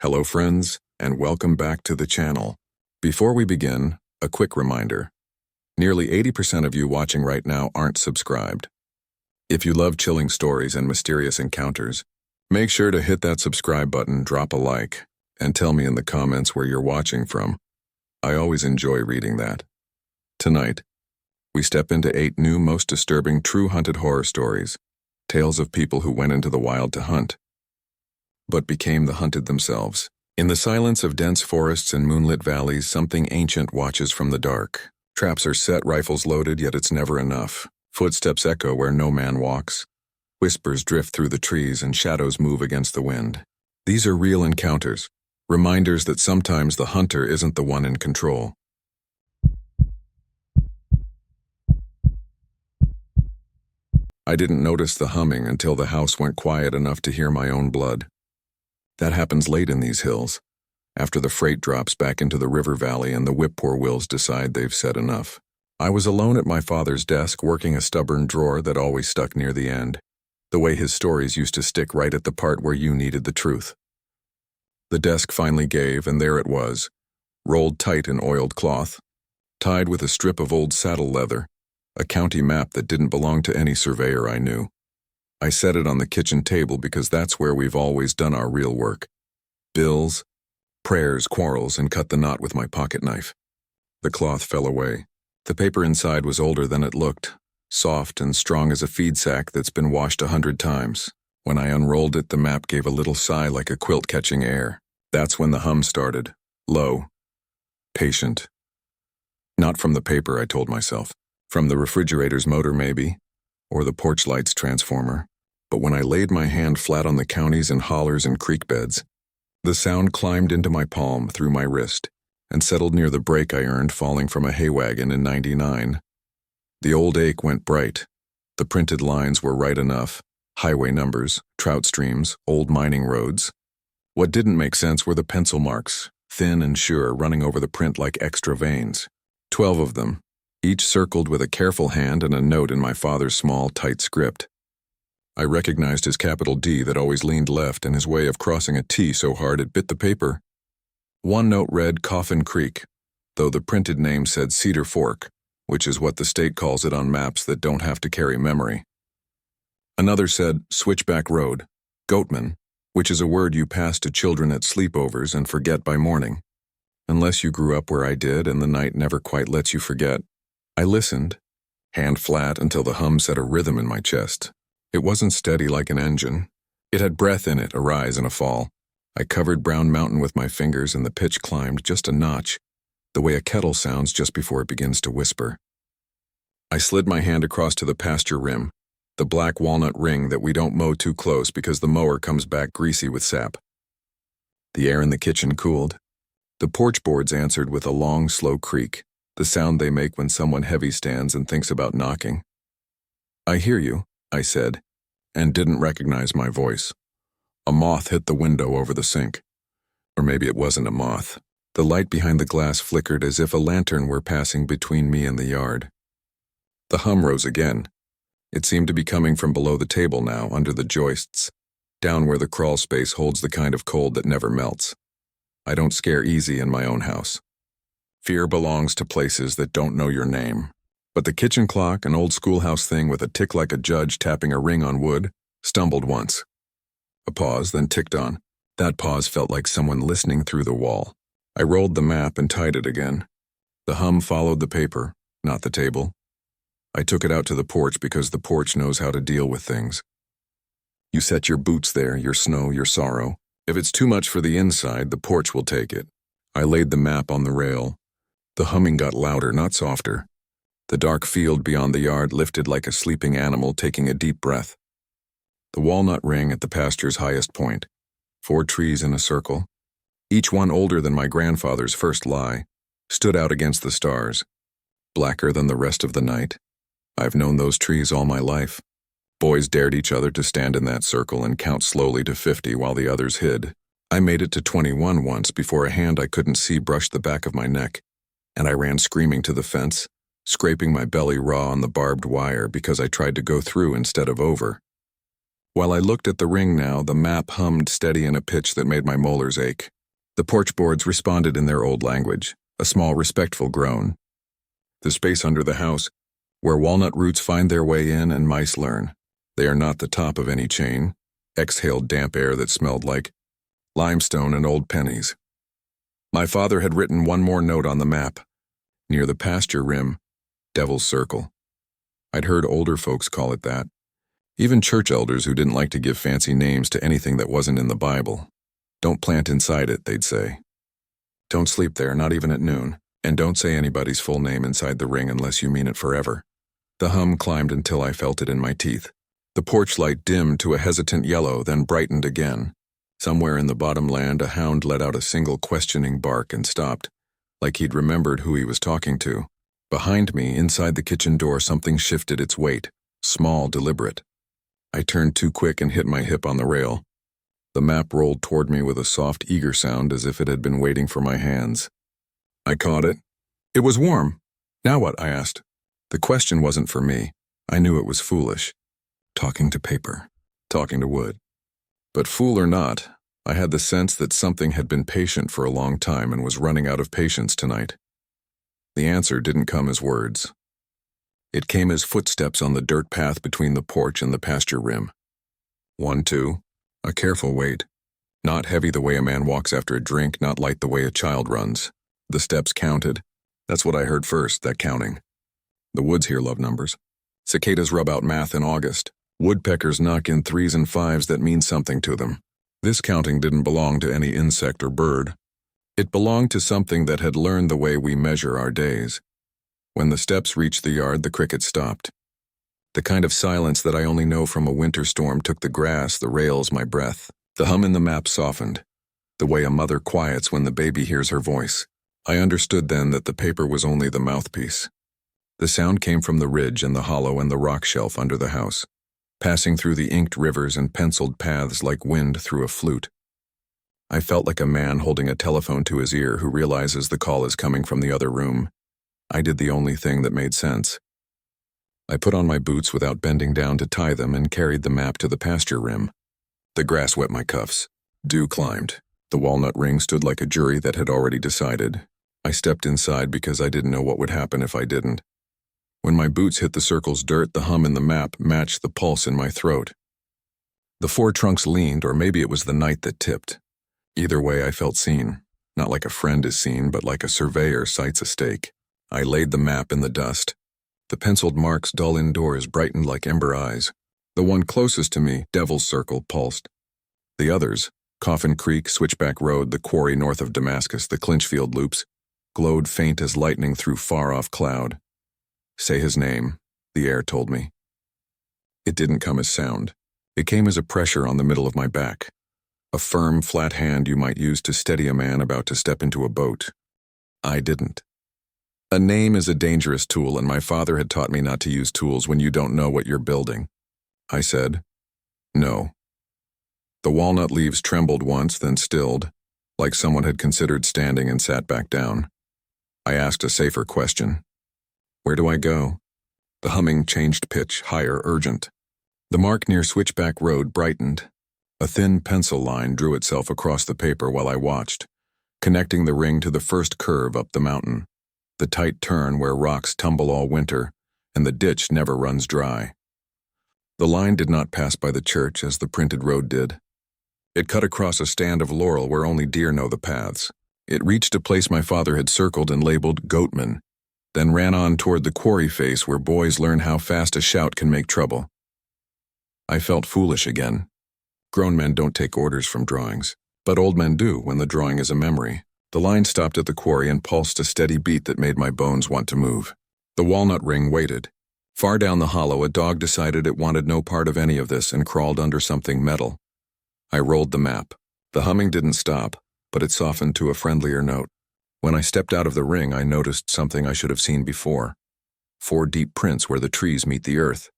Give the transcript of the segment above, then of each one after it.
Hello friends, and welcome back to the channel. Before we begin, a quick reminder. Nearly 80% of you watching right now aren't subscribed. If you love chilling stories and mysterious encounters, make sure to hit that subscribe button, drop a like, and tell me in the comments where you're watching from. I always enjoy reading that. Tonight, we step into 8 new most disturbing true hunted horror stories, tales of people who went into the wild to hunt, but became the hunted themselves. In the silence of dense forests and moonlit valleys, something ancient watches from the dark. Traps are set, rifles loaded, yet it's never enough. Footsteps echo where no man walks. Whispers drift through the trees and shadows move against the wind. These are real encounters, reminders that sometimes the hunter isn't the one in control. I didn't notice the humming until the house went quiet enough to hear my own blood. That happens late in these hills, after the freight drops back into the river valley and the whip-poor-wills decide they've said enough. I was alone at my father's desk working a stubborn drawer that always stuck near the end, the way his stories used to stick right at the part where you needed the truth. The desk finally gave, and there it was, rolled tight in oiled cloth, tied with a strip of old saddle leather, a county map that didn't belong to any surveyor I knew. I set it on the kitchen table because that's where we've always done our real work. Bills, prayers, quarrels, and cut the knot with my pocket knife. The cloth fell away. The paper inside was older than it looked, soft and strong as a feed sack that's been washed 100 times. When I unrolled it, the map gave a little sigh like a quilt catching air. That's when the hum started. Low. Patient. Not from the paper, I told myself. From the refrigerator's motor, maybe. Or the porch light's transformer. But when I laid my hand flat on the counties and hollers and creek beds, the sound climbed into my palm through my wrist and settled near the break I earned falling from a hay wagon in '99. The old ache went bright. The printed lines were right enough. Highway numbers, trout streams, old mining roads. What didn't make sense were the pencil marks, thin and sure, running over the print like extra veins. 12 of them, each circled with a careful hand and a note in my father's small, tight script. I recognized his capital D that always leaned left and his way of crossing a T so hard it bit the paper. One note read Coffin Creek, though the printed name said Cedar Fork, which is what the state calls it on maps that don't have to carry memory. Another said Switchback Road, Goatman, which is a word you pass to children at sleepovers and forget by morning. Unless you grew up where I did and the night never quite lets you forget. I listened, hand flat until the hum set a rhythm in my chest. It wasn't steady like an engine. It had breath in it, a rise and a fall. I covered Brown Mountain with my fingers and the pitch climbed just a notch, the way a kettle sounds just before it begins to whisper. I slid my hand across to the pasture rim, the black walnut ring that we don't mow too close because the mower comes back greasy with sap. The air in the kitchen cooled. The porch boards answered with a long, slow creak, the sound they make when someone heavy stands and thinks about knocking. "I hear you," I said, and didn't recognize my voice. A moth hit the window over the sink. Or maybe it wasn't a moth. The light behind the glass flickered as if a lantern were passing between me and the yard. The hum rose again. It seemed to be coming from below the table now, under the joists, down where the crawl space holds the kind of cold that never melts. I don't scare easy in my own house. Fear belongs to places that don't know your name. But the kitchen clock, an old schoolhouse thing with a tick like a judge tapping a ring on wood, stumbled once. A pause, then ticked on. That pause felt like someone listening through the wall. I rolled the map and tied it again. The hum followed the paper, not the table. I took it out to the porch because the porch knows how to deal with things. You set your boots there, your snow, your sorrow. If it's too much for the inside, the porch will take it. I laid the map on the rail. The humming got louder, not softer. The dark field beyond the yard lifted like a sleeping animal taking a deep breath. The walnut ring at the pasture's highest point. 4 trees in a circle, each one older than my grandfather's first lie, stood out against the stars, blacker than the rest of the night. I've known those trees all my life. Boys dared each other to stand in that circle and count slowly to 50 while the others hid. I made it to 21 once before a hand I couldn't see brushed the back of my neck, and I ran screaming to the fence, scraping my belly raw on the barbed wire because I tried to go through instead of over. While I looked at the ring now, the map hummed steady in a pitch that made my molars ache. The porch boards responded in their old language, a small respectful groan. The space under the house, where walnut roots find their way in and mice learn. They are not the top of any chain, exhaled damp air that smelled like limestone and old pennies. My father had written one more note on the map. Near the pasture rim, Devil's Circle. I'd heard older folks call it that. Even church elders who didn't like to give fancy names to anything that wasn't in the Bible. Don't plant inside it, they'd say. Don't sleep there, not even at noon. And don't say anybody's full name inside the ring unless you mean it forever. The hum climbed until I felt it in my teeth. The porch light dimmed to a hesitant yellow, then brightened again. Somewhere in the bottom land, a hound let out a single questioning bark and stopped, like he'd remembered who he was talking to. Behind me, inside the kitchen door, something shifted its weight, small, deliberate. I turned too quick and hit my hip on the rail. The map rolled toward me with a soft, eager sound as if it had been waiting for my hands. I caught it. It was warm. Now what? I asked. The question wasn't for me. I knew it was foolish. Talking to paper. Talking to wood. But fool or not, I had the sense that something had been patient for a long time and was running out of patience tonight. The answer didn't come as words. It came as footsteps on the dirt path between the porch and the pasture rim. 1, 2, a careful wait. Not heavy the way a man walks after a drink, not light the way a child runs. The steps counted. That's what I heard first, that counting. The woods here love numbers. Cicadas rub out math in August. Woodpeckers knock in 3s and 5s that mean something to them. This counting didn't belong to any insect or bird. It belonged to something that had learned the way we measure our days. When the steps reached the yard, the cricket stopped. The kind of silence that I only know from a winter storm took the grass, the rails, my breath. The hum in the map softened, the way a mother quiets when the baby hears her voice. I understood then that the paper was only the mouthpiece. The sound came from the ridge and the hollow and the rock shelf under the house, passing through the inked rivers and penciled paths like wind through a flute. I felt like a man holding a telephone to his ear who realizes the call is coming from the other room. I did the only thing that made sense. I put on my boots without bending down to tie them and carried the map to the pasture rim. The grass wet my cuffs. Dew climbed. The walnut ring stood like a jury that had already decided. I stepped inside because I didn't know what would happen if I didn't. When my boots hit the circle's dirt, the hum in the map matched the pulse in my throat. The 4 trunks leaned, or maybe it was the night that tipped. Either way, I felt seen. Not like a friend is seen, but like a surveyor sights a stake. I laid the map in the dust. The penciled marks dull indoors brightened like ember eyes. The one closest to me, Devil's Circle, pulsed. The others, Coffin Creek, Switchback Road, the quarry north of Damascus, the Clinchfield loops, glowed faint as lightning through far-off cloud. Say his name, the air told me. It didn't come as sound. It came as a pressure on the middle of my back. A firm, flat hand you might use to steady a man about to step into a boat. I didn't. A name is a dangerous tool, and my father had taught me not to use tools when you don't know what you're building. I said, no. The walnut leaves trembled once, then stilled, like someone had considered standing and sat back down. I asked a safer question. Where do I go? The humming changed pitch, higher, urgent. The mark near Switchback Road brightened. A thin pencil line drew itself across the paper while I watched, connecting the ring to the first curve up the mountain, the tight turn where rocks tumble all winter, and the ditch never runs dry. The line did not pass by the church as the printed road did. It cut across a stand of laurel where only deer know the paths. It reached a place my father had circled and labeled Goatman, then ran on toward the quarry face where boys learn how fast a shout can make trouble. I felt foolish again. Grown men don't take orders from drawings, but old men do when the drawing is a memory. The line stopped at the quarry and pulsed a steady beat that made my bones want to move. The walnut ring waited. Far down the hollow, a dog decided it wanted no part of any of this and crawled under something metal. I rolled the map. The humming didn't stop, but it softened to a friendlier note. When I stepped out of the ring, I noticed something I should have seen before. 4 deep prints where the trees meet the earth.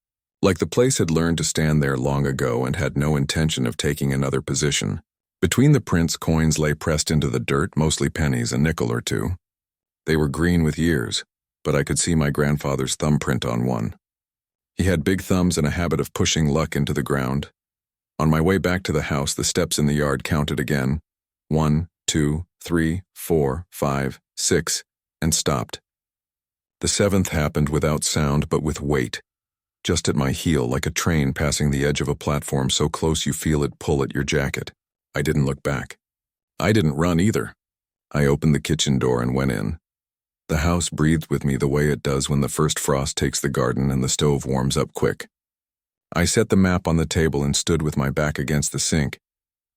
Like the place had learned to stand there long ago and had no intention of taking another position. Between the prints, coins lay pressed into the dirt, mostly pennies, a nickel or 2. They were green with years, but I could see my grandfather's thumbprint on one. He had big thumbs and a habit of pushing luck into the ground. On my way back to the house, the steps in the yard counted again. 1, 2, 3, 4, 5, 6, and stopped. The seventh happened without sound but with weight, just at my heel like a train passing the edge of a platform so close you feel it pull at your jacket. I didn't look back. I didn't run either. I opened the kitchen door and went in. The house breathed with me the way it does when the first frost takes the garden and the stove warms up quick. I set the map on the table and stood with my back against the sink,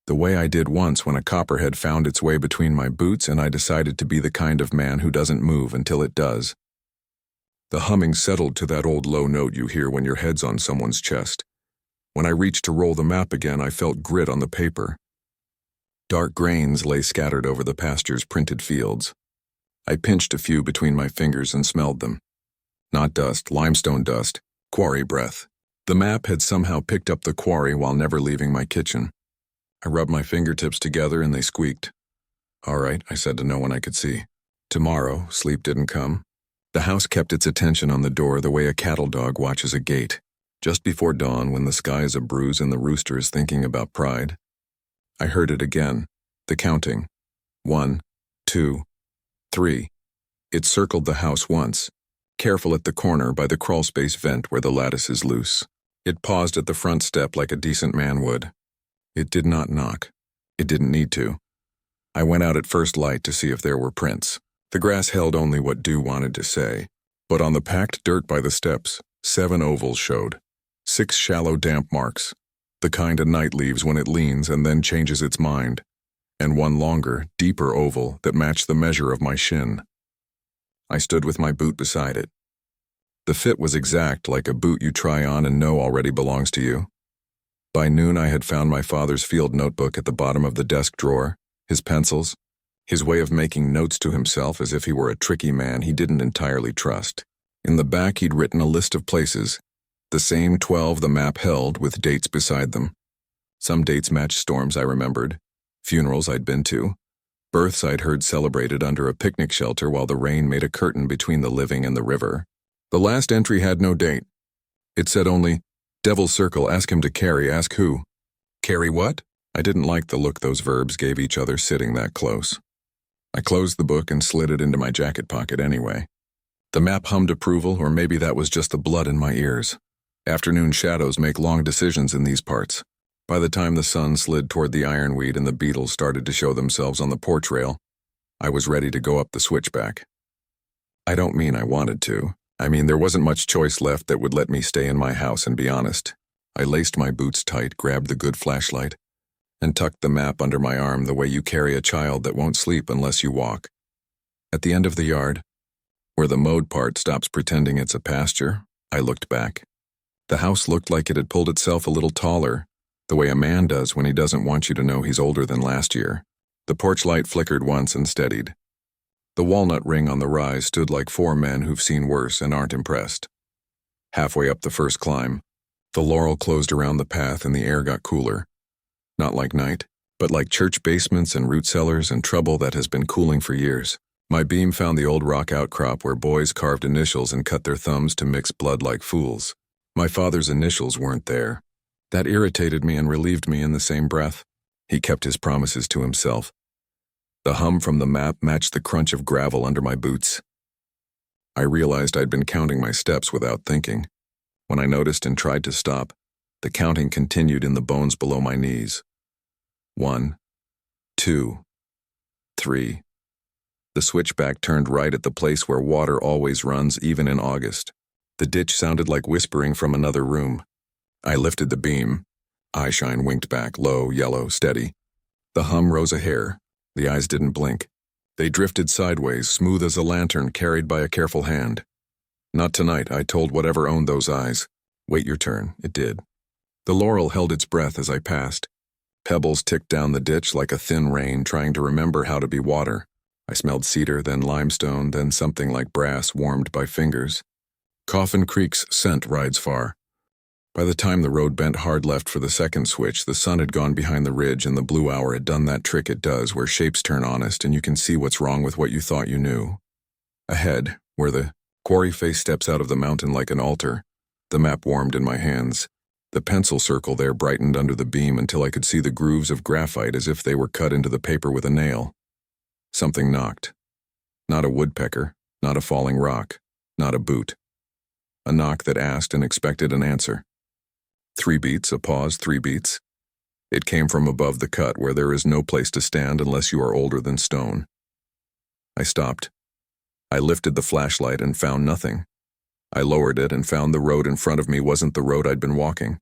the way I did once when a copperhead found its way between my boots and I decided to be the kind of man who doesn't move until it does. The humming settled to that old low note you hear when your head's on someone's chest. When I reached to roll the map again, I felt grit on the paper. Dark grains lay scattered over the pasture's printed fields. I pinched a few between my fingers and smelled them. Not dust, limestone dust, quarry breath. The map had somehow picked up the quarry while never leaving my kitchen. I rubbed my fingertips together and they squeaked. All right, I said to no one I could see. Tomorrow, sleep didn't come. The house kept its attention on the door the way a cattle dog watches a gate. Just before dawn, when the sky is abruise and the rooster is thinking about pride, I heard it again, the counting. 1, 2, 3. It circled the house once, careful at the corner by the crawlspace vent where the lattice is loose. It paused at the front step like a decent man would. It did not knock. It didn't need to. I went out at first light to see if there were prints. The grass held only what dew wanted to say, but on the packed dirt by the steps, 7 ovals showed. 6 shallow damp marks, the kind a night leaves when it leans and then changes its mind, and 1 longer, deeper oval that matched the measure of my shin. I stood with my boot beside it. The fit was exact, like a boot you try on and know already belongs to you. By noon I had found my father's field notebook at the bottom of the desk drawer, his pencils, his way of making notes to himself as if he were a tricky man he didn't entirely trust. In the back he'd written a list of places, the same 12 the map held with dates beside them. Some dates matched storms I remembered, funerals I'd been to, births I'd heard celebrated under a picnic shelter while the rain made a curtain between the living and the river. The last entry had no date. It said only, Devil's Circle, ask him to carry, ask who. Carry what? I didn't like the look those verbs gave each other sitting that close. I closed the book and slid it into my jacket pocket anyway. The map hummed approval, or maybe that was just the blood in my ears. Afternoon shadows make long decisions in these parts. By the time the sun slid toward the ironweed and the beetles started to show themselves on the porch rail, I was ready to go up the switchback. I don't mean I wanted to. I mean there wasn't much choice left that would let me stay in my house and be honest. I laced my boots tight, grabbed the good flashlight, and tucked the map under my arm the way you carry a child that won't sleep unless you walk. At the end of the yard, where the mowed part stops pretending it's a pasture, I looked back. The house looked like it had pulled itself a little taller, the way a man does when he doesn't want you to know he's older than last year. The porch light flickered once and steadied. The walnut ring on the rise stood like 4 men who've seen worse and aren't impressed. Halfway up the first climb, the laurel closed around the path and the air got cooler. Not like night, but like church basements and root cellars and trouble that has been cooling for years. My beam found the old rock outcrop where boys carved initials and cut their thumbs to mix blood like fools. My father's initials weren't there. That irritated me and relieved me in the same breath. He kept his promises to himself. The hum from the map matched the crunch of gravel under my boots. I realized I'd been counting my steps without thinking. When I noticed and tried to stop, the counting continued in the bones below my knees. 1, 2, 3. The switchback turned right at the place where water always runs, even in August. The ditch sounded like whispering from another room. I lifted the beam. Eyeshine winked back, low, yellow, steady. The hum rose a hair. The eyes didn't blink. They drifted sideways, smooth as a lantern carried by a careful hand. Not tonight, I told whatever owned those eyes. Wait your turn. It did. The laurel held its breath as I passed. Pebbles ticked down the ditch like a thin rain, trying to remember how to be water. I smelled cedar, then limestone, then something like brass warmed by fingers. Coffin Creek's scent rides far. By the time the road bent hard left for the second switch, the sun had gone behind the ridge and the blue hour had done that trick it does where shapes turn honest and you can see what's wrong with what you thought you knew. Ahead, where the quarry face steps out of the mountain like an altar, the map warmed in my hands. The pencil circle there brightened under the beam until I could see the grooves of graphite as if they were cut into the paper with a nail. Something knocked. Not a woodpecker, not a falling rock, not a boot. A knock that asked and expected an answer. 3 beats, a pause, 3 beats. It came from above the cut where there is no place to stand unless you are older than stone. I stopped. I lifted the flashlight and found nothing. I lowered it and found the road in front of me wasn't the road I'd been walking.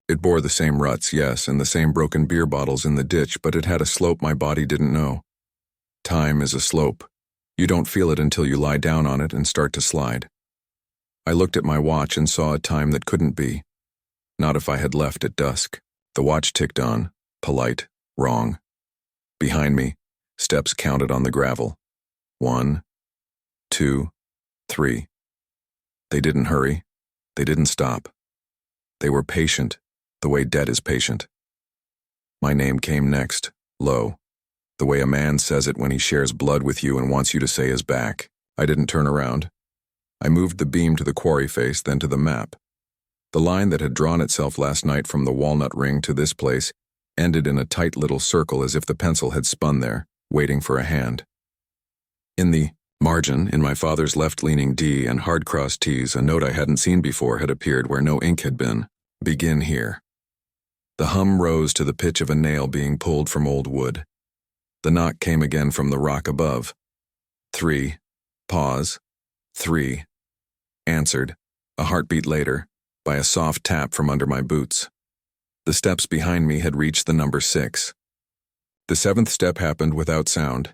It bore the same ruts, yes, and the same broken beer bottles in the ditch, but it had a slope my body didn't know. Time is a slope. You don't feel it until you lie down on it and start to slide. I looked at my watch and saw a time that couldn't be. Not if I had left at dusk. The watch ticked on, polite, wrong. Behind me, steps counted on the gravel. 1, 2, 3. They didn't hurry. They didn't stop. They were patient, the way death is patient. My name came next, low, the way a man says it when he shares blood with you and wants you to say his back. I didn't turn around. I moved the beam to the quarry face, then to the map. The line that had drawn itself last night from the walnut ring to this place ended in a tight little circle as if the pencil had spun there, waiting for a hand. In the margin, in my father's left-leaning D and hard-crossed T's, a note I hadn't seen before had appeared where no ink had been. Begin here. The hum rose to the pitch of a nail being pulled from old wood. The knock came again from the rock above. 3. Pause. 3. Answered, a heartbeat later, by a soft tap from under my boots. The steps behind me had reached the number 6. The 7th step happened without sound.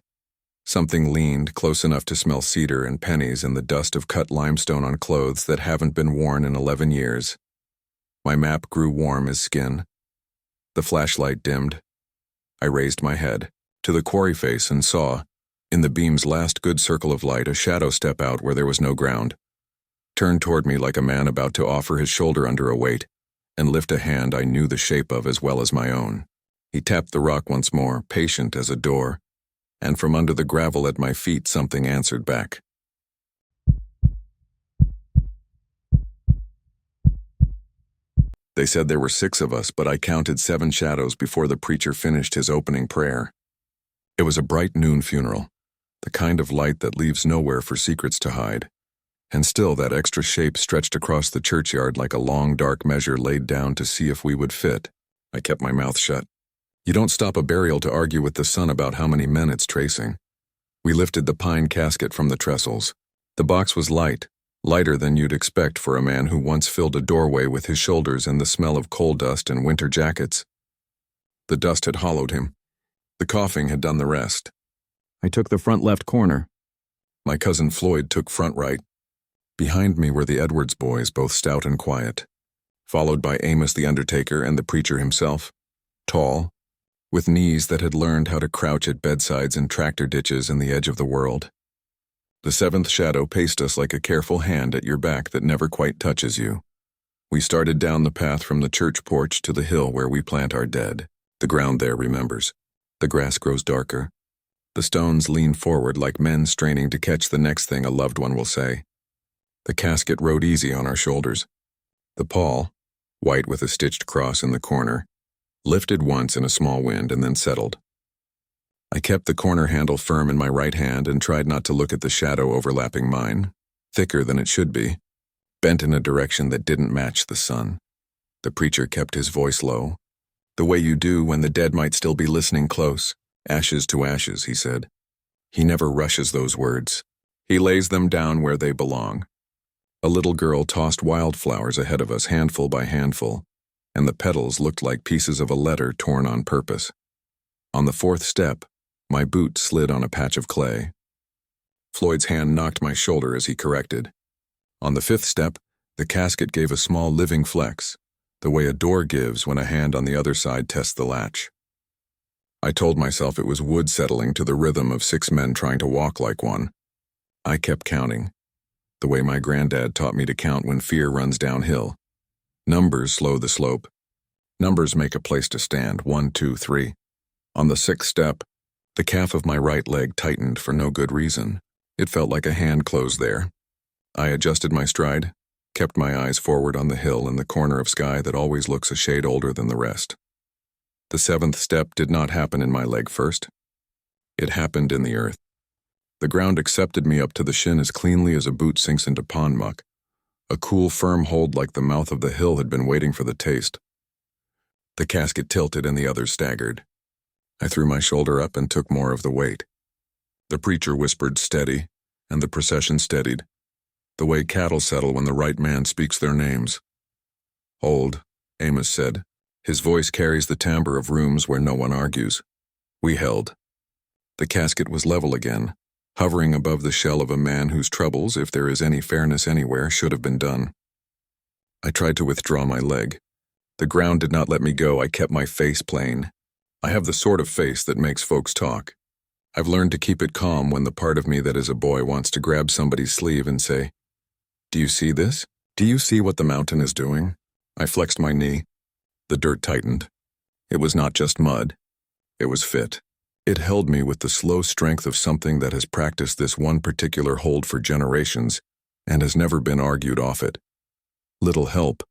Something leaned close enough to smell cedar and pennies and the dust of cut limestone on clothes that haven't been worn in 11 years. My map grew warm as skin. The flashlight dimmed. I raised my head to the quarry face and saw, in the beam's last good circle of light, a shadow step out where there was no ground. Turned toward me like a man about to offer his shoulder under a weight, and lift a hand I knew the shape of as well as my own. He tapped the rock once more, patient as a door, and from under the gravel at my feet something answered back. They said there were 6 of us, but I counted 7 shadows before the preacher finished his opening prayer. It was a bright noon funeral, the kind of light that leaves nowhere for secrets to hide. And still that extra shape stretched across the churchyard like a long dark measure laid down to see if we would fit. I kept my mouth shut. You don't stop a burial to argue with the sun about how many men it's tracing. We lifted the pine casket from the trestles. The box was light, lighter than you'd expect for a man who once filled a doorway with his shoulders and the smell of coal dust and winter jackets. The dust had hollowed him. The coughing had done the rest. I took the front left corner. My cousin Floyd took front right. Behind me were the Edwards boys, both stout and quiet, followed by Amos the undertaker and the preacher himself, tall, with knees that had learned how to crouch at bedsides and tractor ditches in the edge of the world. The 7th shadow paced us like a careful hand at your back that never quite touches you. We started down the path from the church porch to the hill where we plant our dead. The ground there remembers. The grass grows darker. The stones lean forward like men straining to catch the next thing a loved one will say. The casket rode easy on our shoulders. The pall, white with a stitched cross in the corner, lifted once in a small wind and then settled. I kept the corner handle firm in my right hand and tried not to look at the shadow overlapping mine, thicker than it should be, bent in a direction that didn't match the sun. The preacher kept his voice low, the way you do when the dead might still be listening close. Ashes to ashes, he said. He never rushes those words. He lays them down where they belong. A little girl tossed wildflowers ahead of us handful by handful, and the petals looked like pieces of a letter torn on purpose. On the 4th step, my boot slid on a patch of clay. Floyd's hand knocked my shoulder as he corrected. On the 5th step, the casket gave a small living flex, the way a door gives when a hand on the other side tests the latch. I told myself it was wood settling to the rhythm of 6 men trying to walk like one. I kept counting, the way my granddad taught me to count when fear runs downhill. Numbers slow the slope. Numbers make a place to stand, 1, 2, 3. On the 6th step, the calf of my right leg tightened for no good reason. It felt like a hand closed there. I adjusted my stride, kept my eyes forward on the hill in the corner of sky that always looks a shade older than the rest. The seventh step did not happen in my leg first. It happened in the earth. The ground accepted me up to the shin as cleanly as a boot sinks into pond muck. A cool, firm hold like the mouth of the hill had been waiting for the taste. The casket tilted and the others staggered. I threw my shoulder up and took more of the weight. The preacher whispered steady, and the procession steadied, the way cattle settle when the right man speaks their names. Hold, Amos said. His voice carries the timbre of rooms where no one argues. We held. The casket was level again, hovering above the shell of a man whose troubles, if there is any fairness anywhere, should have been done. I tried to withdraw my leg. The ground did not let me go. I kept my face plain. I have the sort of face that makes folks talk. I've learned to keep it calm when the part of me that is a boy wants to grab somebody's sleeve and say, "Do you see this? Do you see what the mountain is doing?" I flexed my knee. The dirt tightened. It was not just mud. It was fit. It held me with the slow strength of something that has practiced this one particular hold for generations and has never been argued off it. "Little help,"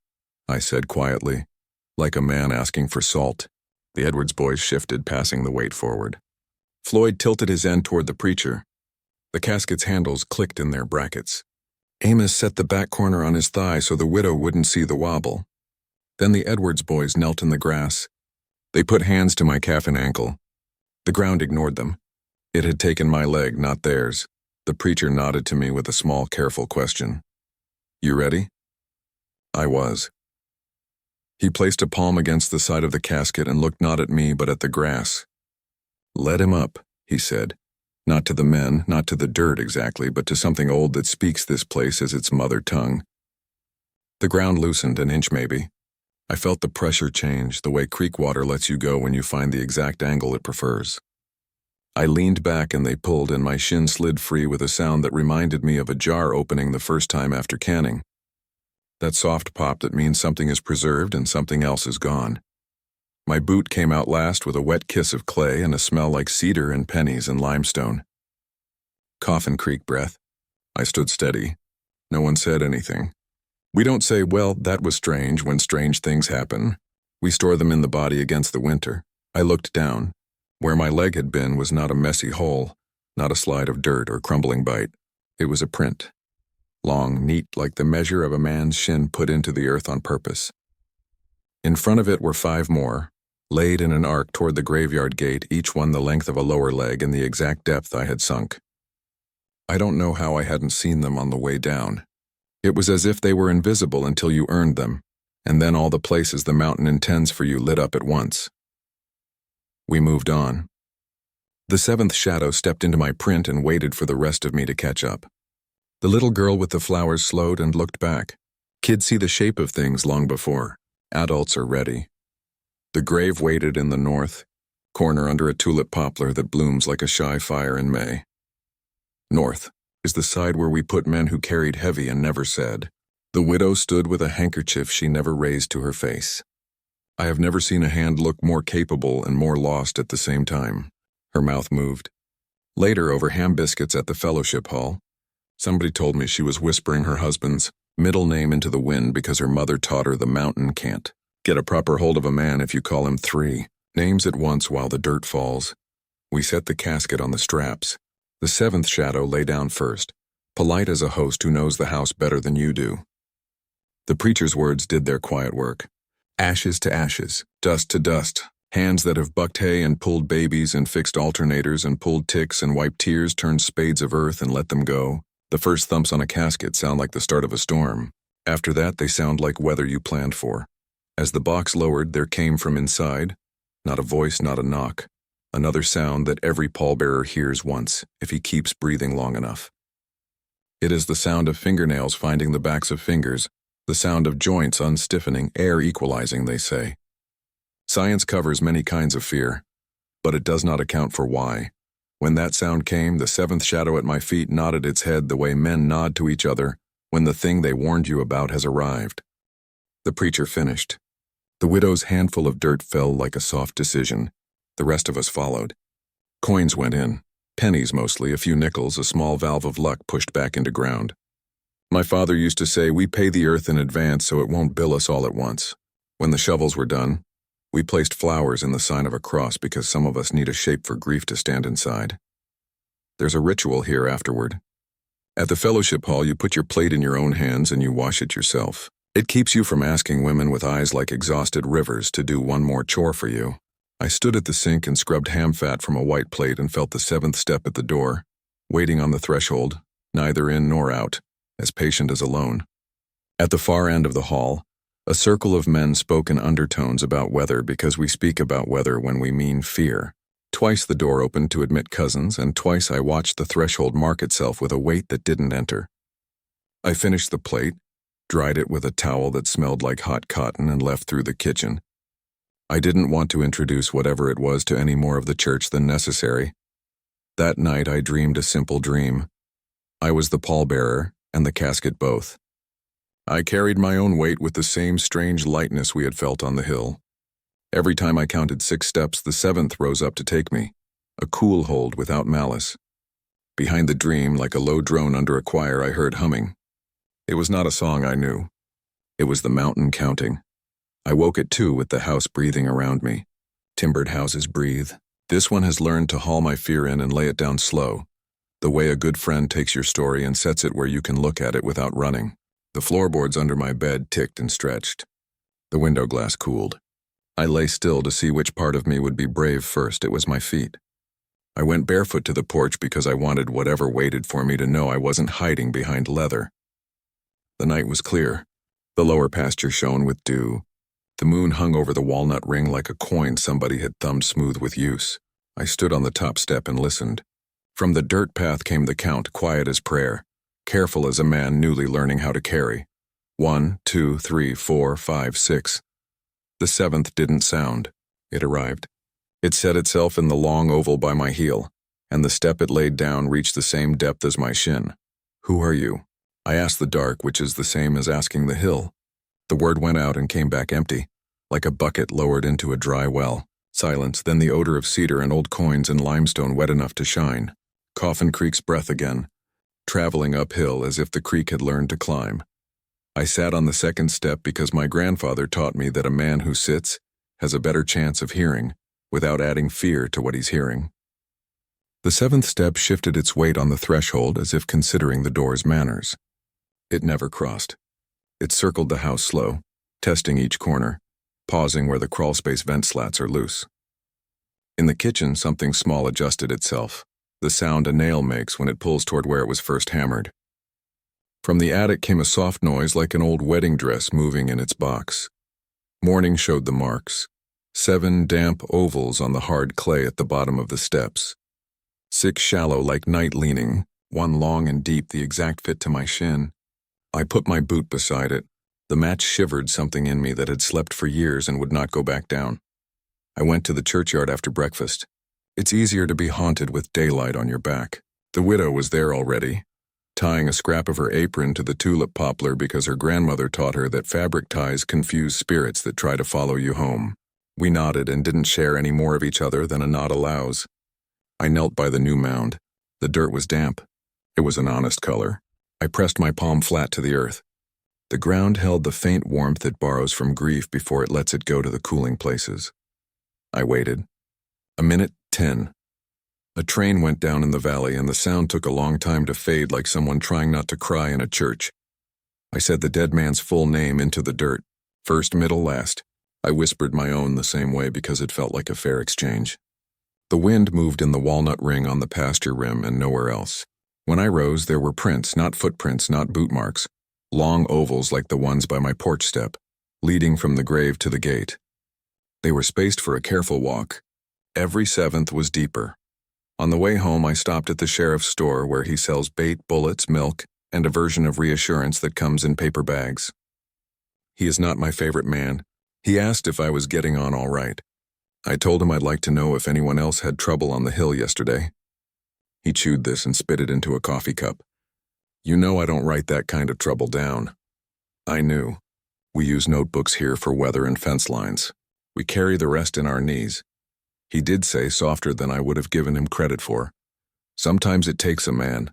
I said quietly, like a man asking for salt. The Edwards boys shifted, passing the weight forward. Floyd tilted his end toward the preacher. The casket's handles clicked in their brackets. Amos set the back corner on his thigh so the widow wouldn't see the wobble. Then the Edwards boys knelt in the grass. They put hands to my calf and ankle. The ground ignored them. It had taken my leg, not theirs. The preacher nodded to me with a small, careful question. "You ready?" I was. He placed a palm against the side of the casket and looked not at me but at the grass. "Let him up," he said. Not to the men, not to the dirt exactly, but to something old that speaks this place as its mother tongue. The ground loosened an inch maybe. I felt the pressure change, the way creek water lets you go when you find the exact angle it prefers. I leaned back and they pulled and my shin slid free with a sound that reminded me of a jar opening the first time after canning. That soft pop that means something is preserved and something else is gone. My boot came out last with a wet kiss of clay and a smell like cedar and pennies and limestone. Coffin Creek breath. I stood steady. No one said anything. We don't say, "Well, that was strange," when strange things happen. We store them in the body against the winter. I looked down. Where my leg had been was not a messy hole, not a slide of dirt or crumbling bite. It was a print. Long, neat, like the measure of a man's shin put into the earth on purpose. In front of it were 5 more, laid in an arc toward the graveyard gate, each one the length of a lower leg and the exact depth I had sunk. I don't know how I hadn't seen them on the way down. It was as if they were invisible until you earned them, and then all the places the mountain intends for you lit up at once. We moved on. The 7th shadow stepped into my print and waited for the rest of me to catch up. The little girl with the flowers slowed and looked back. Kids see the shape of things long before. Adults are ready. The grave waited in the north, corner under a tulip poplar that blooms like a shy fire in May. North is the side where we put men who carried heavy and never said. The widow stood with a handkerchief she never raised to her face. I have never seen a hand look more capable and more lost at the same time. Her mouth moved. Later, over ham biscuits at the fellowship hall, somebody told me she was whispering her husband's middle name into the wind because her mother taught her the mountain can't get a proper hold of a man if you call him 3 names at once while the dirt falls. We set the casket on the straps. The 7th shadow lay down first, polite as a host who knows the house better than you do. The preacher's words did their quiet work. Ashes to ashes, dust to dust, hands that have bucked hay and pulled babies and fixed alternators and pulled ticks and wiped tears turned spades of earth and let them go. The first thumps on a casket sound like the start of a storm. After that, they sound like weather you planned for. As the box lowered, there came from inside, not a voice, not a knock, another sound that every pallbearer hears once, if he keeps breathing long enough. It is the sound of fingernails finding the backs of fingers, the sound of joints unstiffening, air equalizing, they say. Science covers many kinds of fear, but it does not account for why. When that sound came, the 7th shadow at my feet nodded its head the way men nod to each other when the thing they warned you about has arrived. The preacher finished. The widow's handful of dirt fell like a soft decision. The rest of us followed. Coins went in. Pennies mostly, a few nickels, a small valve of luck pushed back into ground. My father used to say we pay the earth in advance so it won't bill us all at once. When the shovels were done, we placed flowers in the sign of a cross because some of us need a shape for grief to stand inside. There's a ritual here afterward. At the fellowship hall, you put your plate in your own hands and you wash it yourself. It keeps you from asking women with eyes like exhausted rivers to do one more chore for you. I stood at the sink and scrubbed ham fat from a white plate and felt the seventh step at the door, waiting on the threshold, neither in nor out, as patient as alone. At the far end of the hall, a circle of men spoke in undertones about weather because we speak about weather when we mean fear. Twice the door opened to admit cousins, and twice I watched the threshold mark itself with a weight that didn't enter. I finished the plate, dried it with a towel that smelled like hot cotton, and left through the kitchen. I didn't want to introduce whatever it was to any more of the church than necessary. That night I dreamed a simple dream. I was the pallbearer and the casket both. I carried my own weight with the same strange lightness we had felt on the hill. Every time I counted 6 steps, the 7th rose up to take me, a cool hold without malice. Behind the dream, like a low drone under a choir, I heard humming. It was not a song I knew. It was the mountain counting. I woke at 2 with the house breathing around me. Timbered houses breathe. This one has learned to haul my fear in and lay it down slow, the way a good friend takes your story and sets it where you can look at it without running. The floorboards under my bed ticked and stretched. The window glass cooled. I lay still to see which part of me would be brave first. It was my feet. I went barefoot to the porch because I wanted whatever waited for me to know I wasn't hiding behind leather. The night was clear. The lower pasture shone with dew. The moon hung over the walnut ring like a coin somebody had thumbed smooth with use. I stood on the top step and listened. From the dirt path came the count, quiet as prayer, careful as a man newly learning how to carry. 1, 2, 3, 4, 5, 6. The 7th didn't sound. It arrived. It set itself in the long oval by my heel, and the step it laid down reached the same depth as my shin. Who are you? I asked the dark, which is the same as asking the hill. The word went out and came back empty, like a bucket lowered into a dry well. Silence, then the odor of cedar and old coins and limestone wet enough to shine. Coffin Creek's breath again, traveling uphill as if the creek had learned to climb. I sat on the 2nd step because my grandfather taught me that a man who sits has a better chance of hearing, without adding fear to what he's hearing. The 7th step shifted its weight on the threshold as if considering the door's manners. It never crossed. It circled the house slow, testing each corner, pausing where the crawlspace vent slats are loose. In the kitchen, something small adjusted itself, the sound a nail makes when it pulls toward where it was first hammered. From the attic came a soft noise like an old wedding dress moving in its box. Morning showed the marks, 7 damp ovals on the hard clay at the bottom of the steps. 6 shallow like night leaning, 1 long and deep, the exact fit to my shin. I put my boot beside it. The match shivered something in me that had slept for years and would not go back down. I went to the churchyard after breakfast. It's easier to be haunted with daylight on your back. The widow was there already, tying a scrap of her apron to the tulip poplar because her grandmother taught her that fabric ties confuse spirits that try to follow you home. We nodded and didn't share any more of each other than a nod allows. I knelt by the new mound. The dirt was damp. It was an honest color. I pressed my palm flat to the earth. The ground held the faint warmth it borrows from grief before it lets it go to the cooling places. I waited. A minute, 10. A train went down in the valley and the sound took a long time to fade like someone trying not to cry in a church. I said the dead man's full name into the dirt. First, middle, last. I whispered my own the same way because it felt like a fair exchange. The wind moved in the walnut ring on the pasture rim and nowhere else. When I rose, there were prints, not footprints, not boot marks. Long ovals like the ones by my porch step, leading from the grave to the gate. They were spaced for a careful walk. Every 7th was deeper. On the way home, I stopped at the sheriff's store where he sells bait, bullets, milk, and a version of reassurance that comes in paper bags. He is not my favorite man. He asked if I was getting on all right. I told him I'd like to know if anyone else had trouble on the hill yesterday. He chewed this and spit it into a coffee cup. You know I don't write that kind of trouble down. I knew. We use notebooks here for weather and fence lines. We carry the rest in our knees. He did say softer than I would have given him credit for. Sometimes it takes a man.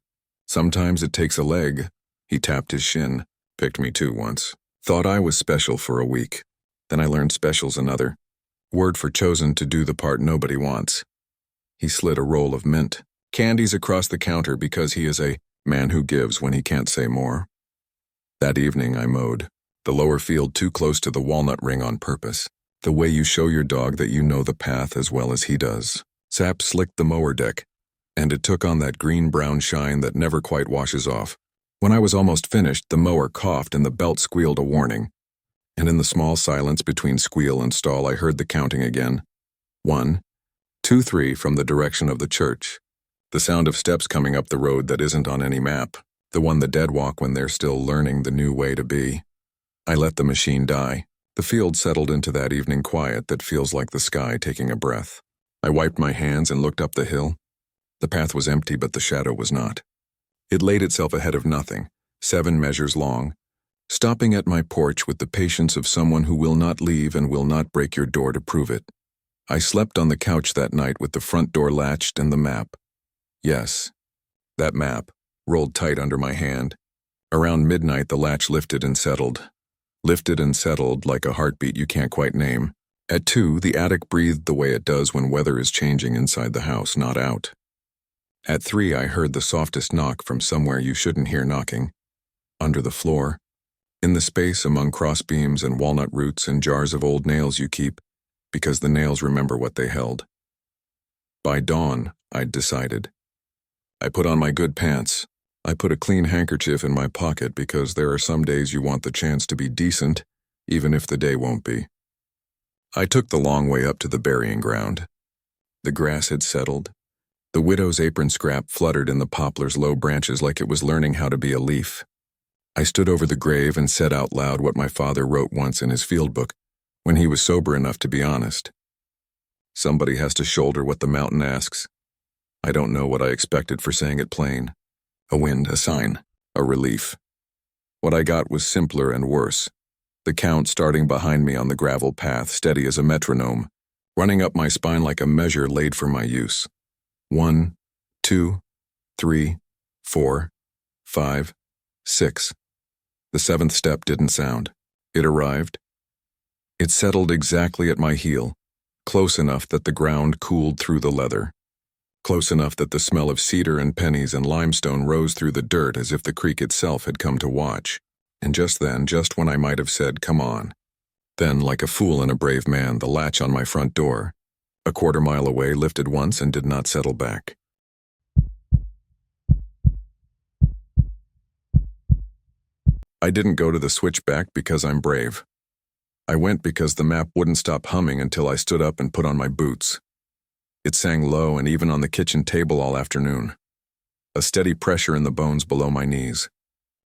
Sometimes it takes a leg. He tapped his shin, picked me too once. Thought I was special for a week. Then I learned special's another word for chosen to do the part nobody wants. He slid a roll of mint candies across the counter because he is a man who gives when he can't say more. That evening I mowed the lower field too close to the walnut ring on purpose, the way you show your dog that you know the path as well as he does. Sap slicked the mower deck, and it took on that green-brown shine that never quite washes off. When I was almost finished, the mower coughed and the belt squealed a warning. And in the small silence between squeal and stall, I heard the counting again. 1, 2, 3 from the direction of the church. The sound of steps coming up the road that isn't on any map, the one the dead walk when they're still learning the new way to be. I let the machine die. The field settled into that evening quiet that feels like the sky taking a breath. I wiped my hands and looked up the hill. The path was empty, but the shadow was not. It laid itself ahead of nothing, 7 measures long, stopping at my porch with the patience of someone who will not leave and will not break your door to prove it. I slept on the couch that night with the front door latched and the map. Yes, that map, rolled tight under my hand. Around midnight the latch lifted and settled like a heartbeat you can't quite name. At 2, the attic breathed the way it does when weather is changing inside the house, not out. At 3, I heard the softest knock from somewhere you shouldn't hear knocking. Under the floor, in the space among crossbeams and walnut roots and jars of old nails you keep, because the nails remember what they held. By dawn, I'd decided. I put on my good pants. I put a clean handkerchief in my pocket because there are some days you want the chance to be decent, even if the day won't be. I took the long way up to the burying ground. The grass had settled. The widow's apron scrap fluttered in the poplar's low branches like it was learning how to be a leaf. I stood over the grave and said out loud what my father wrote once in his field book, when he was sober enough to be honest. Somebody has to shoulder what the mountain asks. I don't know what I expected for saying it plain. A wind, a sign, a relief. What I got was simpler and worse. The count starting behind me on the gravel path, steady as a metronome, running up my spine like a measure laid for my use. 1, 2, 3, 4, 5, 6. The 7th step didn't sound. It arrived. It settled exactly at my heel, close enough that the ground cooled through the leather, close enough that the smell of cedar and pennies and limestone rose through the dirt as if the creek itself had come to watch. And just then, just when I might have said, "Come on," then, like a fool and a brave man, the latch on my front door, a quarter-mile away, lifted once and did not settle back. I didn't go to the switchback because I'm brave. I went because the map wouldn't stop humming until I stood up and put on my boots. It sang low and even on the kitchen table all afternoon, a steady pressure in the bones below my knees,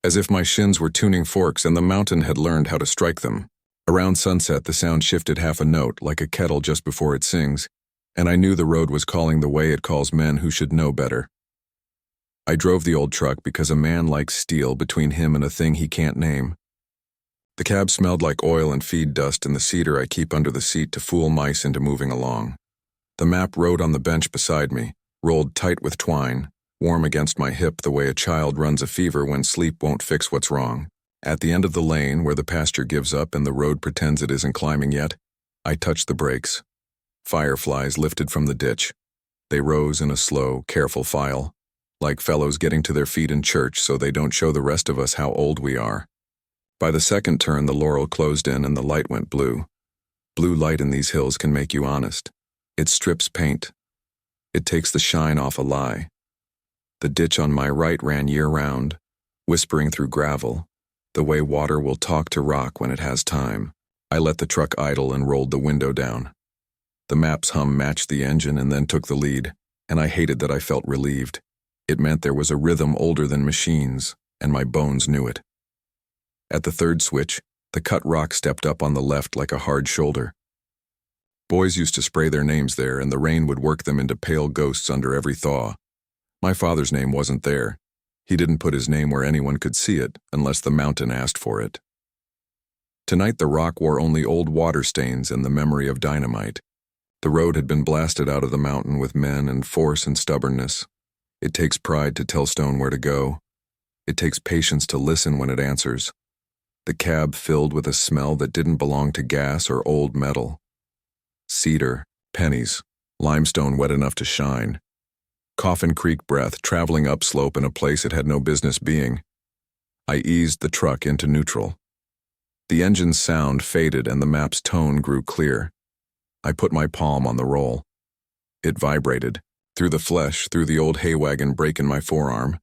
as if my shins were tuning forks and the mountain had learned how to strike them. Around sunset, the sound shifted half a note, like a kettle just before it sings, and I knew the road was calling the way it calls men who should know better. I drove the old truck because a man likes steel between him and a thing he can't name. The cab smelled like oil and feed dust and the cedar I keep under the seat to fool mice into moving along. The map rode on the bench beside me, rolled tight with twine, warm against my hip the way a child runs a fever when sleep won't fix what's wrong. At the end of the lane, where the pasture gives up and the road pretends it isn't climbing yet, I touched the brakes. Fireflies lifted from the ditch. They rose in a slow, careful file, like fellows getting to their feet in church so they don't show the rest of us how old we are. By the second turn, the laurel closed in and the light went blue. Blue light in these hills can make you honest. It strips paint. It takes the shine off a lie. The ditch on my right ran year-round, whispering through gravel, the way water will talk to rock when it has time. I let the truck idle and rolled the window down. The map's hum matched the engine and then took the lead, and I hated that I felt relieved. It meant there was a rhythm older than machines, and my bones knew it. At the third switch, the cut rock stepped up on the left like a hard shoulder. Boys used to spray their names there, and the rain would work them into pale ghosts under every thaw. My father's name wasn't there. He didn't put his name where anyone could see it, unless the mountain asked for it. Tonight the rock wore only old water stains and the memory of dynamite. The road had been blasted out of the mountain with men and force and stubbornness. It takes pride to tell stone where to go. It takes patience to listen when it answers. The cab filled with a smell that didn't belong to gas or old metal. Cedar, pennies, limestone wet enough to shine. Coffin Creek breath traveling upslope in a place it had no business being. I eased the truck into neutral. The engine's sound faded and the map's tone grew clear. I put my palm on the roll. It vibrated, through the flesh, through the old hay wagon break in my forearm,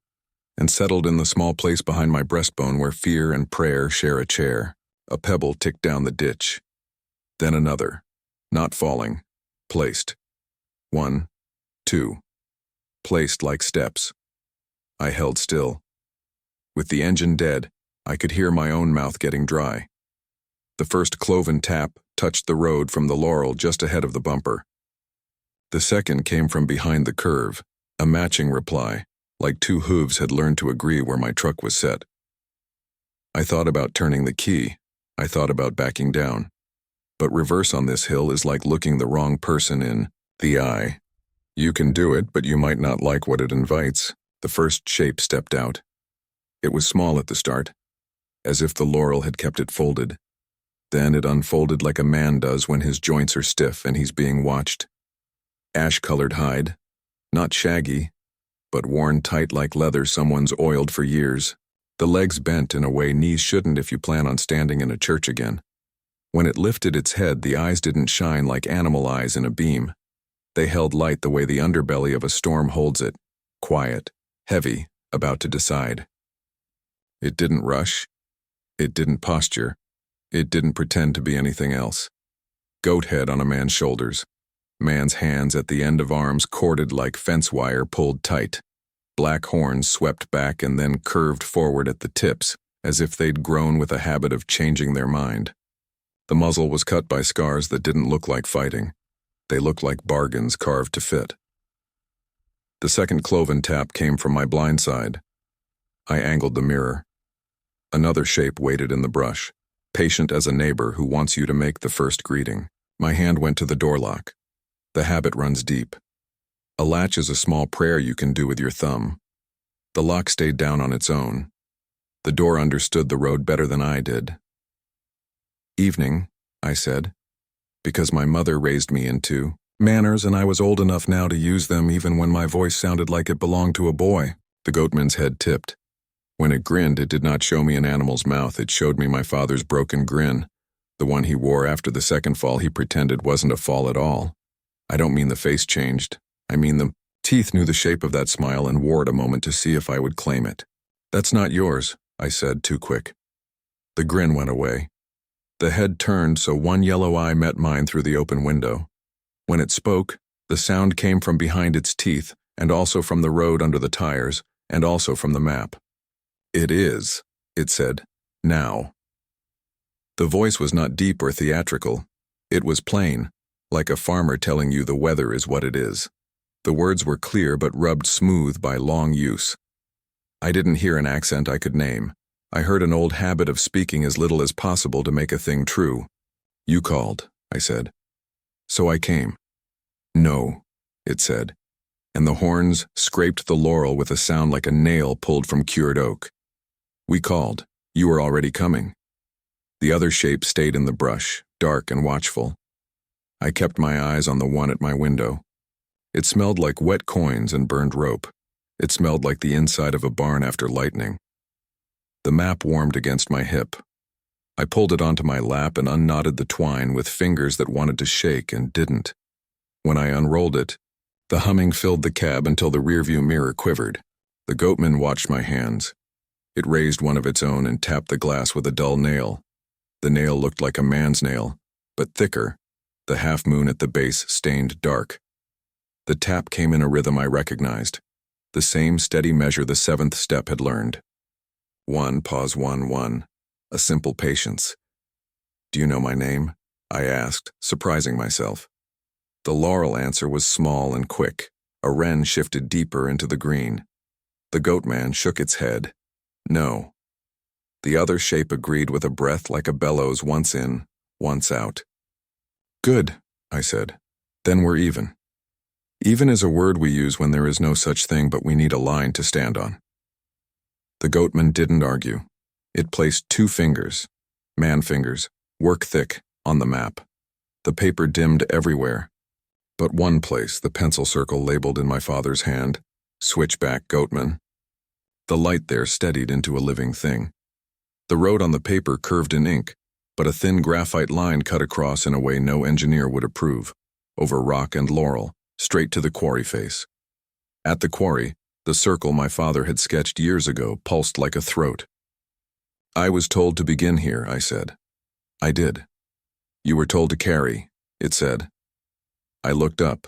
and settled in the small place behind my breastbone where fear and prayer share a chair. A pebble ticked down the ditch. Then another, not falling, placed. 1, 2. Placed like steps. I held still. With the engine dead, I could hear my own mouth getting dry. The first cloven tap touched the road from the laurel just ahead of the bumper. The second came from behind the curve, a matching reply, like two hooves had learned to agree where my truck was set. I thought about turning the key. I thought about backing down. But reverse on this hill is like looking the wrong person in the eye. You can do it, but you might not like what it invites. The first shape stepped out. It was small at the start, as if the laurel had kept it folded. Then it unfolded like a man does when his joints are stiff and he's being watched. Ash-colored hide, not shaggy, but worn tight like leather someone's oiled for years. The legs bent in a way knees shouldn't if you plan on standing in a church again. When it lifted its head, the eyes didn't shine like animal eyes in a beam. They held light the way the underbelly of a storm holds it, quiet, heavy, about to decide. It didn't rush. It didn't posture. It didn't pretend to be anything else. Goat head on a man's shoulders. Man's hands at the end of arms corded like fence wire pulled tight. Black horns swept back and then curved forward at the tips, as if they'd grown with a habit of changing their mind. The muzzle was cut by scars that didn't look like fighting. They looked like bargains carved to fit. The second cloven tap came from my blind side. I angled the mirror. Another shape waited in the brush, patient as a neighbor who wants you to make the first greeting. My hand went to the door lock. The habit runs deep. A latch is a small prayer you can do with your thumb. The lock stayed down on its own. The door understood the road better than I did. Evening, I said, because my mother raised me into manners and I was old enough now to use them even when my voice sounded like it belonged to a boy. The goatman's head tipped. When it grinned, it did not show me an animal's mouth. It showed me my father's broken grin, the one he wore after the second fall he pretended wasn't a fall at all. I don't mean the face changed. I mean the teeth knew the shape of that smile and wore it a moment to see if I would claim it. That's not yours, I said, too quick. The grin went away. The head turned so one yellow eye met mine through the open window. When it spoke, the sound came from behind its teeth and also from the road under the tires and also from the map. It is, it said, now. The voice was not deep or theatrical. It was plain, like a farmer telling you the weather is what it is. The words were clear but rubbed smooth by long use. I didn't hear an accent I could name. I heard an old habit of speaking as little as possible to make a thing true. You called, I said. So I came. No, it said, and the horns scraped the laurel with a sound like a nail pulled from cured oak. We called. You were already coming. The other shape stayed in the brush, dark and watchful. I kept my eyes on the one at my window. It smelled like wet coins and burned rope. It smelled like the inside of a barn after lightning. The map warmed against my hip. I pulled it onto my lap and unknotted the twine with fingers that wanted to shake and didn't. When I unrolled it, the humming filled the cab until the rearview mirror quivered. The goatman watched my hands. It raised one of its own and tapped the glass with a dull nail. The nail looked like a man's nail, but thicker, the half moon at the base stained dark. The tap came in a rhythm I recognized, the same steady measure the seventh step had learned. 1, pause 1, 1, a simple patience. Do you know my name? I asked, surprising myself. The laurel answer was small and quick. A wren shifted deeper into the green. The goatman shook its head. No. The other shape agreed with a breath like a bellows, once in, once out. Good, I said. Then we're even. Even is a word we use when there is no such thing but we need a line to stand on. The goatman didn't argue. It placed 2 fingers, man fingers, work thick, on the map. The paper dimmed everywhere. But one place, the pencil circle labeled in my father's hand, Switchback Goatman. The light there steadied into a living thing. The road on the paper curved in ink, but a thin graphite line cut across in a way no engineer would approve, over rock and laurel, straight to the quarry face. At the quarry, the circle my father had sketched years ago pulsed like a throat. I was told to begin here, I said. I did. You were told to carry, it said. I looked up.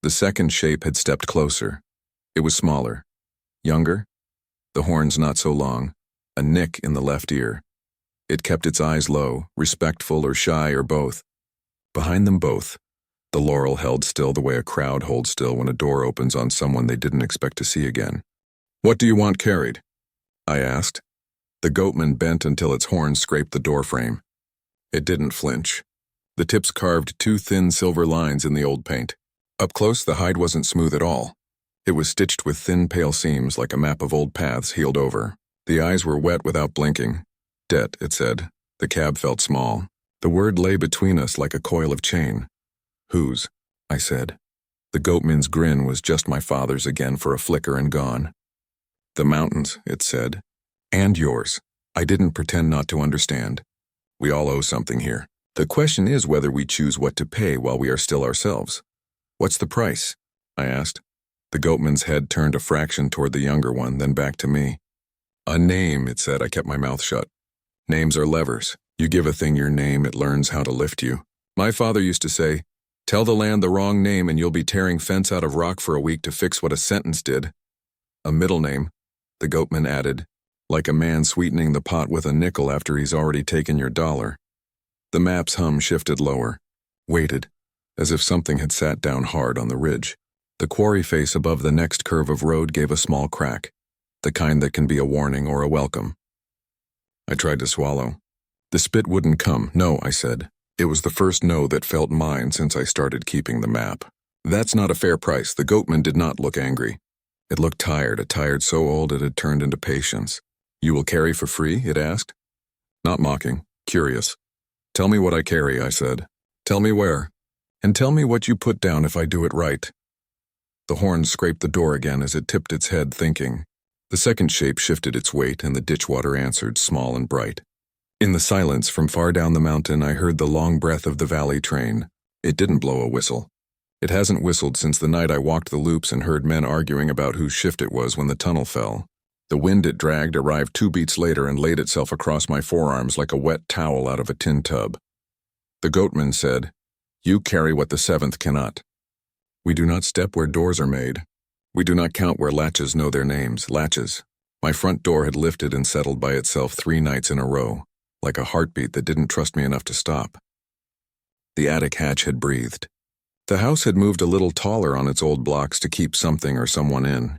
The second shape had stepped closer. It was smaller. Younger? The horns not so long. A nick in the left ear. It kept its eyes low, respectful or shy or both. Behind them both, the laurel held still the way a crowd holds still when a door opens on someone they didn't expect to see again. What do you want carried? I asked. The goatman bent until its horns scraped the doorframe. It didn't flinch. The tips carved 2 thin silver lines in the old paint. Up close, the hide wasn't smooth at all. It was stitched with thin, pale seams like a map of old paths healed over. The eyes were wet without blinking. Debt, it said. The cab felt small. The word lay between us like a coil of chain. Whose? I said. The goatman's grin was just my father's again for a flicker and gone. The mountains, it said. And yours. I didn't pretend not to understand. We all owe something here. The question is whether we choose what to pay while we are still ourselves. What's the price? I asked. The goatman's head turned a fraction toward the younger one, then back to me. A name, it said. I kept my mouth shut. Names are levers. You give a thing your name, it learns how to lift you. My father used to say, tell the land the wrong name and you'll be tearing fence out of rock for a week to fix what a sentence did. A middle name, the goatman added, like a man sweetening the pot with a nickel after he's already taken your dollar. The map's hum shifted lower, waited, as if something had sat down hard on the ridge. The quarry face above the next curve of road gave a small crack, the kind that can be a warning or a welcome. I tried to swallow. The spit wouldn't come. No, I said. It was the first no that felt mine since I started keeping the map. That's not a fair price. The goatman did not look angry. It looked tired, a tired so old it had turned into patience. You will carry for free? It asked. Not mocking, curious. Tell me what I carry, I said. Tell me where. And tell me what you put down if I do it right. The horn scraped the door again as it tipped its head, thinking. The second shape shifted its weight, and the ditchwater answered, small and bright. In the silence from far down the mountain, I heard the long breath of the valley train. It didn't blow a whistle. It hasn't whistled since the night I walked the loops and heard men arguing about whose shift it was when the tunnel fell. The wind it dragged arrived 2 beats later and laid itself across my forearms like a wet towel out of a tin tub. The goatman said, You carry what the 7th cannot. We do not step where doors are made. We do not count where latches know their names, latches. My front door had lifted and settled by itself 3 nights in a row, like a heartbeat that didn't trust me enough to stop. The attic hatch had breathed. The house had moved a little taller on its old blocks to keep something or someone in.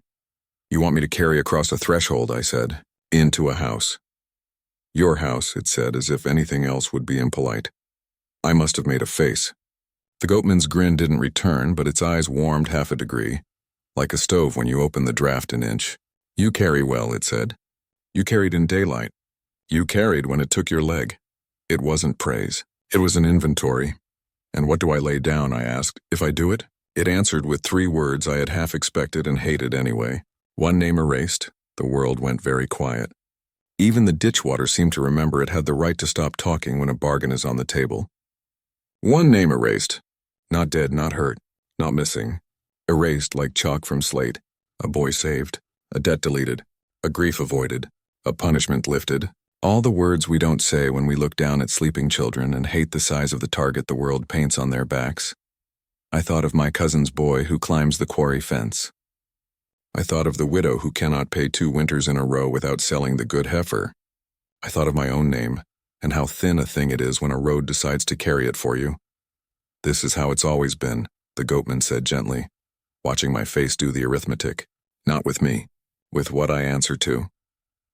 You want me to carry across a threshold, I said, into a house. Your house, it said, as if anything else would be impolite. I must have made a face. The goatman's grin didn't return, but its eyes warmed half a degree, like a stove when you open the draft an inch. You carry well, it said. You carried in daylight. You carried when it took your leg. It wasn't praise. It was an inventory. And what do I lay down, I asked, if I do it? It answered with 3 words I had half expected and hated anyway. One name erased, the world went very quiet. Even the ditchwater seemed to remember it had the right to stop talking when a bargain is on the table. One name erased. Not dead, not hurt, not missing. Erased like chalk from slate. A boy saved. A debt deleted. A grief avoided. A punishment lifted. All the words we don't say when we look down at sleeping children and hate the size of the target the world paints on their backs. I thought of my cousin's boy who climbs the quarry fence. I thought of the widow who cannot pay 2 winters in a row without selling the good heifer. I thought of my own name, and how thin a thing it is when a road decides to carry it for you. This is how it's always been, the goatman said gently, watching my face do the arithmetic. Not with me, with what I answer to.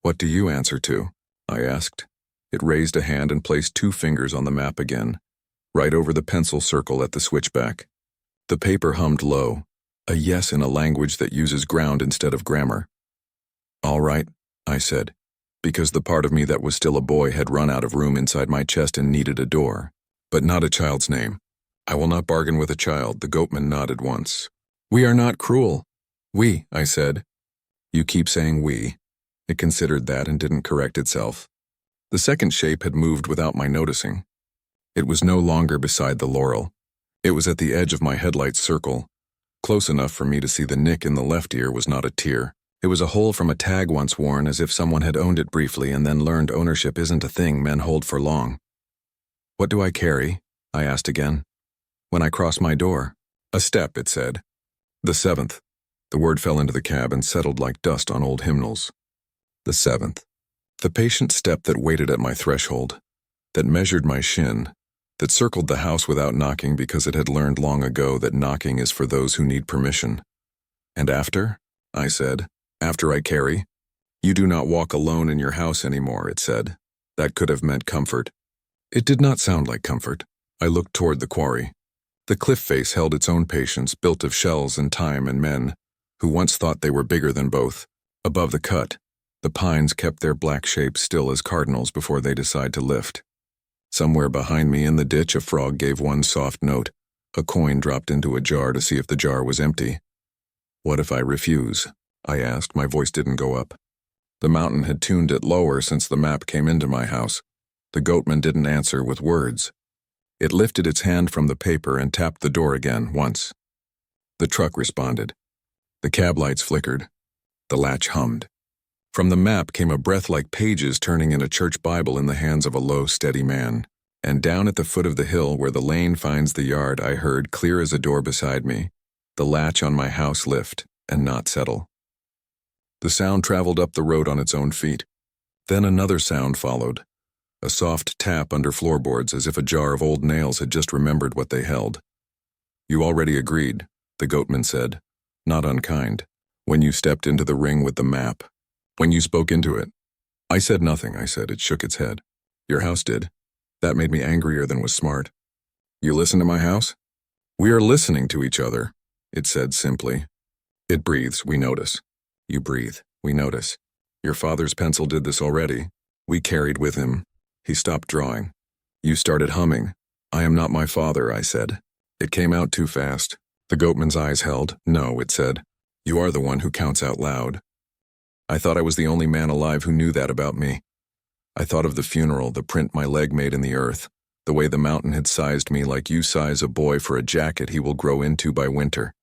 What do you answer to? I asked. It raised a hand and placed 2 fingers on the map again, right over the pencil circle at the switchback. The paper hummed low, a yes in a language that uses ground instead of grammar. All right, I said, because the part of me that was still a boy had run out of room inside my chest and needed a door. But not a child's name. I will not bargain with a child, the goatman nodded once. We are not cruel. We, I said. You keep saying we. It considered that and didn't correct itself. The second shape had moved without my noticing. It was no longer beside the laurel. It was at the edge of my headlight's circle, close enough for me to see the nick in the left ear was not a tear. It was a hole from a tag once worn, as if someone had owned it briefly and then learned ownership isn't a thing men hold for long. What do I carry? I asked again. When I cross my door. A step, it said. The seventh. The word fell into the cab and settled like dust on old hymnals. The seventh. The patient step that waited at my threshold, that measured my shin, that circled the house without knocking because it had learned long ago that knocking is for those who need permission. And after? I said. After I carry? You do not walk alone in your house anymore, it said. That could have meant comfort. It did not sound like comfort. I looked toward the quarry. The cliff face held its own patience, built of shells and time and men, who once thought they were bigger than both. Above the cut, the pines kept their black shapes still as cardinals before they decide to lift. Somewhere behind me in the ditch, a frog gave one soft note. A coin dropped into a jar to see if the jar was empty. What if I refuse? I asked. My voice didn't go up. The mountain had tuned it lower since the map came into my house. The goatman didn't answer with words. It lifted its hand from the paper and tapped the door again, once. The truck responded. The cab lights flickered. The latch hummed. From the map came a breath like pages turning in a church Bible in the hands of a low, steady man. And down at the foot of the hill where the lane finds the yard, I heard, clear as a door beside me, the latch on my house lift and not settle. The sound traveled up the road on its own feet. Then another sound followed, a soft tap under floorboards as if a jar of old nails had just remembered what they held. You already agreed, the goatman said, not unkind, when you stepped into the ring with the map, when you spoke into it. I said nothing, I said. It shook its head. Your house did. That made me angrier than was smart. You listen to my house? We are listening to each other, it said simply. It breathes, we notice. You breathe, we notice. Your father's pencil did this already. We carried with him. He stopped drawing. You started humming. I am not my father, I said. It came out too fast. The goatman's eyes held. No, it said. You are the one who counts out loud. I thought I was the only man alive who knew that about me. I thought of the funeral, the print my leg made in the earth, the way the mountain had sized me like you size a boy for a jacket he will grow into by winter.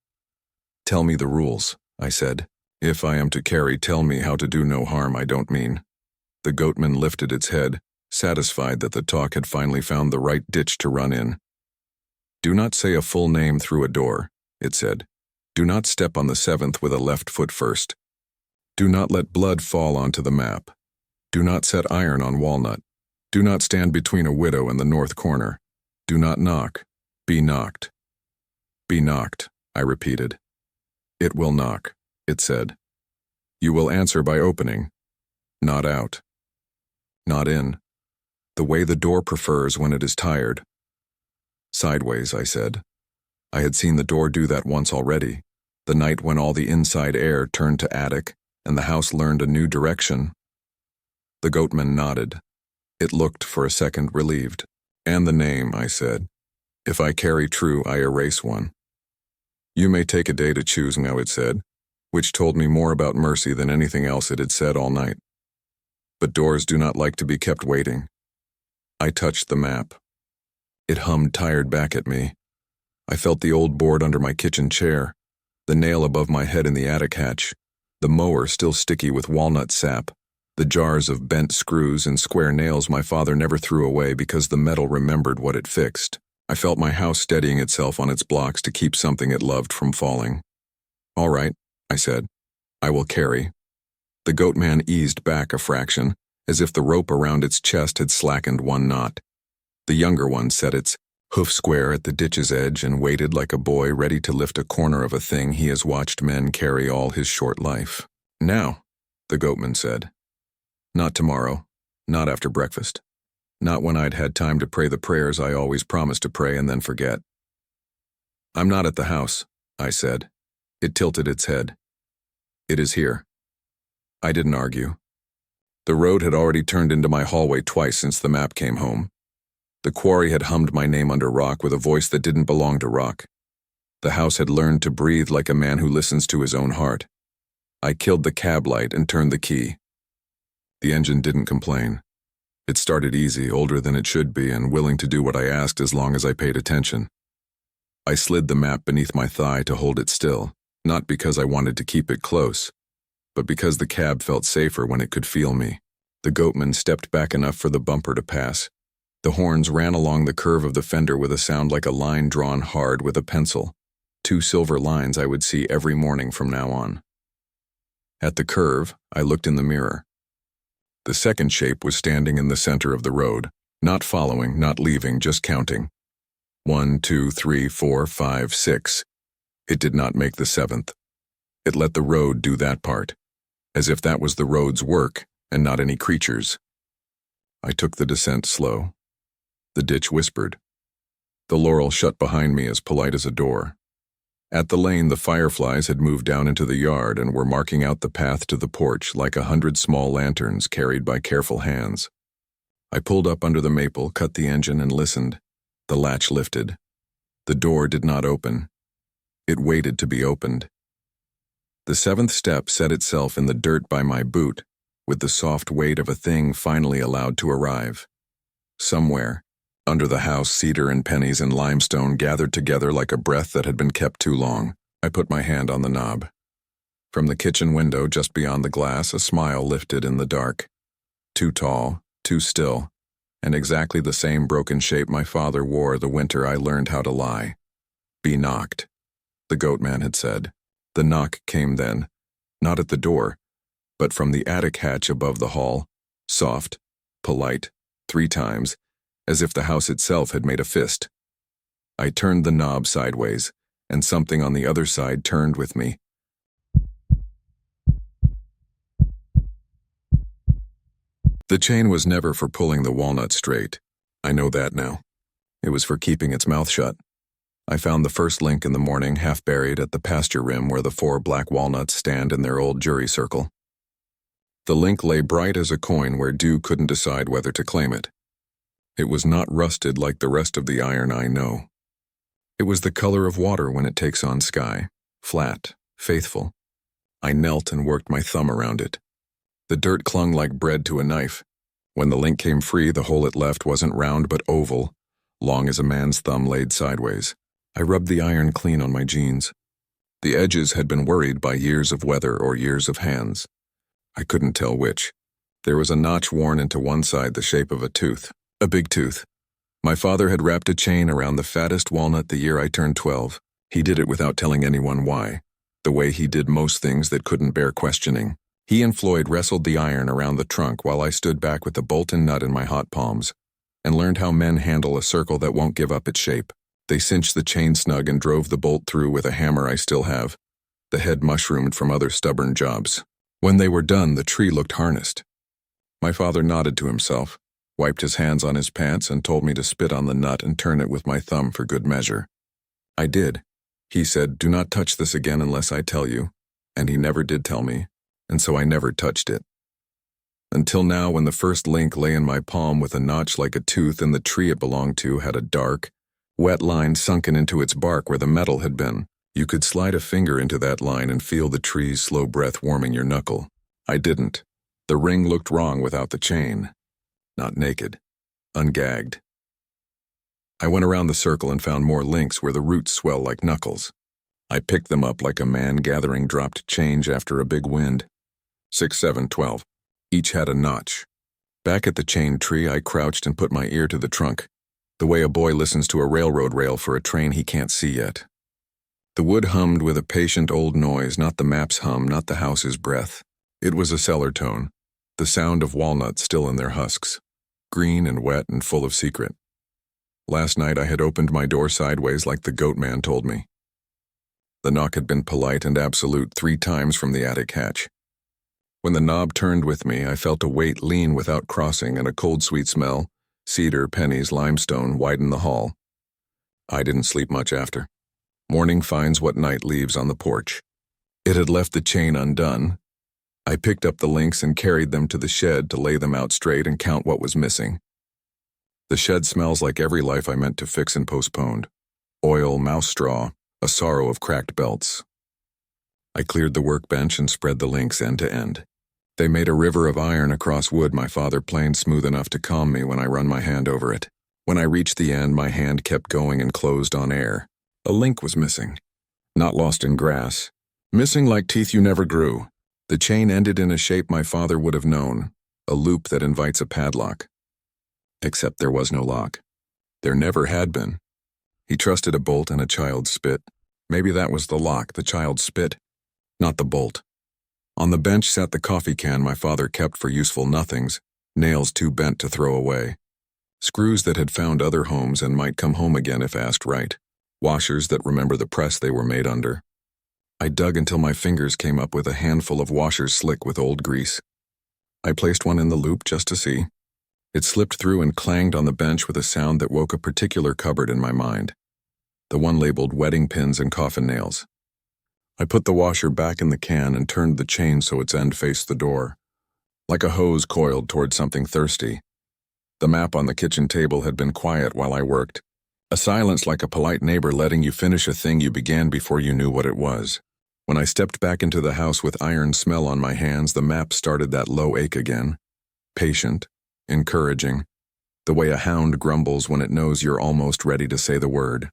Tell me the rules, I said. If I am to carry, tell me how to do no harm, I don't mean. The goatman lifted its head, satisfied that the talk had finally found the right ditch to run in. Do not say a full name through a door, it said. Do not step on the seventh with a left foot first. Do not let blood fall onto the map. Do not set iron on walnut. Do not stand between a widow and the north corner. Do not knock. Be knocked. Be knocked, I repeated. It will knock, it said. You will answer by opening. Not out. Not in. The way the door prefers when it is tired. Sideways, I said. I had seen the door do that once already, the night when all the inside air turned to attic and the house learned a new direction. The goatman nodded. It looked for a second relieved. And the name, I said. If I carry true, I erase one. You may take a day to choose now, it said, which told me more about mercy than anything else it had said all night. But doors do not like to be kept waiting. I touched the map. It hummed tired back at me. I felt the old board under my kitchen chair, the nail above my head in the attic hatch, the mower still sticky with walnut sap, the jars of bent screws and square nails my father never threw away because the metal remembered what it fixed. I felt my house steadying itself on its blocks to keep something it loved from falling. All right, I said. I will carry. The goatman eased back a fraction, as if the rope around its chest had slackened one knot. The younger one set its hoof square at the ditch's edge and waited like a boy ready to lift a corner of a thing he has watched men carry all his short life. Now, the goatman said. Not tomorrow, not after breakfast, not when I'd had time to pray the prayers I always promised to pray and then forget. I'm not at the house, I said. It tilted its head. It is here. I didn't argue. The road had already turned into my hallway twice since the map came home. The quarry had hummed my name under rock with a voice that didn't belong to rock. The house had learned to breathe like a man who listens to his own heart. I killed the cab light and turned the key. The engine didn't complain. It started easy, older than it should be, and willing to do what I asked as long as I paid attention. I slid the map beneath my thigh to hold it still, not because I wanted to keep it close, but because the cab felt safer when it could feel me. The goatman stepped back enough for the bumper to pass. The horns ran along the curve of the fender with a sound like a line drawn hard with a pencil. 2 silver lines I would see every morning from now on. At the curve, I looked in the mirror. The second shape was standing in the center of the road, not following, not leaving, just counting. 1, 2, 3, 4, 5, 6. It did not make the 7th. It let the road do that part, as if that was the road's work and not any creature's. I took the descent slow. The ditch whispered. The laurel shut behind me as polite as a door. At the lane, the fireflies had moved down into the yard and were marking out the path to the porch like 100 small lanterns carried by careful hands. I pulled up under the maple, cut the engine, and listened. The latch lifted. The door did not open. It waited to be opened. The 7th step set itself in the dirt by my boot, with the soft weight of a thing finally allowed to arrive. Somewhere, under the house, cedar and pennies and limestone gathered together like a breath that had been kept too long. I put my hand on the knob. From the kitchen window just beyond the glass, a smile lifted in the dark. Too tall, too still, and exactly the same broken shape my father wore the winter I learned how to lie. Be knocked, the goatman had said. The knock came then, not at the door, but from the attic hatch above the hall, soft, polite, 3 times, as if the house itself had made a fist. I turned the knob sideways, and something on the other side turned with me. The chain was never for pulling the walnut straight. I know that now. It was for keeping its mouth shut. I found the first link in the morning half buried at the pasture rim where the 4 black walnuts stand in their old jury circle. The link lay bright as a coin where Dew couldn't decide whether to claim it. It was not rusted like the rest of the iron I know. It was the color of water when it takes on sky, flat, faithful. I knelt and worked my thumb around it. The dirt clung like bread to a knife. When the link came free, the hole it left wasn't round but oval, long as a man's thumb laid sideways. I rubbed the iron clean on my jeans. The edges had been worried by years of weather or years of hands. I couldn't tell which. There was a notch worn into one side the shape of a tooth. A big tooth. My father had wrapped a chain around the fattest walnut the year I turned 12. He did it without telling anyone why, the way he did most things that couldn't bear questioning. He and Floyd wrestled the iron around the trunk while I stood back with the bolt and nut in my hot palms, and learned how men handle a circle that won't give up its shape. They cinched the chain snug and drove the bolt through with a hammer I still have. The head mushroomed from other stubborn jobs. When they were done, the tree looked harnessed. My father nodded to himself, wiped his hands on his pants, and told me to spit on the nut and turn it with my thumb for good measure. I did. He said, "Do not touch this again unless I tell you," and he never did tell me, and so I never touched it. Until now, when the first link lay in my palm with a notch like a tooth, and the tree it belonged to had a dark, wet line sunken into its bark where the metal had been. You could slide a finger into that line and feel the tree's slow breath warming your knuckle. I didn't. The ring looked wrong without the chain. Not naked. Ungagged. I went around the circle and found more links where the roots swell like knuckles. I picked them up like a man gathering dropped change after a big wind. 6, 7, 12. Each had a notch. Back at the chain tree, I crouched and put my ear to the trunk, the way a boy listens to a railroad rail for a train he can't see yet. The wood hummed with a patient old noise, not the map's hum, not the house's breath. It was a cellar tone, the sound of walnuts still in their husks, green and wet and full of secret. Last night I had opened my door sideways like the goat man told me. The knock had been polite and absolute 3 times from the attic hatch. When the knob turned with me, I felt a weight lean without crossing, and a cold sweet smell, cedar, pennies, limestone, widened the hall. I didn't sleep much after. Morning finds what night leaves on the porch. It had left the chain undone, I picked up the links and carried them to the shed to lay them out straight and count what was missing. The shed smells like every life I meant to fix and postponed. Oil, mouse straw, a sorrow of cracked belts. I cleared the workbench and spread the links end to end. They made a river of iron across wood my father planed smooth enough to calm me when I run my hand over it. When I reached the end, my hand kept going and closed on air. A link was missing. Not lost in grass. Missing like teeth you never grew. The chain ended in a shape my father would have known, a loop that invites a padlock. Except there was no lock. There never had been. He trusted a bolt and a child's spit. Maybe that was the lock, the child's spit, not the bolt. On the bench sat the coffee can my father kept for useful nothings, nails too bent to throw away. Screws that had found other homes and might come home again if asked right. Washers that remember the press they were made under. I dug until my fingers came up with a handful of washers slick with old grease. I placed one in the loop just to see. It slipped through and clanged on the bench with a sound that woke a particular cupboard in my mind. The one labeled wedding pins and coffin nails. I put the washer back in the can and turned the chain so its end faced the door, like a hose coiled toward something thirsty. The map on the kitchen table had been quiet while I worked, a silence like a polite neighbor letting you finish a thing you began before you knew what it was. When I stepped back into the house with iron smell on my hands, the map started that low ache again. Patient, encouraging, the way a hound grumbles when it knows you're almost ready to say the word.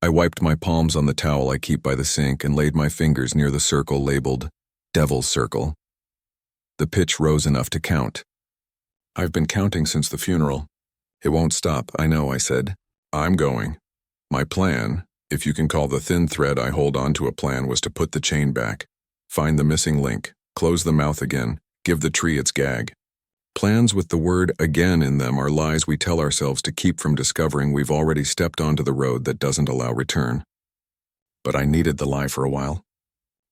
I wiped my palms on the towel I keep by the sink and laid my fingers near the circle labeled Devil's Circle. The pitch rose enough to count. I've been counting since the funeral. It won't stop, I know, I said. I'm going. My plan, if you can call the thin thread I hold on to a plan, was to put the chain back, find the missing link, close the mouth again, give the tree its gag. Plans with the word again in them are lies we tell ourselves to keep from discovering we've already stepped onto the road that doesn't allow return. But I needed the lie for a while.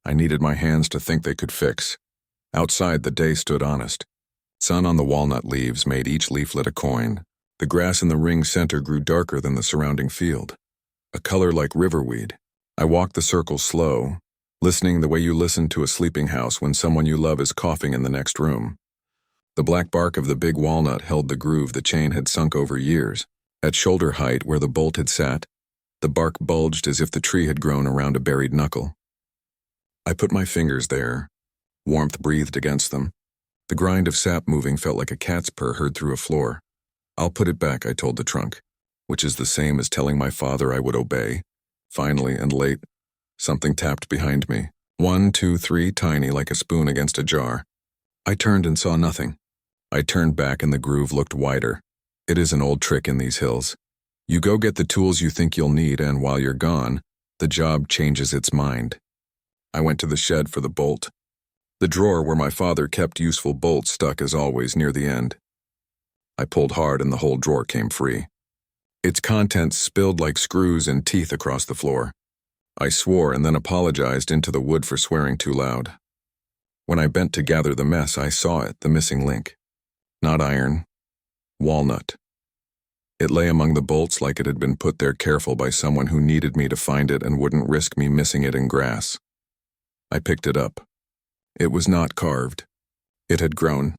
I needed my hands to think they could fix. Outside, the day stood honest. Sun on the walnut leaves made each leaflet a coin. The grass in the ring center grew darker than the surrounding field, a color like riverweed. I walked the circle slow, listening the way you listen to a sleeping house when someone you love is coughing in the next room. The black bark of the big walnut held the groove the chain had sunk over years. At shoulder height where the bolt had sat, the bark bulged as if the tree had grown around a buried knuckle. I put my fingers there. Warmth breathed against them. The grind of sap moving felt like a cat's purr heard through a floor. I'll put it back, I told the trunk, which is the same as telling my father I would obey. Finally, and late, something tapped behind me. 1, 2, 3, tiny like a spoon against a jar. I turned and saw nothing. I turned back and the groove looked wider. It is an old trick in these hills. You go get the tools you think you'll need, and while you're gone, the job changes its mind. I went to the shed for the bolt. The drawer where my father kept useful bolts stuck as always near the end. I pulled hard and the whole drawer came free. Its contents spilled like screws and teeth across the floor. I swore and then apologized into the wood for swearing too loud. When I bent to gather the mess, I saw it, the missing link. Not iron. Walnut. It lay among the bolts like it had been put there careful by someone who needed me to find it and wouldn't risk me missing it in grass. I picked it up. It was not carved. It had grown.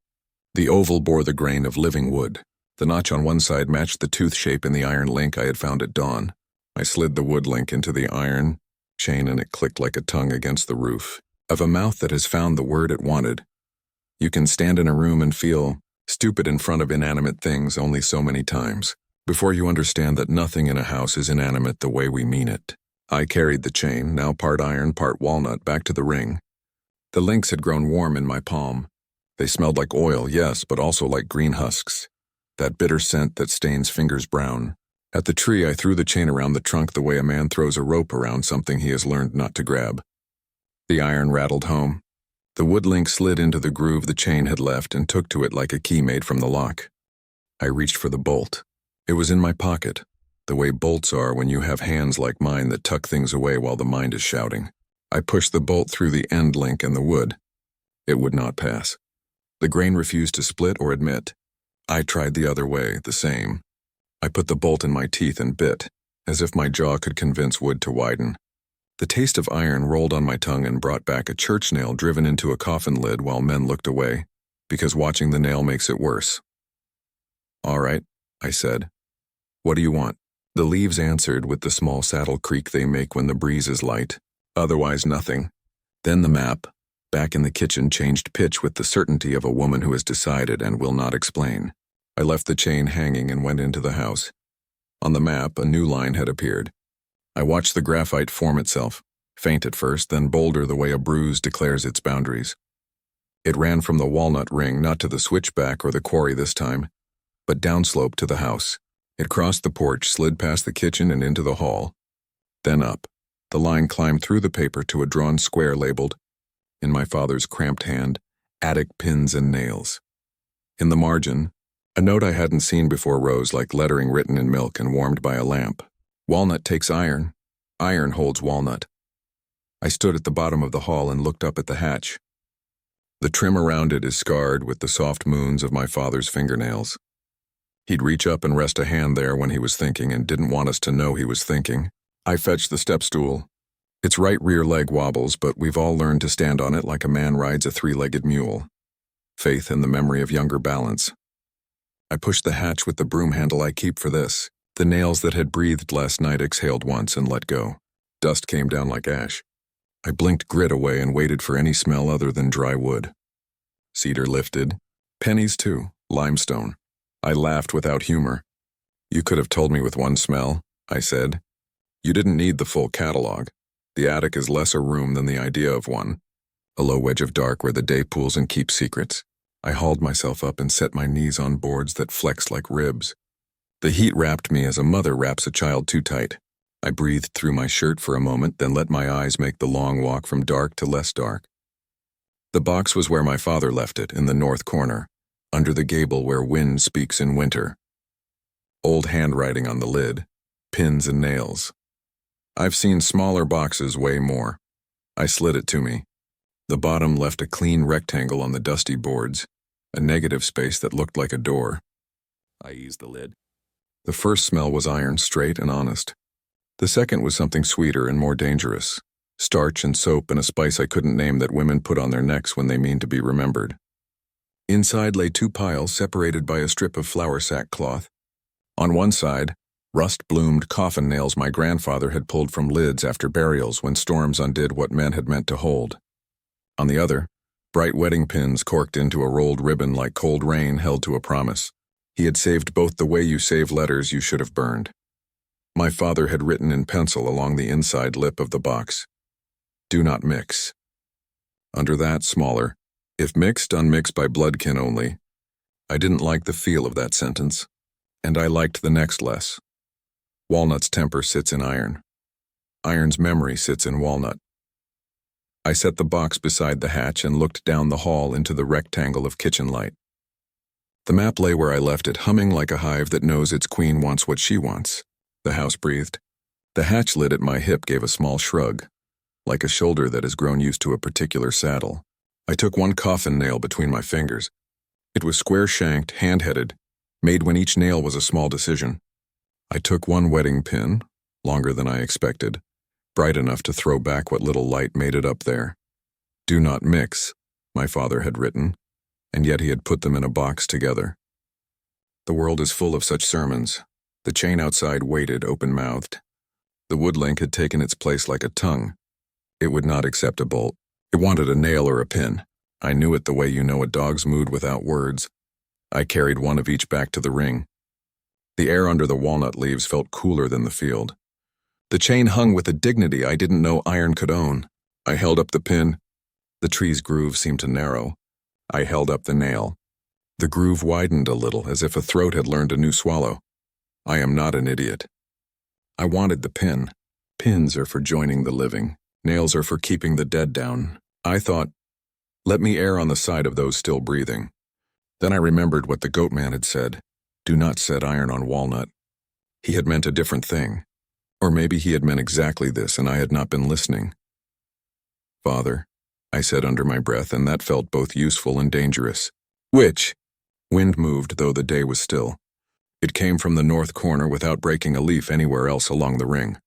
The oval bore the grain of living wood. The notch on one side matched the tooth shape in the iron link I had found at dawn. I slid the wood link into the iron chain and it clicked like a tongue against the roof of a mouth that has found the word it wanted. You can stand in a room and feel stupid in front of inanimate things only so many times before you understand that nothing in a house is inanimate the way we mean it. I carried the chain, now part iron, part walnut, back to the ring. The links had grown warm in my palm. They smelled like oil, yes, but also like green husks, that bitter scent that stains fingers brown. At the tree, I threw the chain around the trunk the way a man throws a rope around something he has learned not to grab. The iron rattled home. The wood link slid into the groove the chain had left and took to it like a key made from the lock. I reached for the bolt. It was in my pocket, the way bolts are when you have hands like mine that tuck things away while the mind is shouting. I pushed the bolt through the end link and the wood. It would not pass. The grain refused to split or admit. I tried the other way, the same. I put the bolt in my teeth and bit, as if my jaw could convince wood to widen. The taste of iron rolled on my tongue and brought back a church nail driven into a coffin lid while men looked away, because watching the nail makes it worse. "All right," I said. "What do you want?" The leaves answered with the small saddle creak they make when the breeze is light. Otherwise nothing. Then the map, back in the kitchen, changed pitch with the certainty of a woman who has decided and will not explain. I left the chain hanging and went into the house. On the map, a new line had appeared. I watched the graphite form itself, faint at first, then bolder the way a bruise declares its boundaries. It ran from the walnut ring, not to the switchback or the quarry this time, but downslope to the house. It crossed the porch, slid past the kitchen and into the hall. Then up. The line climbed through the paper to a drawn square labeled, in my father's cramped hand, "Attic Pins and Nails." In the margin, a note I hadn't seen before rose like lettering written in milk and warmed by a lamp. "Walnut takes iron. Iron holds walnut." I stood at the bottom of the hall and looked up at the hatch. The trim around it is scarred with the soft moons of my father's fingernails. He'd reach up and rest a hand there when he was thinking and didn't want us to know he was thinking. I fetched the step stool. Its right rear leg wobbles, but we've all learned to stand on it like a man rides a three-legged mule. Faith in the memory of younger balance. I pushed the hatch with the broom handle I keep for this. The nails that had breathed last night exhaled once and let go. Dust came down like ash. I blinked grit away and waited for any smell other than dry wood. Cedar lifted. Pennies too. Limestone. I laughed without humor. "You could have told me with one smell," I said. "You didn't need the full catalog. The attic is less a room than the idea of one. A low wedge of dark where the day pools and keeps secrets." I hauled myself up and set my knees on boards that flexed like ribs. The heat wrapped me as a mother wraps a child too tight. I breathed through my shirt for a moment, then let my eyes make the long walk from dark to less dark. The box was where my father left it, in the north corner, under the gable where wind speaks in winter. Old handwriting on the lid, pins and nails. I've seen smaller boxes way more. I slid it to me. The bottom left a clean rectangle on the dusty boards, a negative space that looked like a door. I eased the lid. The first smell was iron, straight and honest. The second was something sweeter and more dangerous. Starch and soap and a spice I couldn't name that women put on their necks when they mean to be remembered. Inside lay two piles separated by a strip of flour sack cloth. On one side, rust-bloomed coffin nails my grandfather had pulled from lids after burials when storms undid what men had meant to hold. On the other, bright wedding pins corked into a rolled ribbon like cold rain held to a promise. He had saved both the way you save letters you should have burned. My father had written in pencil along the inside lip of the box, "Do not mix." Under that, smaller, "If mixed, unmixed by bloodkin only." I didn't like the feel of that sentence, and I liked the next less. Walnut's temper sits in iron. Iron's memory sits in walnut. I set the box beside the hatch and looked down the hall into the rectangle of kitchen light. The map lay where I left it, humming like a hive that knows its queen wants what she wants. The house breathed. The hatch lid at my hip gave a small shrug, like a shoulder that has grown used to a particular saddle. I took one coffin nail between my fingers. It was square-shanked, hand-headed, made when each nail was a small decision. I took one wedding pin, longer than I expected, bright enough to throw back what little light made it up there. "Do not mix," my father had written, and yet he had put them in a box together. The world is full of such sermons. The chain outside waited, open-mouthed. The wood link had taken its place like a tongue. It would not accept a bolt. It wanted a nail or a pin. I knew it the way you know a dog's mood without words. I carried one of each back to the ring. The air under the walnut leaves felt cooler than the field. The chain hung with a dignity I didn't know iron could own. I held up the pin. The tree's groove seemed to narrow. I held up the nail. The groove widened a little, as if a throat had learned a new swallow. I am not an idiot. I wanted the pin. Pins are for joining the living. Nails are for keeping the dead down. I thought, let me err on the side of those still breathing. Then I remembered what the goat man had said. Do not set iron on walnut. He had meant a different thing. Or maybe he had meant exactly this and I had not been listening. "Father," I said under my breath, and that felt both useful and dangerous. "Which?" Wind moved, though the day was still. It came from the north corner without breaking a leaf anywhere else along the ring.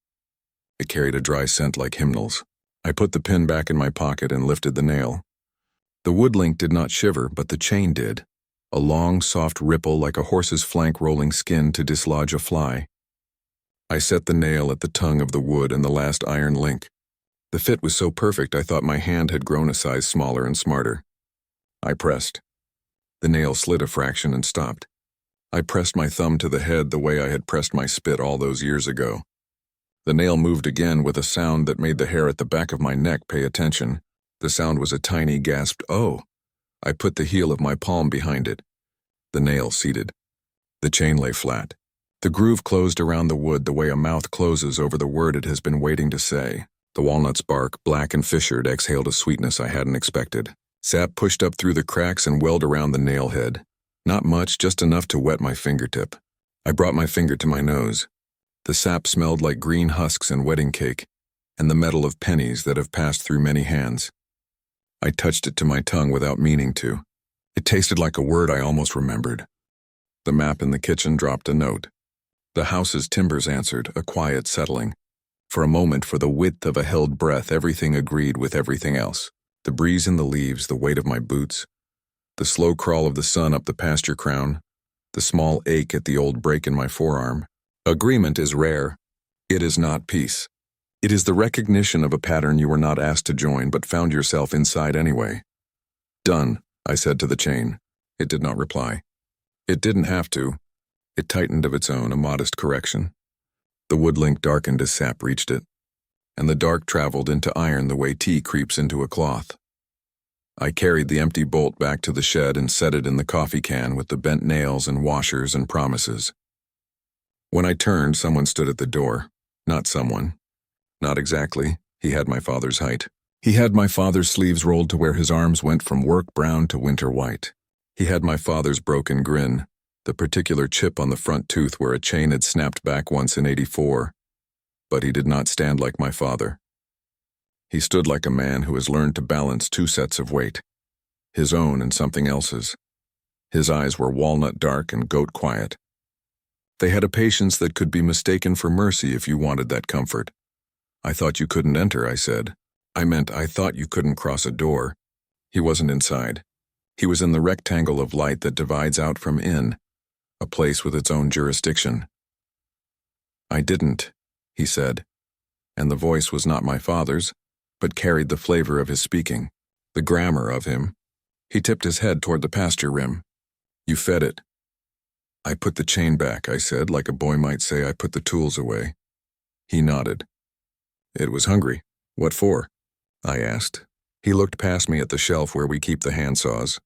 It carried a dry scent like hymnals. I put the pin back in my pocket and lifted the nail. The wood link did not shiver, but the chain did. A long, soft ripple like a horse's flank rolling skin to dislodge a fly. I set the nail at the tongue of the wood and the last iron link. The fit was so perfect I thought my hand had grown a size smaller and smarter. I pressed. The nail slid a fraction and stopped. I pressed my thumb to the head the way I had pressed my spit all those years ago. The nail moved again with a sound that made the hair at the back of my neck pay attention. The sound was a tiny gasped, "Oh!" I put the heel of my palm behind it. The nail seated. The chain lay flat. The groove closed around the wood the way a mouth closes over the word it has been waiting to say. The walnut's bark, black and fissured, exhaled a sweetness I hadn't expected. Sap pushed up through the cracks and welled around the nail head. Not much, just enough to wet my fingertip. I brought my finger to my nose. The sap smelled like green husks and wedding cake, and the metal of pennies that have passed through many hands. I touched it to my tongue without meaning to. It tasted like a word I almost remembered. The map in the kitchen dropped a note. The house's timbers answered, a quiet settling. For a moment, for the width of a held breath, everything agreed with everything else. The breeze in the leaves, the weight of my boots, the slow crawl of the sun up the pasture crown, the small ache at the old break in my forearm. Agreement is rare. It is not peace. It is the recognition of a pattern you were not asked to join but found yourself inside anyway. "Done," I said to the chain. It did not reply. It didn't have to. It tightened of its own, a modest correction. The wood link darkened as sap reached it, and the dark traveled into iron the way tea creeps into a cloth. I carried the empty bolt back to the shed and set it in the coffee can with the bent nails and washers and promises. When I turned, someone stood at the door. Not someone. Not exactly. He had my father's height. He had my father's sleeves rolled to where his arms went from work brown to winter white. He had my father's broken grin, the particular chip on the front tooth where a chain had snapped back once in '84. But he did not stand like my father. He stood like a man who has learned to balance two sets of weight, his own and something else's. His eyes were walnut dark and goat quiet. They had a patience that could be mistaken for mercy if you wanted that comfort. "I thought you couldn't enter," I said. I meant I thought you couldn't cross a door. He wasn't inside. He was in the rectangle of light that divides out from in, a place with its own jurisdiction. "I didn't," he said, and the voice was not my father's, but carried the flavor of his speaking, the grammar of him. He tipped his head toward the pasture rim. "You fed it." "I put the chain back," I said, like a boy might say I put the tools away. He nodded. "It was hungry. What for?" I asked. He looked past me at the shelf where we keep the handsaws.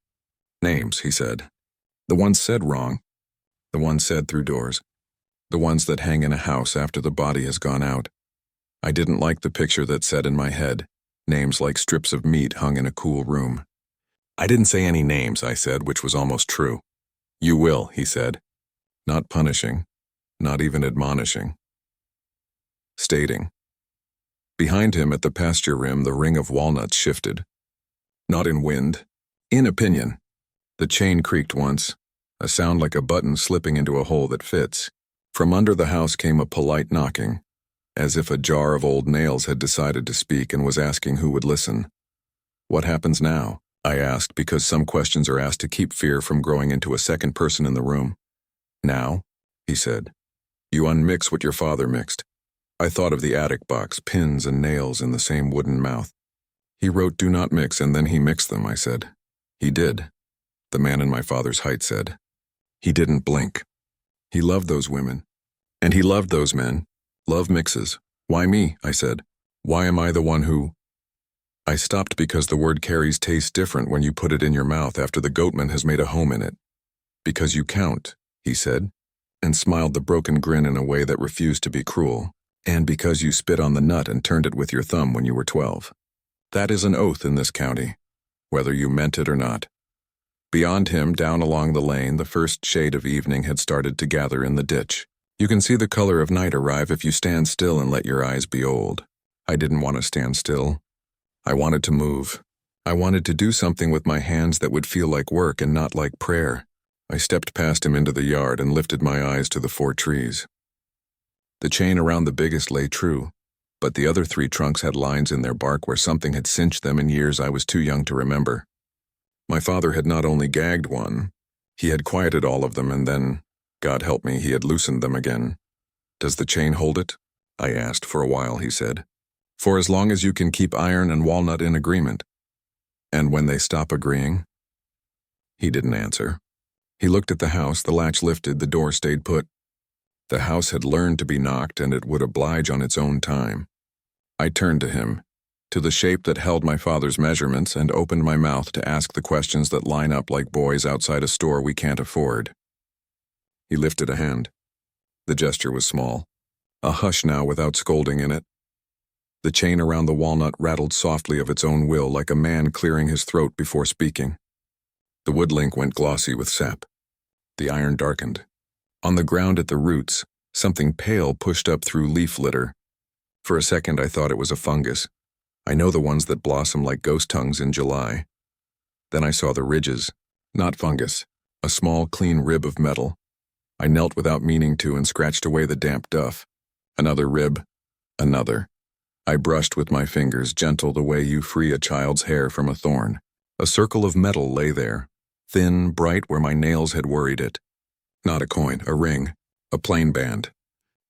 "Names," he said. "The ones said wrong. The ones said through doors. The ones that hang in a house after the body has gone out. I didn't like the picture that said in my head, names like strips of meat hung in a cool room." "I didn't say any names," I said, which was almost true. "You will," he said. Not punishing, not even admonishing. Stating. Behind him at the pasture rim, the ring of walnuts shifted. Not in wind, in opinion. The chain creaked once, a sound like a button slipping into a hole that fits. From under the house came a polite knocking, as if a jar of old nails had decided to speak and was asking who would listen. "What happens now?" I asked, because some questions are asked to keep fear from growing into a second person in the room. "Now," he said, "you unmix what your father mixed." I thought of the attic box, pins and nails in the same wooden mouth. "He wrote 'do not mix' and then he mixed them," I said. "He did," the man in my father's height said. He didn't blink. He loved those women. And he loved those men. Love mixes. "Why me?" I said. "Why am I the one who—" I stopped because the word carries taste different when you put it in your mouth after the goatman has made a home in it. "Because you count," he said, and smiled the broken grin in a way that refused to be cruel. "And because you spit on the nut and turned it with your thumb when you were 12. That is an oath in this county, whether you meant it or not." Beyond him, down along the lane, the first shade of evening had started to gather in the ditch. You can see the color of night arrive if you stand still and let your eyes be old. I didn't want to stand still. I wanted to move. I wanted to do something with my hands that would feel like work and not like prayer. I stepped past him into the yard and lifted my eyes to the 4 trees. The chain around the biggest lay true. but the other 3 trunks had lines in their bark where something had cinched them in years I was too young to remember. My father had not only gagged one, he had quieted all of them and then, God help me, he had loosened them again. "Does the chain hold it?" I asked. "For a while," he said. "For as long as you can keep iron and walnut in agreement." "And when they stop agreeing?" He didn't answer. He looked at the house, the latch lifted, the door stayed put. The house had learned to be knocked and it would oblige on its own time. I turned to him, to the shape that held my father's measurements, and opened my mouth to ask the questions that line up like boys outside a store we can't afford. He lifted a hand. The gesture was small. A hush now without scolding in it. The chain around the walnut rattled softly of its own will like a man clearing his throat before speaking. The wood link went glossy with sap. The iron darkened. On the ground at the roots, something pale pushed up through leaf litter. For a second I thought it was a fungus. I know the ones that blossom like ghost tongues in July. Then I saw the ridges. Not fungus. A small, clean rib of metal. I knelt without meaning to and scratched away the damp duff. Another rib. Another. I brushed with my fingers, gentle the way you free a child's hair from a thorn. A circle of metal lay there, thin, bright where my nails had worried it. Not a coin, a ring, a plain band.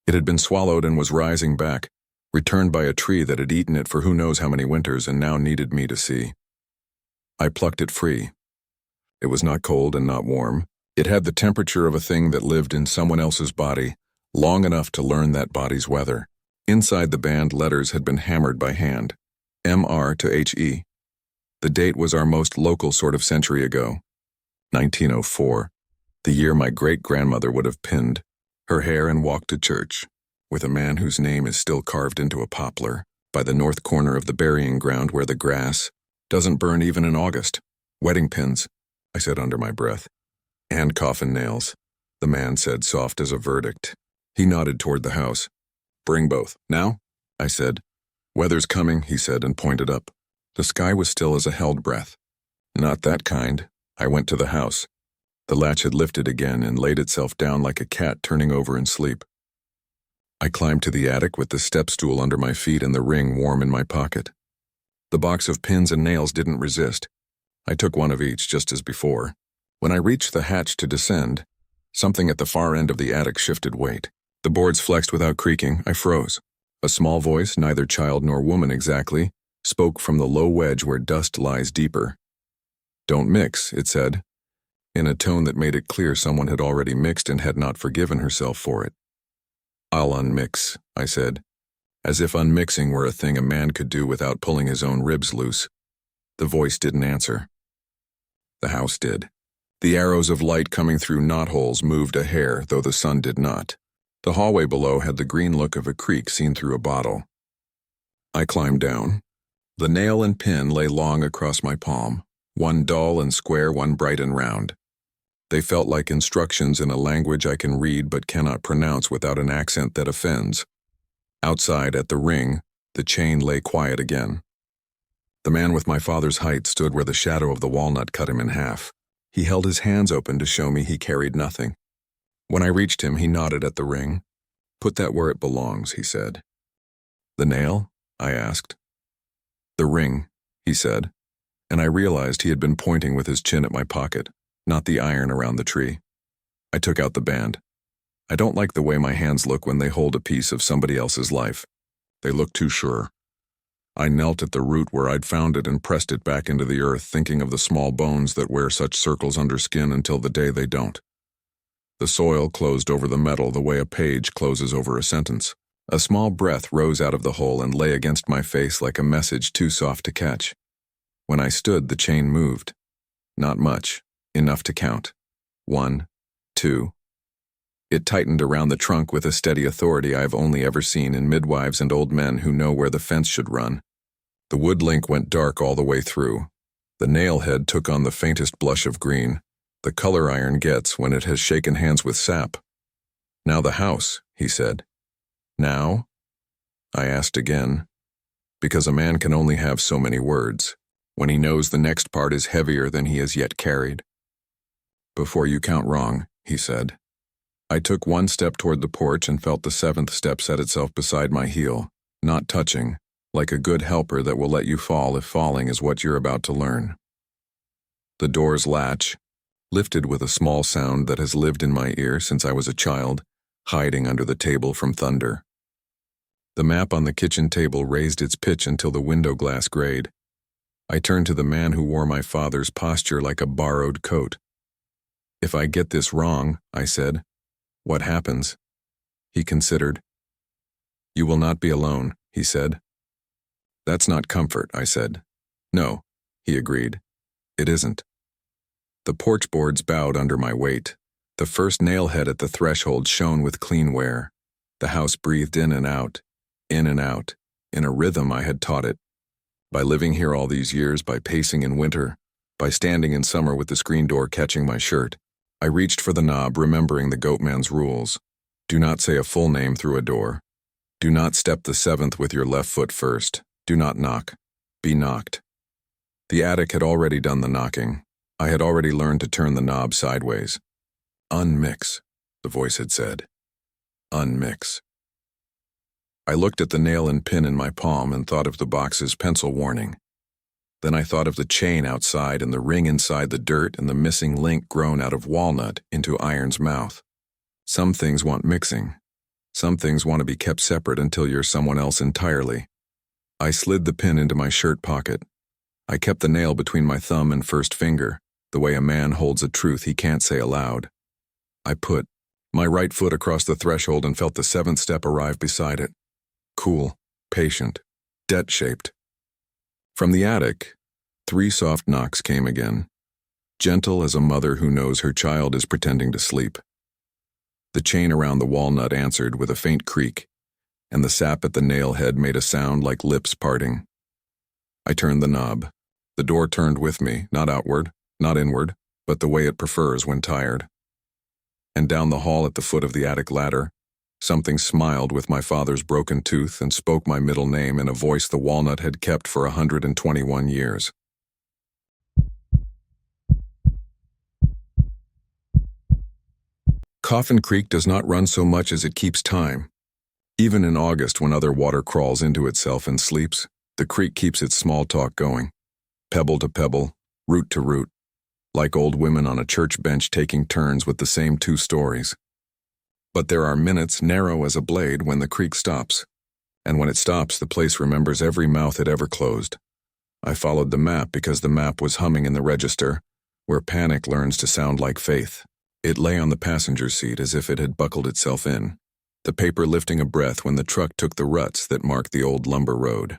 It had been swallowed and was rising back, returned by a tree that had eaten it for who knows how many winters and now needed me to see. I plucked it free. It was not cold and not warm. It had the temperature of a thing that lived in someone else's body, long enough to learn that body's weather. Inside the band, letters had been hammered by hand. MR to HE. The date was our most local sort of century ago. 1904. The year my great-grandmother would have pinned her hair and walked to church, with a man whose name is still carved into a poplar, by the north corner of the burying ground where the grass doesn't burn even in August. "Wedding pins," I said under my breath. "And coffin nails," the man said, soft as a verdict. He nodded toward the house. "Bring both. Now?" I said. "Weather's coming," he said, and pointed up. The sky was still as a held breath. "Not that kind." I went to the house. The latch had lifted again and laid itself down like a cat turning over in sleep. I climbed to the attic with the step stool under my feet and the ring warm in my pocket. The box of pins and nails didn't resist. I took one of each, just as before. When I reached the hatch to descend, something at the far end of the attic shifted weight. The boards flexed without creaking. I froze. A small voice, neither child nor woman exactly, spoke from the low wedge where dust lies deeper. "Don't mix," it said, in a tone that made it clear someone had already mixed and had not forgiven herself for it. "I'll unmix," I said, as if unmixing were a thing a man could do without pulling his own ribs loose. The voice didn't answer. The house did. The arrows of light coming through knotholes moved a hair, though the sun did not. The hallway below had the green look of a creek seen through a bottle. I climbed down. The nail and pin lay long across my palm, one dull and square, one bright and round. They felt like instructions in a language I can read but cannot pronounce without an accent that offends. Outside, at the ring, the chain lay quiet again. The man with my father's height stood where the shadow of the walnut cut him in half. He held his hands open to show me he carried nothing. When I reached him, he nodded at the ring. "Put that where it belongs," he said. "The nail?" I asked. "The ring," he said, and I realized he had been pointing with his chin at my pocket, not the iron around the tree. I took out the band. I don't like the way my hands look when they hold a piece of somebody else's life. They look too sure. I knelt at the root where I'd found it and pressed it back into the earth, thinking of the small bones that wear such circles under skin until the day they don't. The soil closed over the metal the way a page closes over a sentence. A small breath rose out of the hole and lay against my face like a message too soft to catch. When I stood, the chain moved. Not much, enough to count. 1, 2. It tightened around the trunk with a steady authority I've only ever seen in midwives and old men who know where the fence should run. The wood link went dark all the way through. The nail head took on the faintest blush of green, the color iron gets when it has shaken hands with sap. "Now the house," he said. "Now?" I asked again, because a man can only have so many words, when he knows the next part is heavier than he has yet carried. "Before you count wrong," he said. I took one step toward the porch and felt the 7th step set itself beside my heel. not touching, like a good helper that will let you fall if falling is what you're about to learn. The door's latch lifted with a small sound that has lived in my ear since I was a child, hiding under the table from thunder. The map on the kitchen table raised its pitch until the window glass grayed. I turned to the man who wore my father's posture like a borrowed coat. "If I get this wrong," I said, "what happens?" He considered. "You will not be alone," he said. "That's not comfort," I said. "No," he agreed. "It isn't." The porch boards bowed under my weight. The first nailhead at the threshold shone with clean wear. The house breathed in and out, in a rhythm I had taught it. By living here all these years, by pacing in winter, by standing in summer with the screen door catching my shirt, I reached for the knob, remembering the goatman's rules. Do not say a full name through a door. Do not step the seventh with your left foot first. Do not knock. Be knocked. The attic had already done the knocking. I had already learned to turn the knob sideways. "Unmix," the voice had said. "Unmix." I looked at the nail and pin in my palm and thought of the box's pencil warning. Then I thought of the chain outside and the ring inside the dirt and the missing link grown out of walnut into iron's mouth. Some things want mixing. Some things want to be kept separate until you're someone else entirely. I slid the pin into my shirt pocket. I kept the nail between my thumb and first finger, the way a man holds a truth he can't say aloud. I put my right foot across the threshold and felt the seventh step arrive beside it. Cool, patient, debt-shaped. From the attic, 3 soft knocks came again, gentle as a mother who knows her child is pretending to sleep. The chain around the walnut answered with a faint creak, and the sap at the nail head made a sound like lips parting. I turned the knob. The door turned with me, not outward, not inward, but the way it prefers when tired. And down the hall at the foot of the attic ladder, something smiled with my father's broken tooth and spoke my middle name in a voice the walnut had kept for 121 years. Coffin Creek does not run so much as it keeps time. Even in August, when other water crawls into itself and sleeps, the creek keeps its small talk going, pebble to pebble, root to root, like old women on a church bench taking turns with the same 2 stories. But there are minutes narrow as a blade when the creek stops, and when it stops, the place remembers every mouth it ever closed. I followed the map because the map was humming in the register, where panic learns to sound like faith. It lay on the passenger seat as if it had buckled itself in, the paper lifting a breath when the truck took the ruts that marked the old lumber road.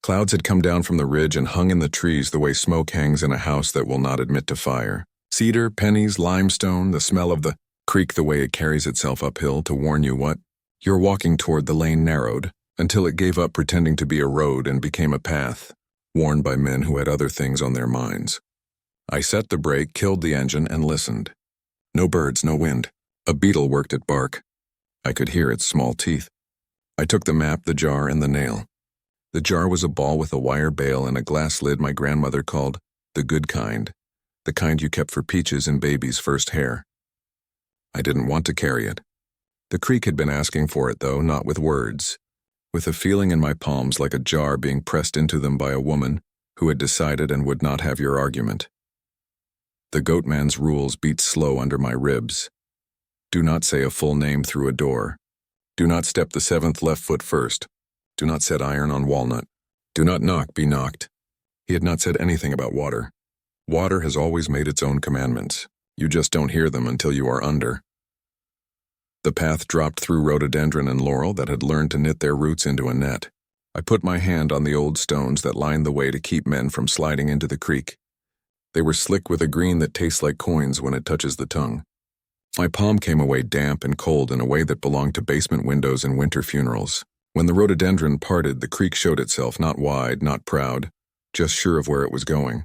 Clouds had come down from the ridge and hung in the trees the way smoke hangs in a house that will not admit to fire. Cedar, pennies, limestone, the smell of the creek the way it carries itself uphill to warn you what you're walking toward. The lane narrowed until it gave up pretending to be a road and became a path, worn by men who had other things on their minds. I set the brake, killed the engine, and listened. No birds, no wind. A beetle worked at bark. I could hear its small teeth. I took the map, the jar, and the nail. The jar was a ball with a wire bail and a glass lid my grandmother called the good kind, the kind you kept for Peaches and baby's first hair. I didn't want to carry it. The creek had been asking for it, though, not with words, with a feeling in my palms like a jar being pressed into them by a woman who had decided and would not have your argument. The goatman's rules beat slow under my ribs. Do not say a full name through a door. Do not step the 7th left foot first. Do not set iron on walnut. Do not knock, be knocked. He had not said anything about water. Water has always made its own commandments. You just don't hear them until you are under. The path dropped through rhododendron and laurel that had learned to knit their roots into a net. I put my hand on the old stones that lined the way to keep men from sliding into the creek. They were slick with a green that tastes like coins when it touches the tongue. My palm came away damp and cold in a way that belonged to basement windows and winter funerals. When the rhododendron parted, the creek showed itself, not wide, not proud, just sure of where it was going.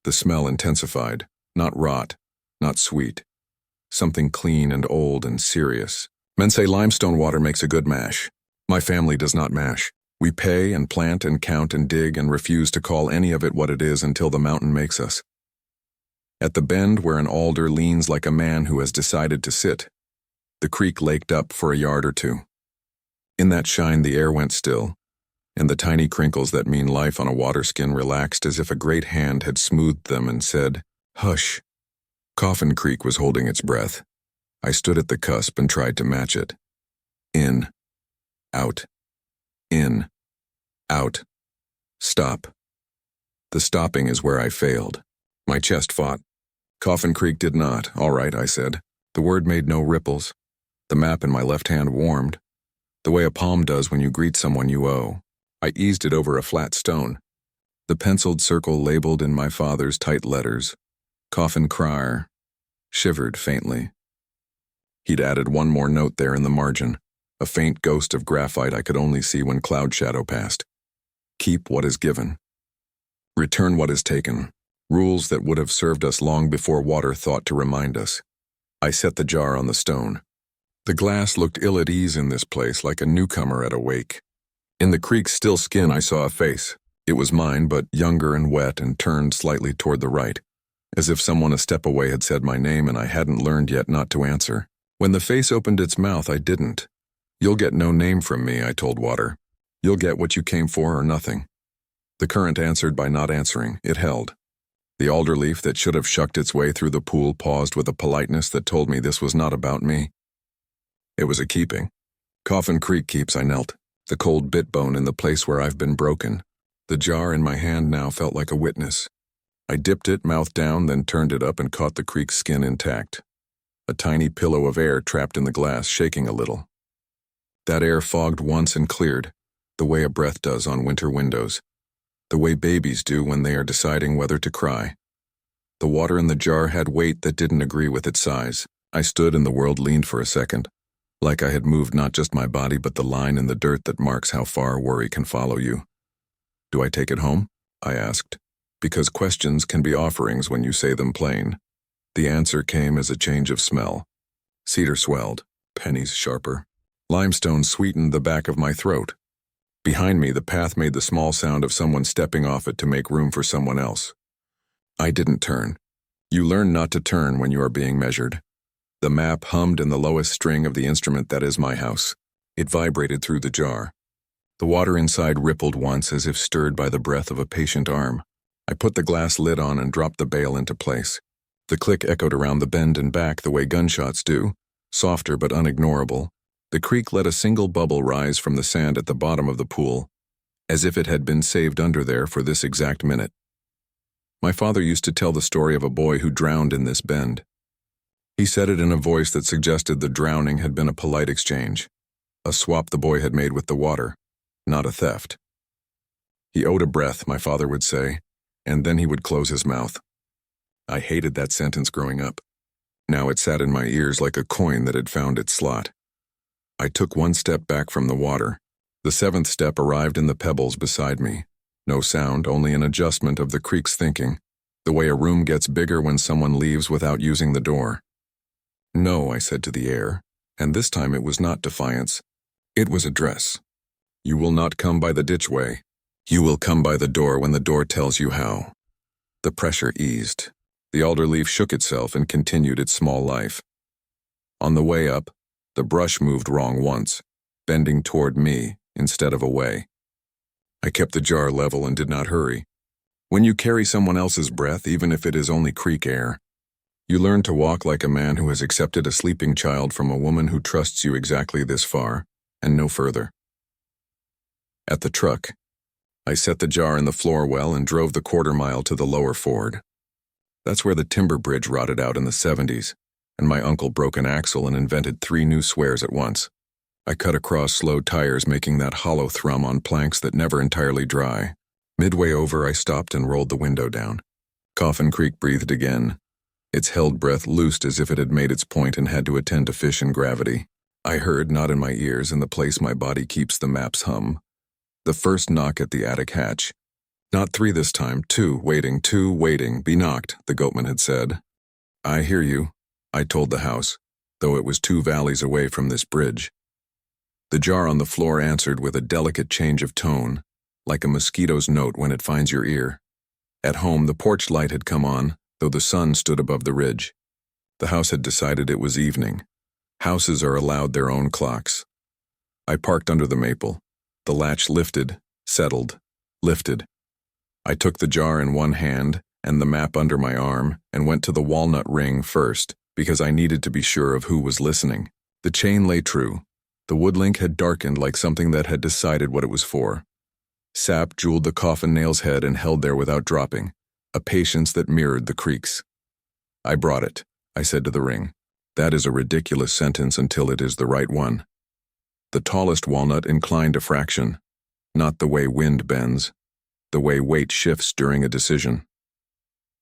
The smell intensified, not rot, not sweet. Something clean and old and serious. Men say limestone water makes a good mash. My family does not mash. We pay and plant and count and dig and refuse to call any of it what it is until the mountain makes us. At the bend where an alder leans like a man who has decided to sit, the creek laked up for a yard or two. In that shine, the air went still, and the tiny crinkles that mean life on a water skin relaxed as if a great hand had smoothed them and said, "Hush." Coffin Creek was holding its breath. I stood at the cusp and tried to match it. In, out, in, out, stop. The stopping is where I failed. My chest fought. Coffin Creek did not. "All right," I said. The word made no ripples. The map in my left hand warmed, the way a palm does when you greet someone you owe. I eased it over a flat stone. The penciled circle labeled in my father's tight letters, Coffin Crier, shivered faintly. He'd added one more note there in the margin, a faint ghost of graphite I could only see when cloud shadow passed. Keep what is given. Return what is taken. Rules that would have served us long before water thought to remind us. I set the jar on the stone. The glass looked ill at ease in this place, like a newcomer at a wake. In the creek's still skin I saw a face. It was mine, but younger and wet and turned slightly toward the right, as if someone a step away had said my name and I hadn't learned yet not to answer. When the face opened its mouth, I didn't. "You'll get no name from me," I told water. "You'll get what you came for or nothing." The current answered by not answering. It held. The alder leaf that should have shucked its way through the pool paused with a politeness that told me this was not about me. It was a keeping. Coffin Creek keeps, I knelt, the cold bit bone in the place where I've been broken. The jar in my hand now felt like a witness. I dipped it, mouth down, then turned it up and caught the creek's skin intact. A tiny pillow of air trapped in the glass, shaking a little. That air fogged once and cleared, the way a breath does on winter windows, the way babies do when they are deciding whether to cry. The water in the jar had weight that didn't agree with its size. I stood and the world leaned for a second, like I had moved not just my body but the line in the dirt that marks how far worry can follow you. "Do I take it home?" I asked, because questions can be offerings when you say them plain. The answer came as a change of smell. Cedar swelled, pennies sharper. Limestone sweetened the back of my throat. Behind me, the path made the small sound of someone stepping off it to make room for someone else. I didn't turn. You learn not to turn when you are being measured. The map hummed in the lowest string of the instrument that is my house. It vibrated through the jar. The water inside rippled once as if stirred by the breath of a patient arm. I put the glass lid on and dropped the bale into place. The click echoed around the bend and back the way gunshots do, softer but unignorable. The creek let a single bubble rise from the sand at the bottom of the pool, as if it had been saved under there for this exact minute. My father used to tell the story of a boy who drowned in this bend. He said it in a voice that suggested the drowning had been a polite exchange, a swap the boy had made with the water, not a theft. He owed a breath, my father would say, and then he would close his mouth. I hated that sentence growing up. Now it sat in my ears like a coin that had found its slot. I took one step back from the water. The seventh step arrived in the pebbles beside me. No sound, only an adjustment of the creek's thinking, the way a room gets bigger when someone leaves without using the door. "No," I said to the air, and this time it was not defiance. It was address. "You will not come by the ditch way. You will come by the door when the door tells you how." The pressure eased. The alder leaf shook itself and continued its small life. On the way up, the brush moved wrong once, bending toward me instead of away. I kept the jar level and did not hurry. When you carry someone else's breath, even if it is only creek air, you learn to walk like a man who has accepted a sleeping child from a woman who trusts you exactly this far, and no further. At the truck, I set the jar in the floor well and drove the quarter-mile to the lower ford. That's where the timber bridge rotted out in the 70s, and my uncle broke an axle and invented 3 new swears at once. I cut across slow tires, making that hollow thrum on planks that never entirely dry. Midway over, I stopped and rolled the window down. Coffin Creek breathed again. Its held breath loosed as if it had made its point and had to attend to fish and gravity. I heard, not in my ears, in the place my body keeps the map's hum, the first knock at the attic hatch. Not 3 this time, 2 waiting, be knocked, the goatman had said. "I hear you," I told the house, though it was 2 valleys away from this bridge. The jar on the floor answered with a delicate change of tone, like a mosquito's note when it finds your ear. At home, the porch light had come on, though the sun stood above the ridge. The house had decided it was evening. Houses are allowed their own clocks. I parked under the maple. The latch lifted, settled, lifted. I took the jar in one hand and the map under my arm and went to the walnut ring first, because I needed to be sure of who was listening. The chain lay true. The wood link had darkened like something that had decided what it was for. Sap jeweled the coffin nail's head and held there without dropping, a patience that mirrored the creak's. I brought it, I said to the ring. That is a ridiculous sentence until it is the right one. The tallest walnut inclined a fraction, not the way wind bends, the way weight shifts during a decision.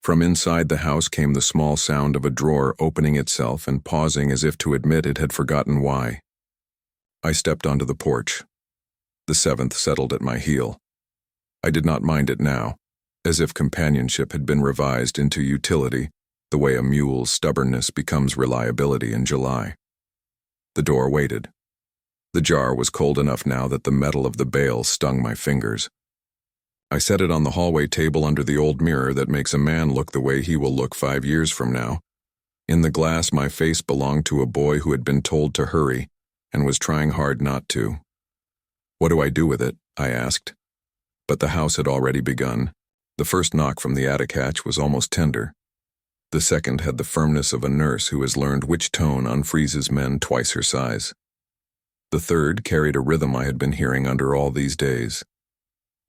From inside the house came the small sound of a drawer opening itself and pausing as if to admit it had forgotten why. I stepped onto the porch. The seventh settled at my heel. I did not mind it now, as if companionship had been revised into utility, the way a mule's stubbornness becomes reliability in July. The door waited. The jar was cold enough now that the metal of the bale stung my fingers. I set it on the hallway table under the old mirror that makes a man look the way he will look 5 years from now. In the glass, my face belonged to a boy who had been told to hurry and was trying hard not to. What do I do with it? I asked. But the house had already begun. The first knock from the attic hatch was almost tender. The second had the firmness of a nurse who has learned which tone unfreezes men twice her size. The third carried a rhythm I had been hearing under all these days.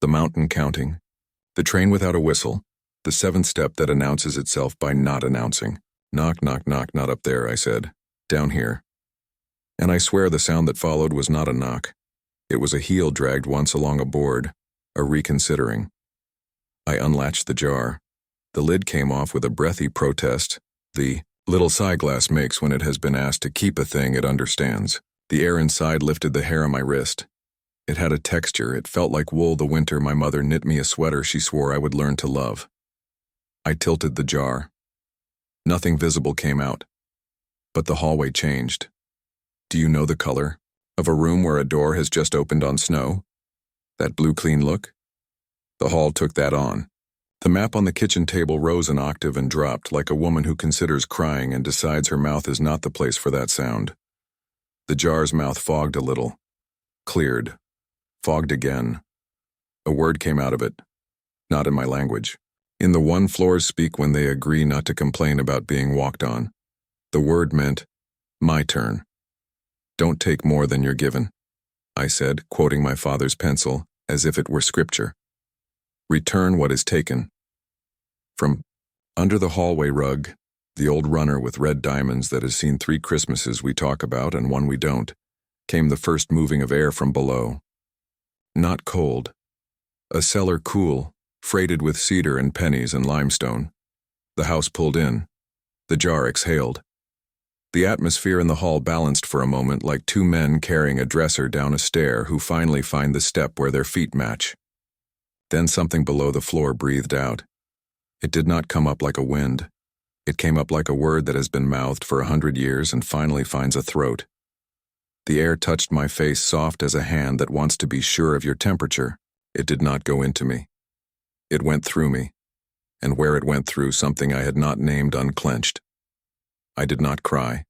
The mountain counting, the train without a whistle, the seventh step that announces itself by not announcing. Knock, knock, knock, not up there, I said. Down here. And I swear the sound that followed was not a knock. It was a heel dragged once along a board, a reconsidering. I unlatched the jar. The lid came off with a breathy protest, the little sigh-glass makes when it has been asked to keep a thing it understands. The air inside lifted the hair on my wrist. It had a texture. It felt like wool the winter my mother knit me a sweater she swore I would learn to love. I tilted the jar. Nothing visible came out. But the hallway changed. Do you know the color of a room where a door has just opened on snow? That blue clean look? The hall took that on. The map on the kitchen table rose an octave and dropped like a woman who considers crying and decides her mouth is not the place for that sound. The jar's mouth fogged a little, cleared, fogged again. A word came out of it, not in my language. In the one floors speak when they agree not to complain about being walked on. The word meant, my turn. Don't take more than you're given, I said, quoting my father's pencil, as if it were scripture. Return what is taken. From under the hallway rug, the old runner with red diamonds that has seen 3 Christmases we talk about and one we don't, came the first moving of air from below. Not cold. A cellar cool, freighted with cedar and pennies and limestone. The house pulled in. The jar exhaled. The atmosphere in the hall balanced for a moment like 2 men carrying a dresser down a stair who finally find the step where their feet match. Then something below the floor breathed out. It did not come up like a wind. It came up like a word that has been mouthed for 100 years and finally finds a throat. The air touched my face soft as a hand that wants to be sure of your temperature. It did not go into me. It went through me, and where it went through, something I had not named unclenched. I did not cry.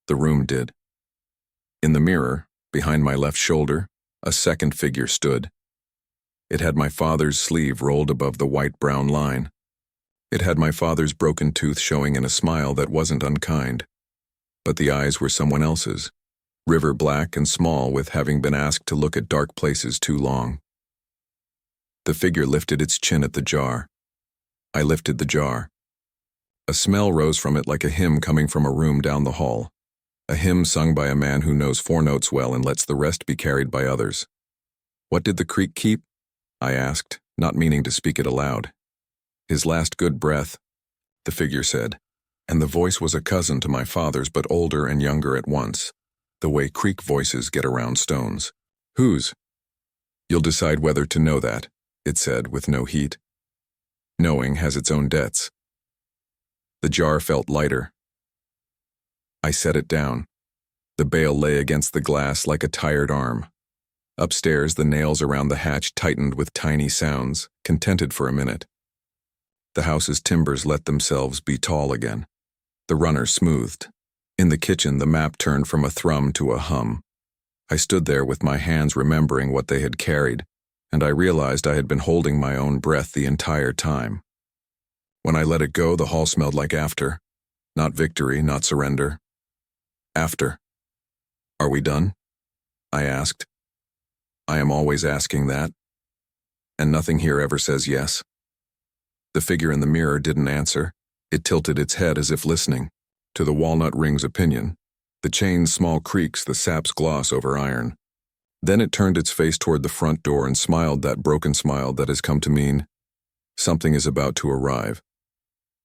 The room did. In the mirror, behind my left shoulder, a second figure stood. It had my father's sleeve rolled above the white-brown line. It had my father's broken tooth showing in a smile that wasn't unkind. But the eyes were someone else's, river black and small with having been asked to look at dark places too long. The figure lifted its chin at the jar. I lifted the jar. A smell rose from it like a hymn coming from a room down the hall. A hymn sung by a man who knows 4 notes well and lets the rest be carried by others. What did the creek keep? I asked, not meaning to speak it aloud. His last good breath, the figure said, and the voice was a cousin to my father's but older and younger at once, the way creek voices get around stones. Whose? You'll decide whether to know that, it said with no heat. Knowing has its own debts. The jar felt lighter. I set it down. The bale lay against the glass like a tired arm. Upstairs, the nails around the hatch tightened with tiny sounds, contented for a minute. The house's timbers let themselves be tall again. The runner smoothed. In the kitchen, the map turned from a thrum to a hum. I stood there with my hands remembering what they had carried, and I realized I had been holding my own breath the entire time. When I let it go, the hall smelled like after. Not victory, not surrender. After. Are we done? I asked. I am always asking that. And nothing here ever says yes. The figure in the mirror didn't answer. It tilted its head as if listening to the walnut ring's opinion, the chain's small creaks, the sap's gloss over iron. Then it turned its face toward the front door and smiled that broken smile that has come to mean, something is about to arrive.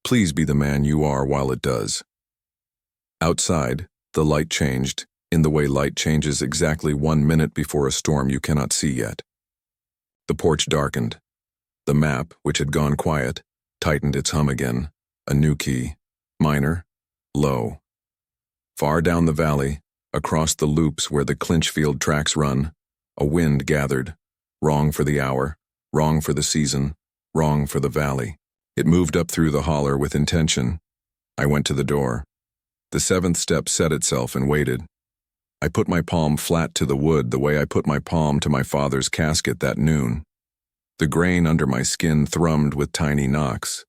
Please be the man you are while it does. Outside, the light changed, in the way light changes exactly 1 minute before a storm you cannot see yet. The porch darkened. The map, which had gone quiet, tightened its hum again, a new key, minor, low. Far down the valley, across the loops where the Clinchfield tracks run, a wind gathered, wrong for the hour, wrong for the season, wrong for the valley. It moved up through the holler with intention. I went to the door. The 7th step set itself and waited. I put my palm flat to the wood the way I put my palm to my father's casket that noon. The grain under my skin thrummed with tiny knocks.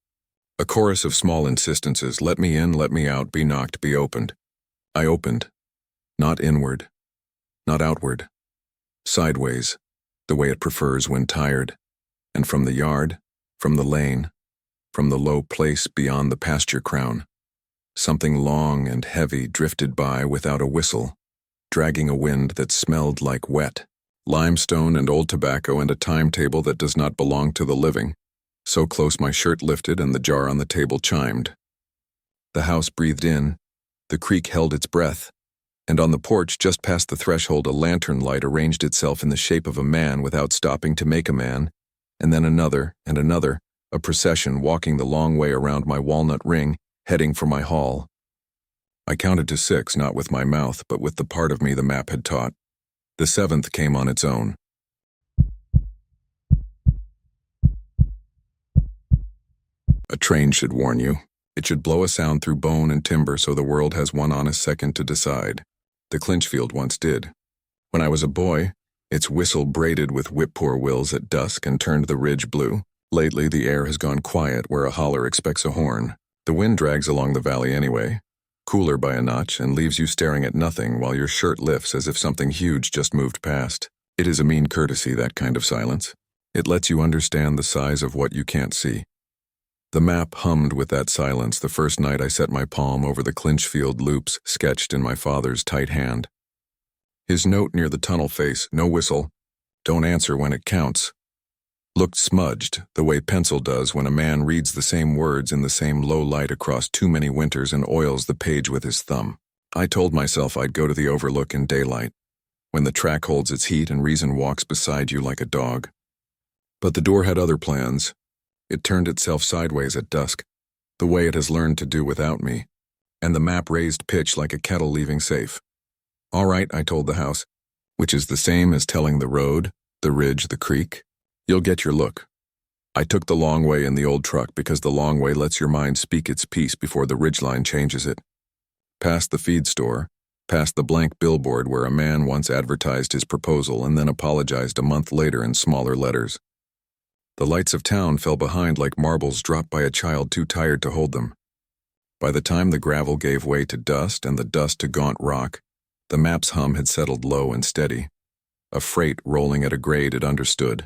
A chorus of small insistences, let me in, let me out, be knocked, be opened. I opened. Not inward. Not outward. Sideways, the way it prefers when tired. And from the yard, from the lane, from the low place beyond the pasture crown, something long and heavy drifted by without a whistle, dragging a wind that smelled like wet, limestone and old tobacco and a timetable that does not belong to the living, so close my shirt lifted and the jar on the table chimed. The house breathed in, the creek held its breath, and on the porch just past the threshold a lantern light arranged itself in the shape of a man without stopping to make a man, and then another and another, a procession walking the long way around my walnut ring, heading for my hall. I counted to 6, not with my mouth, but with the part of me the map had taught. The 7th came on its own. A train should warn you. It should blow a sound through bone and timber so the world has one honest second to decide. The Clinchfield once did. When I was a boy, its whistle braided with whip-poor-wills at dusk and turned the ridge blue. Lately, the air has gone quiet where a holler expects a horn. The wind drags along the valley anyway, cooler by a notch, and leaves you staring at nothing while your shirt lifts as if something huge just moved past. It is a mean courtesy, that kind of silence. It lets you understand the size of what you can't see. The map hummed with that silence the first night I set my palm over the Clinchfield loops sketched in my father's tight hand. His note near the tunnel face, no whistle, don't answer when it counts, looked smudged the way pencil does when a man reads the same words in the same low light across too many winters and oils the page with his thumb. I told myself I'd go to the overlook in daylight, when the track holds its heat and reason walks beside you like a dog. But the door had other plans. It turned itself sideways at dusk, the way it has learned to do without me, and the map raised pitch like a kettle leaving safe. All right, I told the house, which is the same as telling the road, the ridge, the creek. You'll get your look. I took the long way in the old truck because the long way lets your mind speak its piece before the ridgeline changes it. Past the feed store, past the blank billboard where a man once advertised his proposal and then apologized a month later in smaller letters. The lights of town fell behind like marbles dropped by a child too tired to hold them. By the time the gravel gave way to dust and the dust to gaunt rock, the map's hum had settled low and steady, a freight rolling at a grade it understood.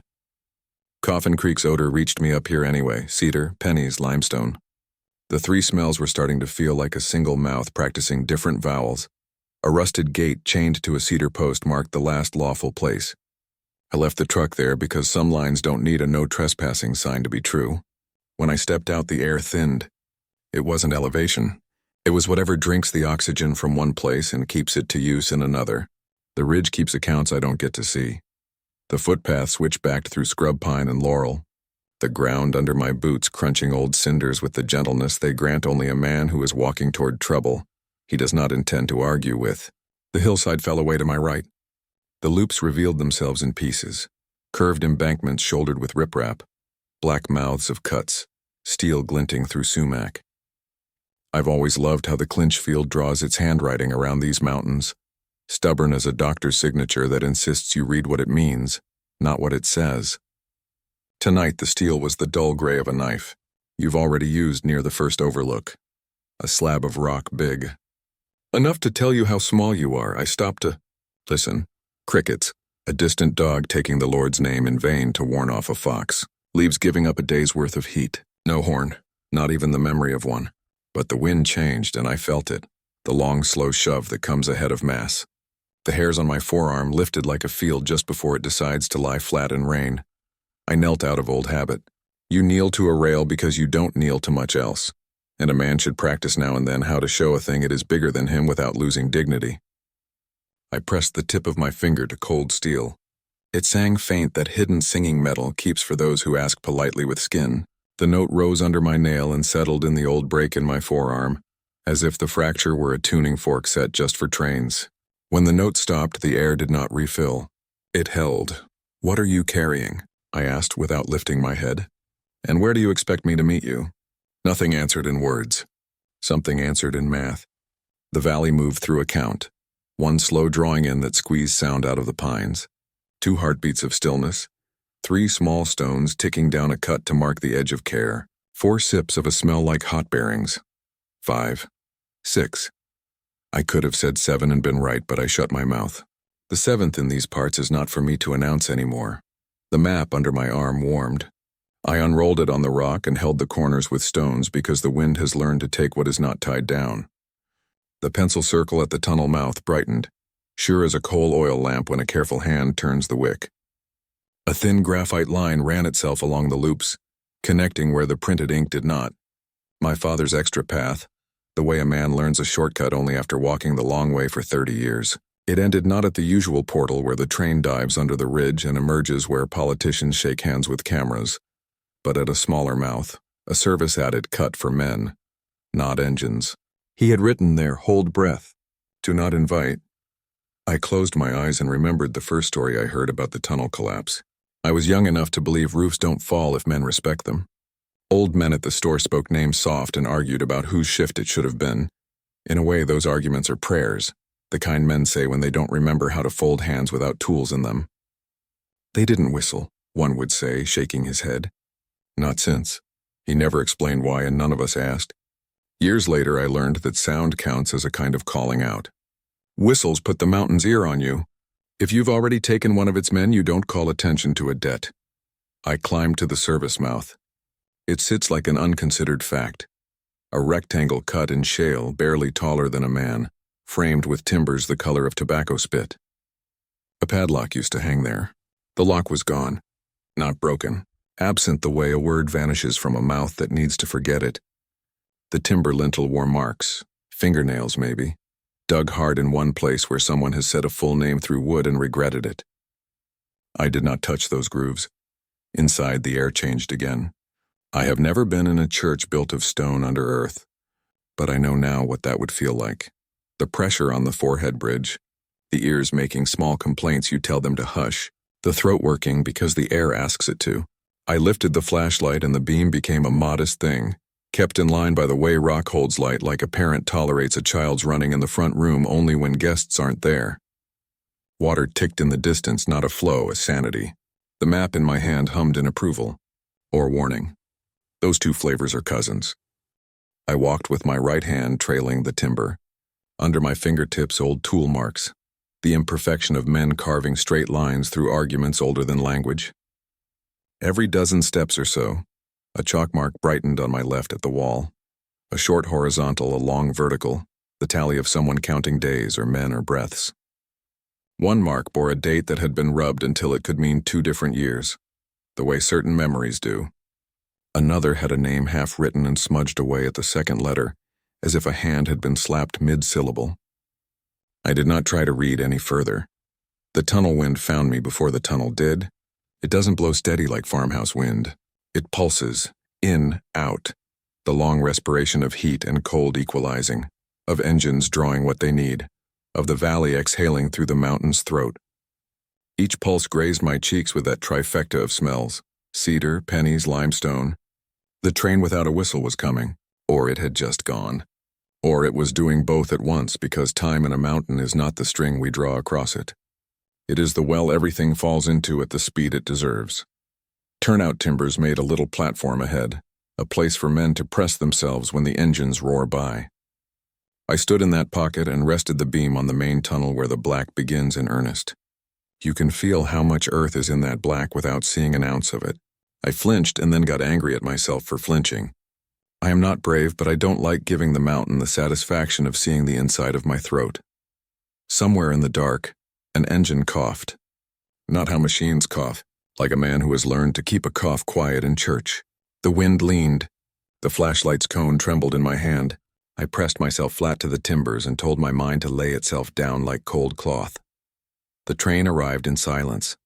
Coffin Creek's odor reached me up here anyway, cedar, pennies, limestone. The 3 smells were starting to feel like a single mouth practicing different vowels. A rusted gate chained to a cedar post marked the last lawful place. I left the truck there because some lines don't need a no trespassing sign to be true. When I stepped out, the air thinned. It wasn't elevation. It was whatever drinks the oxygen from one place and keeps it to use in another. The ridge keeps accounts I don't get to see. The footpath switchbacked through scrub pine and laurel. The ground under my boots crunching old cinders with the gentleness they grant only a man who is walking toward trouble he does not intend to argue with. The hillside fell away to my right. The loops revealed themselves in pieces, curved embankments shouldered with riprap, black mouths of cuts, steel glinting through sumac. I've always loved how the Clinchfield draws its handwriting around these mountains. stubborn as a doctor's signature that insists you read what it means, not what it says. Tonight the steel was the dull gray of a knife you've already used near the first overlook. A slab of rock big. Enough to tell you how small you are. I stopped to listen. Crickets, a distant dog taking the Lord's name in vain to warn off a fox. Leaves giving up a day's worth of heat. No horn, not even the memory of one. But the wind changed and I felt it. The long, slow shove that comes ahead of mass. The hairs on my forearm lifted like a field just before it decides to lie flat in rain. I knelt out of old habit. You kneel to a rail because you don't kneel to much else. And a man should practice now and then how to show a thing it is bigger than him without losing dignity. I pressed the tip of my finger to cold steel. It sang faint that hidden singing metal keeps for those who ask politely with skin. The note rose under my nail and settled in the old break in my forearm, as if the fracture were a tuning fork set just for trains. When the note stopped, the air did not refill. It held. "What are you carrying?" I asked without lifting my head. "And where do you expect me to meet you?" Nothing answered in words. Something answered in math. The valley moved through a count. One slow drawing in that squeezed sound out of the pines. 2 heartbeats of stillness. 3 small stones ticking down a cut to mark the edge of care. 4 sips of a smell like hot bearings. 5. 6. I could have said 7 and been right, but I shut my mouth. The 7th in these parts is not for me to announce anymore. The map under my arm warmed. I unrolled it on the rock and held the corners with stones because the wind has learned to take what is not tied down. The pencil circle at the tunnel mouth brightened, sure as a coal oil lamp when a careful hand turns the wick. A thin graphite line ran itself along the loops, connecting where the printed ink did not. My father's extra path, the way a man learns a shortcut only after walking the long way for 30 years. It ended not at the usual portal where the train dives under the ridge and emerges where politicians shake hands with cameras, but at a smaller mouth, a service-added cut for men, not engines. He had written there, "Hold breath. Do not invite." I closed my eyes and remembered the first story I heard about the tunnel collapse. I was young enough to believe roofs don't fall if men respect them. Old men at the store spoke names soft and argued about whose shift it should have been. In a way, those arguments are prayers, the kind men say when they don't remember how to fold hands without tools in them. "They didn't whistle," one would say, shaking his head. Not since. He never explained why, and none of us asked. Years later, I learned that sound counts as a kind of calling out. Whistles put the mountain's ear on you. If you've already taken one of its men, you don't call attention to a debt. I climbed to the service mouth. It sits like an unconsidered fact. A rectangle cut in shale, barely taller than a man, framed with timbers the color of tobacco spit. A padlock used to hang there. The lock was gone, not broken. Absent the way a word vanishes from a mouth that needs to forget it. The timber lintel wore marks, fingernails maybe, dug hard in one place where someone has said a full name through wood and regretted it. I did not touch those grooves. Inside, the air changed again. I have never been in a church built of stone under earth, but I know now what that would feel like. The pressure on the forehead bridge, the ears making small complaints you tell them to hush, the throat working because the air asks it to. I lifted the flashlight and the beam became a modest thing, kept in line by the way rock holds light like a parent tolerates a child's running in the front room only when guests aren't there. Water ticked in the distance, not a flow, a sanity. The map in my hand hummed in approval. Or warning. Those 2 flavors are cousins. I walked with my right hand trailing the timber. Under my fingertips, old tool marks. The imperfection of men carving straight lines through arguments older than language. Every dozen steps or so, a chalk mark brightened on my left at the wall. A short horizontal, a long vertical, the tally of someone counting days or men or breaths. One mark bore a date that had been rubbed until it could mean 2 different years, the way certain memories do. Another had a name half written and smudged away at the second letter, as if a hand had been slapped mid-syllable. I did not try to read any further. The tunnel wind found me before the tunnel did. It doesn't blow steady like farmhouse wind. It pulses, in, out, the long respiration of heat and cold equalizing, of engines drawing what they need, of the valley exhaling through the mountain's throat. Each pulse grazed my cheeks with that trifecta of smells, cedar, pennies, limestone. The train without a whistle was coming, or it had just gone. Or it was doing both at once because time in a mountain is not the string we draw across it. It is the well everything falls into at the speed it deserves. Turnout timbers made a little platform ahead, a place for men to press themselves when the engines roar by. I stood in that pocket and rested the beam on the main tunnel where the black begins in earnest. You can feel how much earth is in that black without seeing an ounce of it. I flinched and then got angry at myself for flinching. I am not brave, but I don't like giving the mountain the satisfaction of seeing the inside of my throat. Somewhere in the dark, an engine coughed. Not how machines cough, like a man who has learned to keep a cough quiet in church. The wind leaned. The flashlight's cone trembled in my hand. I pressed myself flat to the timbers and told my mind to lay itself down like cold cloth. The train arrived in silence.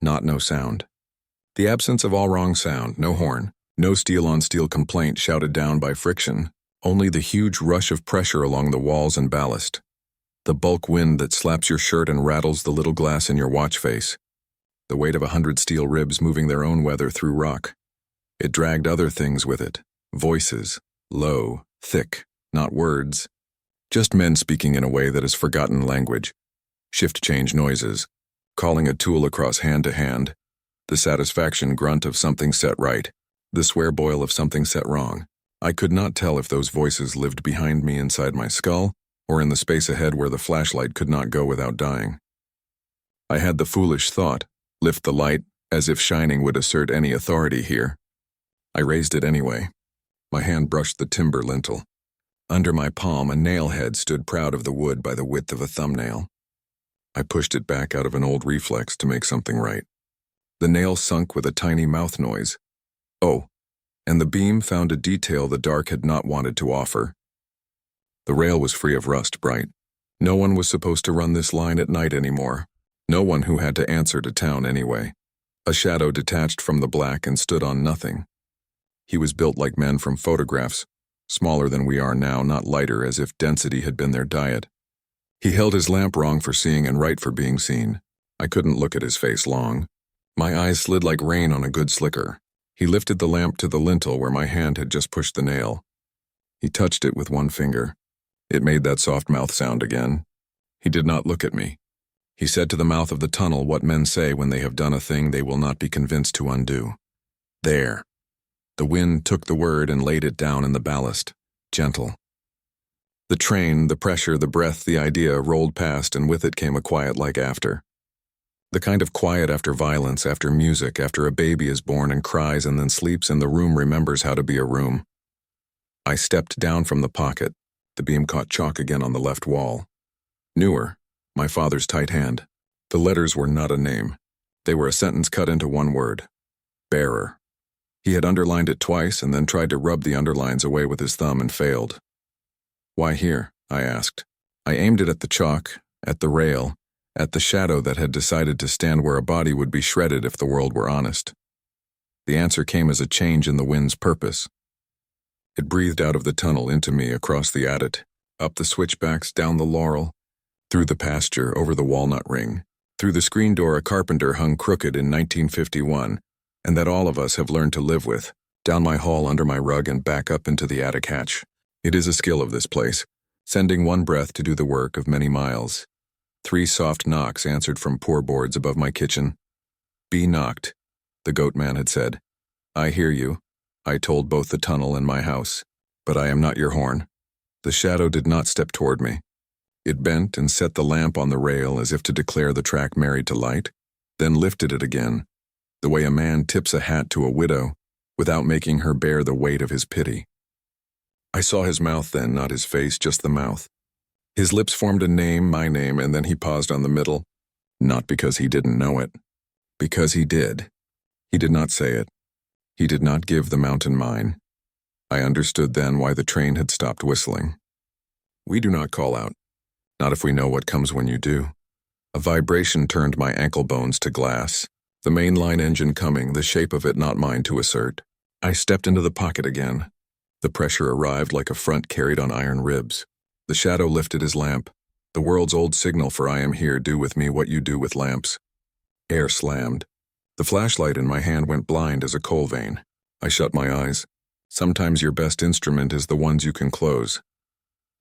No sound. The absence of all wrong sound, no horn, no steel-on-steel complaint shouted down by friction, only the huge rush of pressure along the walls and ballast. The bulk wind that slaps your shirt and rattles the little glass in your watch face. The weight of 100 steel ribs moving their own weather through rock. It dragged other things with it, voices, low, thick, not words. Just men speaking in a way that is forgotten language. Shift-change noises, calling a tool across hand to hand, the satisfaction grunt of something set right, the swear boil of something set wrong. I could not tell if those voices lived behind me inside my skull or in the space ahead where the flashlight could not go without dying. I had the foolish thought, lift the light, as if shining would assert any authority here. I raised it anyway. My hand brushed the timber lintel. Under my palm, a nail head stood proud of the wood by the width of a thumbnail. I pushed it back out of an old reflex to make something right. The nail sunk with a tiny mouth noise. Oh, and the beam found a detail the dark had not wanted to offer. The rail was free of rust, bright. No one was supposed to run this line at night anymore. No one who had to answer to town anyway. A shadow detached from the black and stood on nothing. He was built like men from photographs, smaller than we are now, not lighter, as if density had been their diet. He held his lamp wrong for seeing and right for being seen. I couldn't look at his face long. My eyes slid like rain on a good slicker. He lifted the lamp to the lintel where my hand had just pushed the nail. He touched it with one finger. It made that soft mouth sound again. He did not look at me. He said to the mouth of the tunnel what men say when they have done a thing they will not be convinced to undo. There. The wind took the word and laid it down in the ballast, gentle. The train, the pressure, the breath, the idea rolled past, and with it came a quiet like after. The kind of quiet after violence, after music, after a baby is born and cries and then sleeps and the room remembers how to be a room. I stepped down from the pocket. The beam caught chalk again on the left wall. Newer, my father's tight hand. The letters were not a name. They were a sentence cut into one word. Bearer. He had underlined it twice and then tried to rub the underlines away with his thumb and failed. Why here? I asked. I aimed it at the chalk, at the rail, at the shadow that had decided to stand where a body would be shredded if the world were honest. The answer came as a change in the wind's purpose. It breathed out of the tunnel into me across the adit, up the switchbacks, down the laurel, through the pasture, over the walnut ring, through the screen door a carpenter hung crooked in 1951, and that all of us have learned to live with, down my hall under my rug and back up into the attic hatch. It is a skill of this place, sending one breath to do the work of many miles. 3 soft knocks answered from poor boards above my kitchen. Be knocked, the goat man had said. I hear you, I told both the tunnel and my house, but I am not your horn. The shadow did not step toward me. It bent and set the lamp on the rail as if to declare the track married to light, then lifted it again, the way a man tips a hat to a widow, without making her bear the weight of his pity. I saw his mouth then, not his face, just the mouth. His lips formed a name, my name, and then he paused on the middle, not because he didn't know it. Because he did. He did not say it. He did not give the mountain mine. I understood then why the train had stopped whistling. We do not call out, not if we know what comes when you do. A vibration turned my ankle bones to glass, the mainline engine coming, the shape of it not mine to assert. I stepped into the pocket again. The pressure arrived like a front carried on iron ribs. The shadow lifted his lamp, the world's old signal for I am here, do with me what you do with lamps. Air slammed. The flashlight in my hand went blind as a coal vein. I shut my eyes. Sometimes your best instrument is the ones you can close.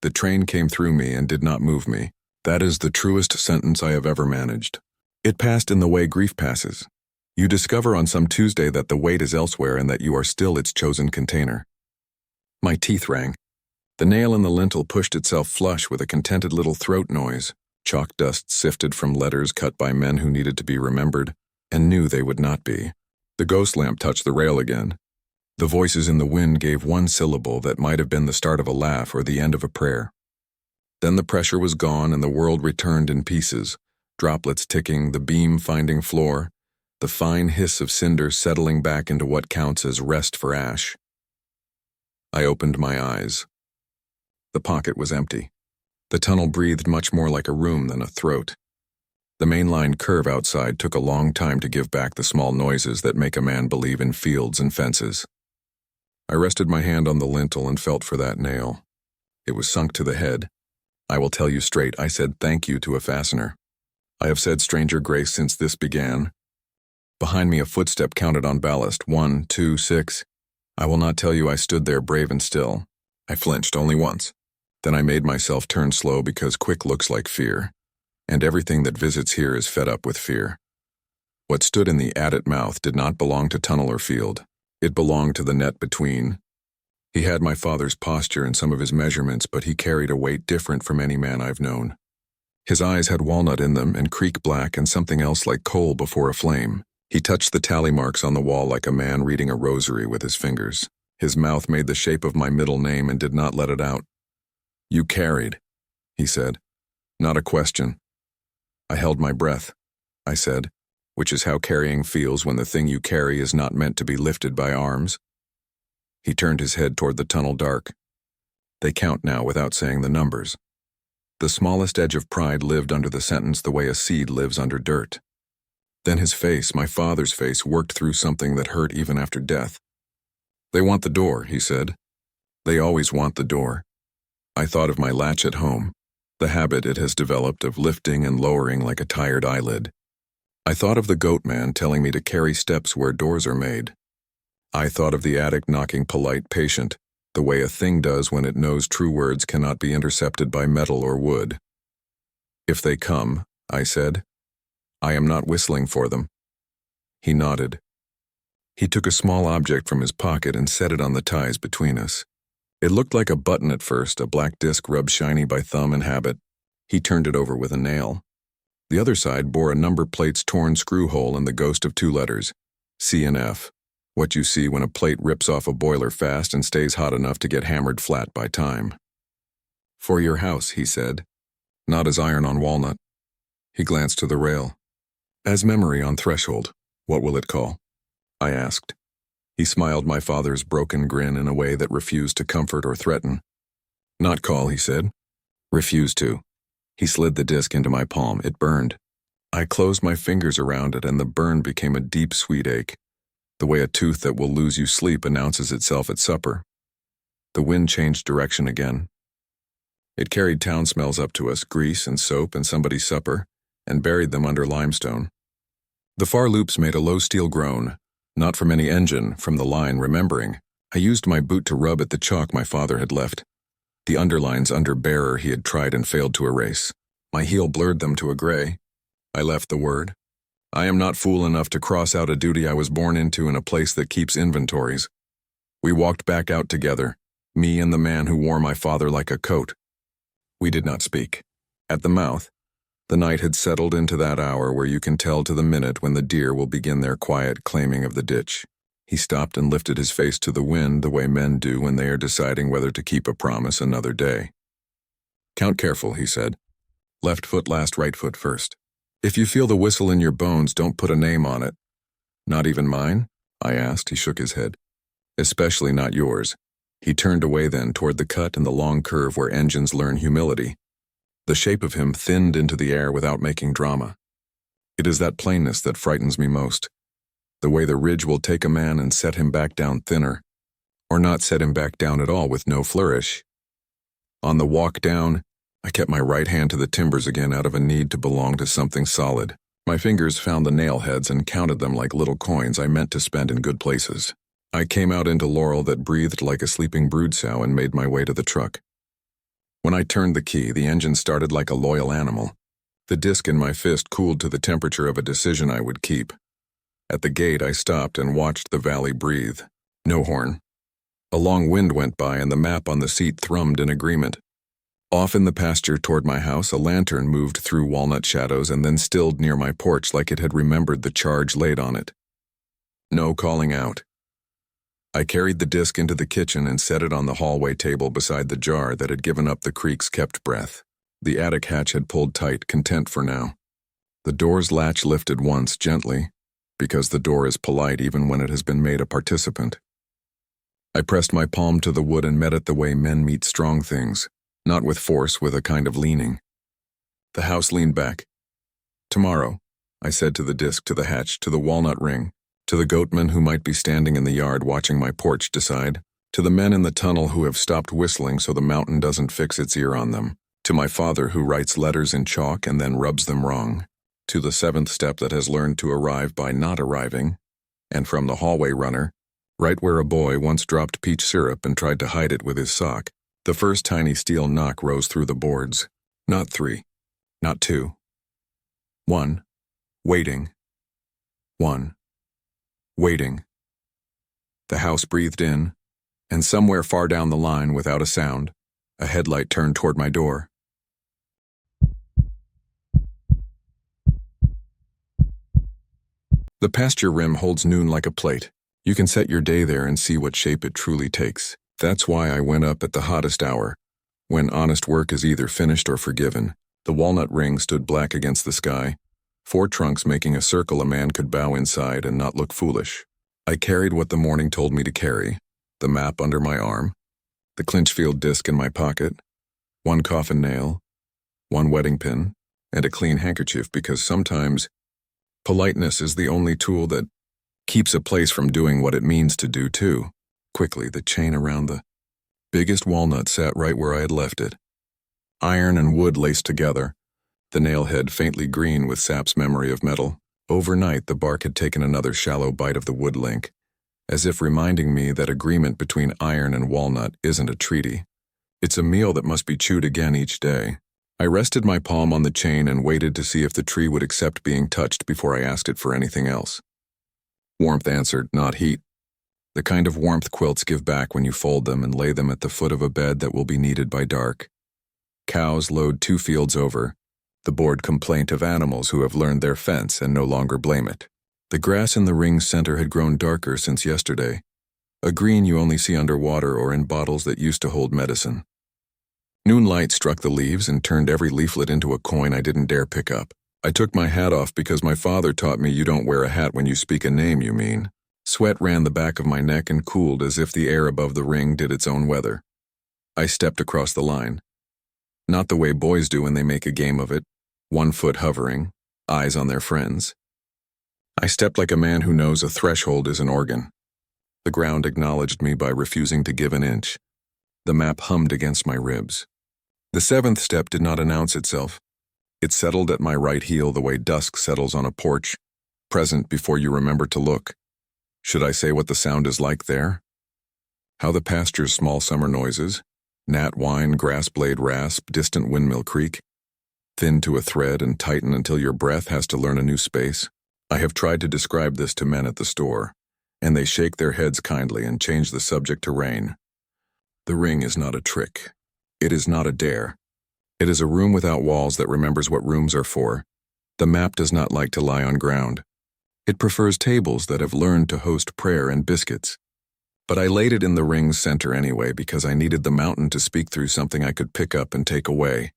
The train came through me and did not move me. That is the truest sentence I have ever managed. It passed in the way grief passes. You discover on some Tuesday that the weight is elsewhere and that you are still its chosen container. My teeth rang. The nail in the lintel pushed itself flush with a contented little throat noise. Chalk dust sifted from letters cut by men who needed to be remembered, and knew they would not be. The ghost lamp touched the rail again. The voices in the wind gave one syllable that might have been the start of a laugh or the end of a prayer. Then the pressure was gone and the world returned in pieces, droplets ticking, the beam finding floor, the fine hiss of cinder settling back into what counts as rest for ash. I opened my eyes. The pocket was empty. The tunnel breathed much more like a room than a throat. The mainline curve outside took a long time to give back the small noises that make a man believe in fields and fences. I rested my hand on the lintel and felt for that nail. It was sunk to the head. I will tell you straight, I said thank you to a fastener. I have said stranger grace since this began. Behind me a footstep counted on ballast, 1, 2, 6. I will not tell you I stood there brave and still. I flinched only once. Then I made myself turn slow because quick looks like fear, and everything that visits here is fed up with fear. What stood in the adit mouth did not belong to tunnel or field. It belonged to the net between. He had my father's posture and some of his measurements, but he carried a weight different from any man I've known. His eyes had walnut in them and creek black and something else like coal before a flame. He touched the tally marks on the wall like a man reading a rosary with his fingers. His mouth made the shape of my middle name and did not let it out. You carried, he said. Not a question. I held my breath, I said, which is how carrying feels when the thing you carry is not meant to be lifted by arms. He turned his head toward the tunnel dark. They count now without saying the numbers. The smallest edge of pride lived under the sentence the way a seed lives under dirt. Then his face, my father's face, worked through something that hurt even after death. They want the door, he said. They always want the door. I thought of my latch at home, the habit it has developed of lifting and lowering like a tired eyelid. I thought of the goat man telling me to carry steps where doors are made. I thought of the addict knocking polite patient, the way a thing does when it knows true words cannot be intercepted by metal or wood. If they come, I said, I am not whistling for them. He nodded. He took a small object from his pocket and set it on the ties between us. It looked like a button at first, a black disc rubbed shiny by thumb and habit. He turned it over with a nail. The other side bore a number plate's torn screw hole and the ghost of 2 letters, C and F, what you see when a plate rips off a boiler fast and stays hot enough to get hammered flat by time. For your house, he said, not as iron on walnut. He glanced to the rail. As memory on threshold, what will it call? I asked. He smiled my father's broken grin in a way that refused to comfort or threaten. Not call, he said. Refuse to. He slid the disc into my palm. It burned. I closed my fingers around it and the burn became a deep, sweet ache, the way a tooth that will lose you sleep announces itself at supper. The wind changed direction again. It carried town smells up to us, grease and soap and somebody's supper, and buried them under limestone. The far loops made a low steel groan, not from any engine, from the line, remembering. I used my boot to rub at the chalk my father had left. The underlines under bearer he had tried and failed to erase. My heel blurred them to a gray. I left the word. I am not fool enough to cross out a duty I was born into in a place that keeps inventories. We walked back out together, me and the man who wore my father like a coat. We did not speak. At the mouth, the night had settled into that hour where you can tell to the minute when the deer will begin their quiet claiming of the ditch. He stopped and lifted his face to the wind the way men do when they are deciding whether to keep a promise another day. Count careful, he said. Left foot last, right foot first. If you feel the whistle in your bones, don't put a name on it. Not even mine? I asked. He shook his head. Especially not yours. He turned away then toward the cut and the long curve where engines learn humility. The shape of him thinned into the air without making drama. It is that plainness that frightens me most. The way the ridge will take a man and set him back down thinner, or not set him back down at all with no flourish. On the walk down, I kept my right hand to the timbers again out of a need to belong to something solid. My fingers found the nail heads and counted them like little coins I meant to spend in good places. I came out into Laurel that breathed like a sleeping brood sow and made my way to the truck. When I turned the key, the engine started like a loyal animal. The disc in my fist cooled to the temperature of a decision I would keep. At the gate, I stopped and watched the valley breathe. No horn. A long wind went by and the map on the seat thrummed in agreement. Off in the pasture toward my house, a lantern moved through walnut shadows and then stilled near my porch like it had remembered the charge laid on it. No calling out. I carried the disc into the kitchen and set it on the hallway table beside the jar that had given up the creak's kept breath. The attic hatch had pulled tight, content for now. The door's latch lifted once, gently, because the door is polite even when it has been made a participant. I pressed my palm to the wood and met it the way men meet strong things, not with force, with a kind of leaning. The house leaned back. Tomorrow, I said to the disc, to the hatch, to the walnut ring, to the goatmen who might be standing in the yard watching my porch decide, to the men in the tunnel who have stopped whistling so the mountain doesn't fix its ear on them, to my father who writes letters in chalk and then rubs them wrong, to the seventh step that has learned to arrive by not arriving, and from the hallway runner, right where a boy once dropped peach syrup and tried to hide it with his sock, the first tiny steel knock rose through the boards. Not 3. Not 2. 1. Waiting. 1. Waiting. The house breathed in, and somewhere far down the line, without a sound, a headlight turned toward my door. The pasture rim holds noon like a plate. You can set your day there and see what shape it truly takes. That's why I went up at the hottest hour, when honest work is either finished or forgiven. The walnut ring stood black against the sky, 4 trunks making a circle a man could bow inside and not look foolish. I carried what the morning told me to carry, the map under my arm, the Clinchfield disc in my pocket, 1 coffin nail, 1 wedding pin, and a clean handkerchief, because sometimes politeness is the only tool that keeps a place from doing what it means to do too. Quickly, the chain around the biggest walnut sat right where I had left it. Iron and wood laced together, the nail head faintly green with sap's memory of metal. Overnight, the bark had taken another shallow bite of the wood link, as if reminding me that agreement between iron and walnut isn't a treaty. It's a meal that must be chewed again each day. I rested my palm on the chain and waited to see if the tree would accept being touched before I asked it for anything else. Warmth answered, not heat. The kind of warmth quilts give back when you fold them and lay them at the foot of a bed that will be needed by dark. Cows lowed 2 fields over, the bored complaint of animals who have learned their fence and no longer blame it. The grass in the ring's center had grown darker since yesterday, a green you only see underwater or in bottles that used to hold medicine. Noon light struck the leaves and turned every leaflet into a coin I didn't dare pick up. I took my hat off because my father taught me you don't wear a hat when you speak a name you mean. Sweat ran the back of my neck and cooled as if the air above the ring did its own weather. I stepped across the line. Not the way boys do when they make a game of it, 1 foot hovering, eyes on their friends. I stepped like a man who knows a threshold is an organ. The ground acknowledged me by refusing to give an inch. The map hummed against my ribs. The 7th step did not announce itself. It settled at my right heel the way dusk settles on a porch, present before you remember to look. Should I say what the sound is like there? How the pasture's small summer noises, gnat whine, grass blade rasp, distant windmill creak, thin to a thread and tighten until your breath has to learn a new space. I have tried to describe this to men at the store, and they shake their heads kindly and change the subject to rain. The ring is not a trick. It is not a dare. It is a room without walls that remembers what rooms are for. The map does not like to lie on ground. It prefers tables that have learned to host prayer and biscuits. But I laid it in the ring's center anyway because I needed the mountain to speak through something I could pick up and take away,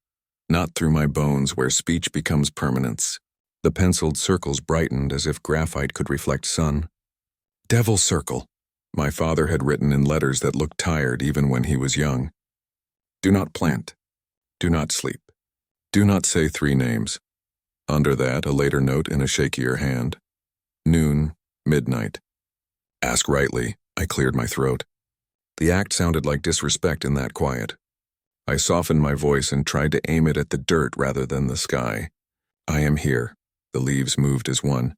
not through my bones where speech becomes permanence. The penciled circles brightened as if graphite could reflect sun. Devil's Circle, my father had written in letters that looked tired even when he was young. Do not plant. Do not sleep. Do not say 3 names. Under that, a later note in a shakier hand. Noon, midnight. Ask rightly. I cleared my throat. The act sounded like disrespect in that quiet. I softened my voice and tried to aim it at the dirt rather than the sky. I am here. The leaves moved as one.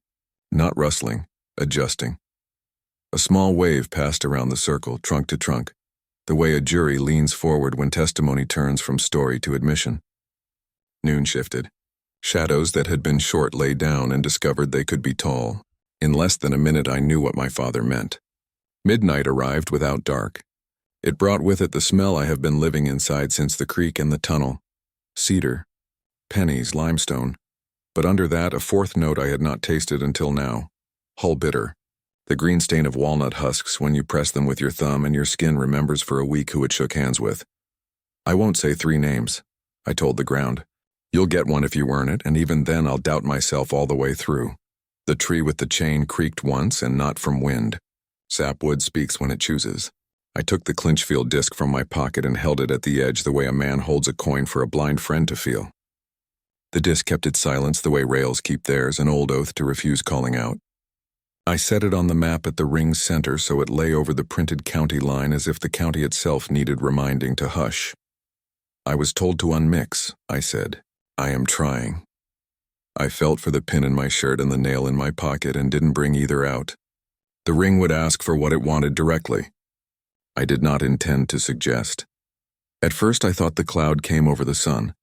Not rustling, adjusting. A small wave passed around the circle, trunk to trunk. the way a jury leans forward when testimony turns from story to admission. Noon shifted. Shadows that had been short lay down and discovered they could be tall. In less than a minute I knew what my father meant. Midnight arrived without dark. It brought with it the smell I have been living inside since the creek and the tunnel. Cedar, pennies, limestone. But under that, a fourth note I had not tasted until now. Hull bitter. The green stain of walnut husks when you press them with your thumb and your skin remembers for a week who it shook hands with. I won't say 3 names, I told the ground. You'll get one if you earn it, and even then I'll doubt myself all the way through. The tree with the chain creaked once, and not from wind. Sapwood speaks when it chooses. I took the Clinchfield disc from my pocket and held it at the edge the way a man holds a coin for a blind friend to feel. The disc kept its silence the way rails keep theirs, an old oath to refuse calling out. I set it on the map at the ring's center so it lay over the printed county line as if the county itself needed reminding to hush. I was told to unmix, I said. I am trying. I felt for the pin in my shirt and the nail in my pocket and didn't bring either out. The ring would ask for what it wanted directly. I did not intend to suggest. At first I thought the cloud came over the sun.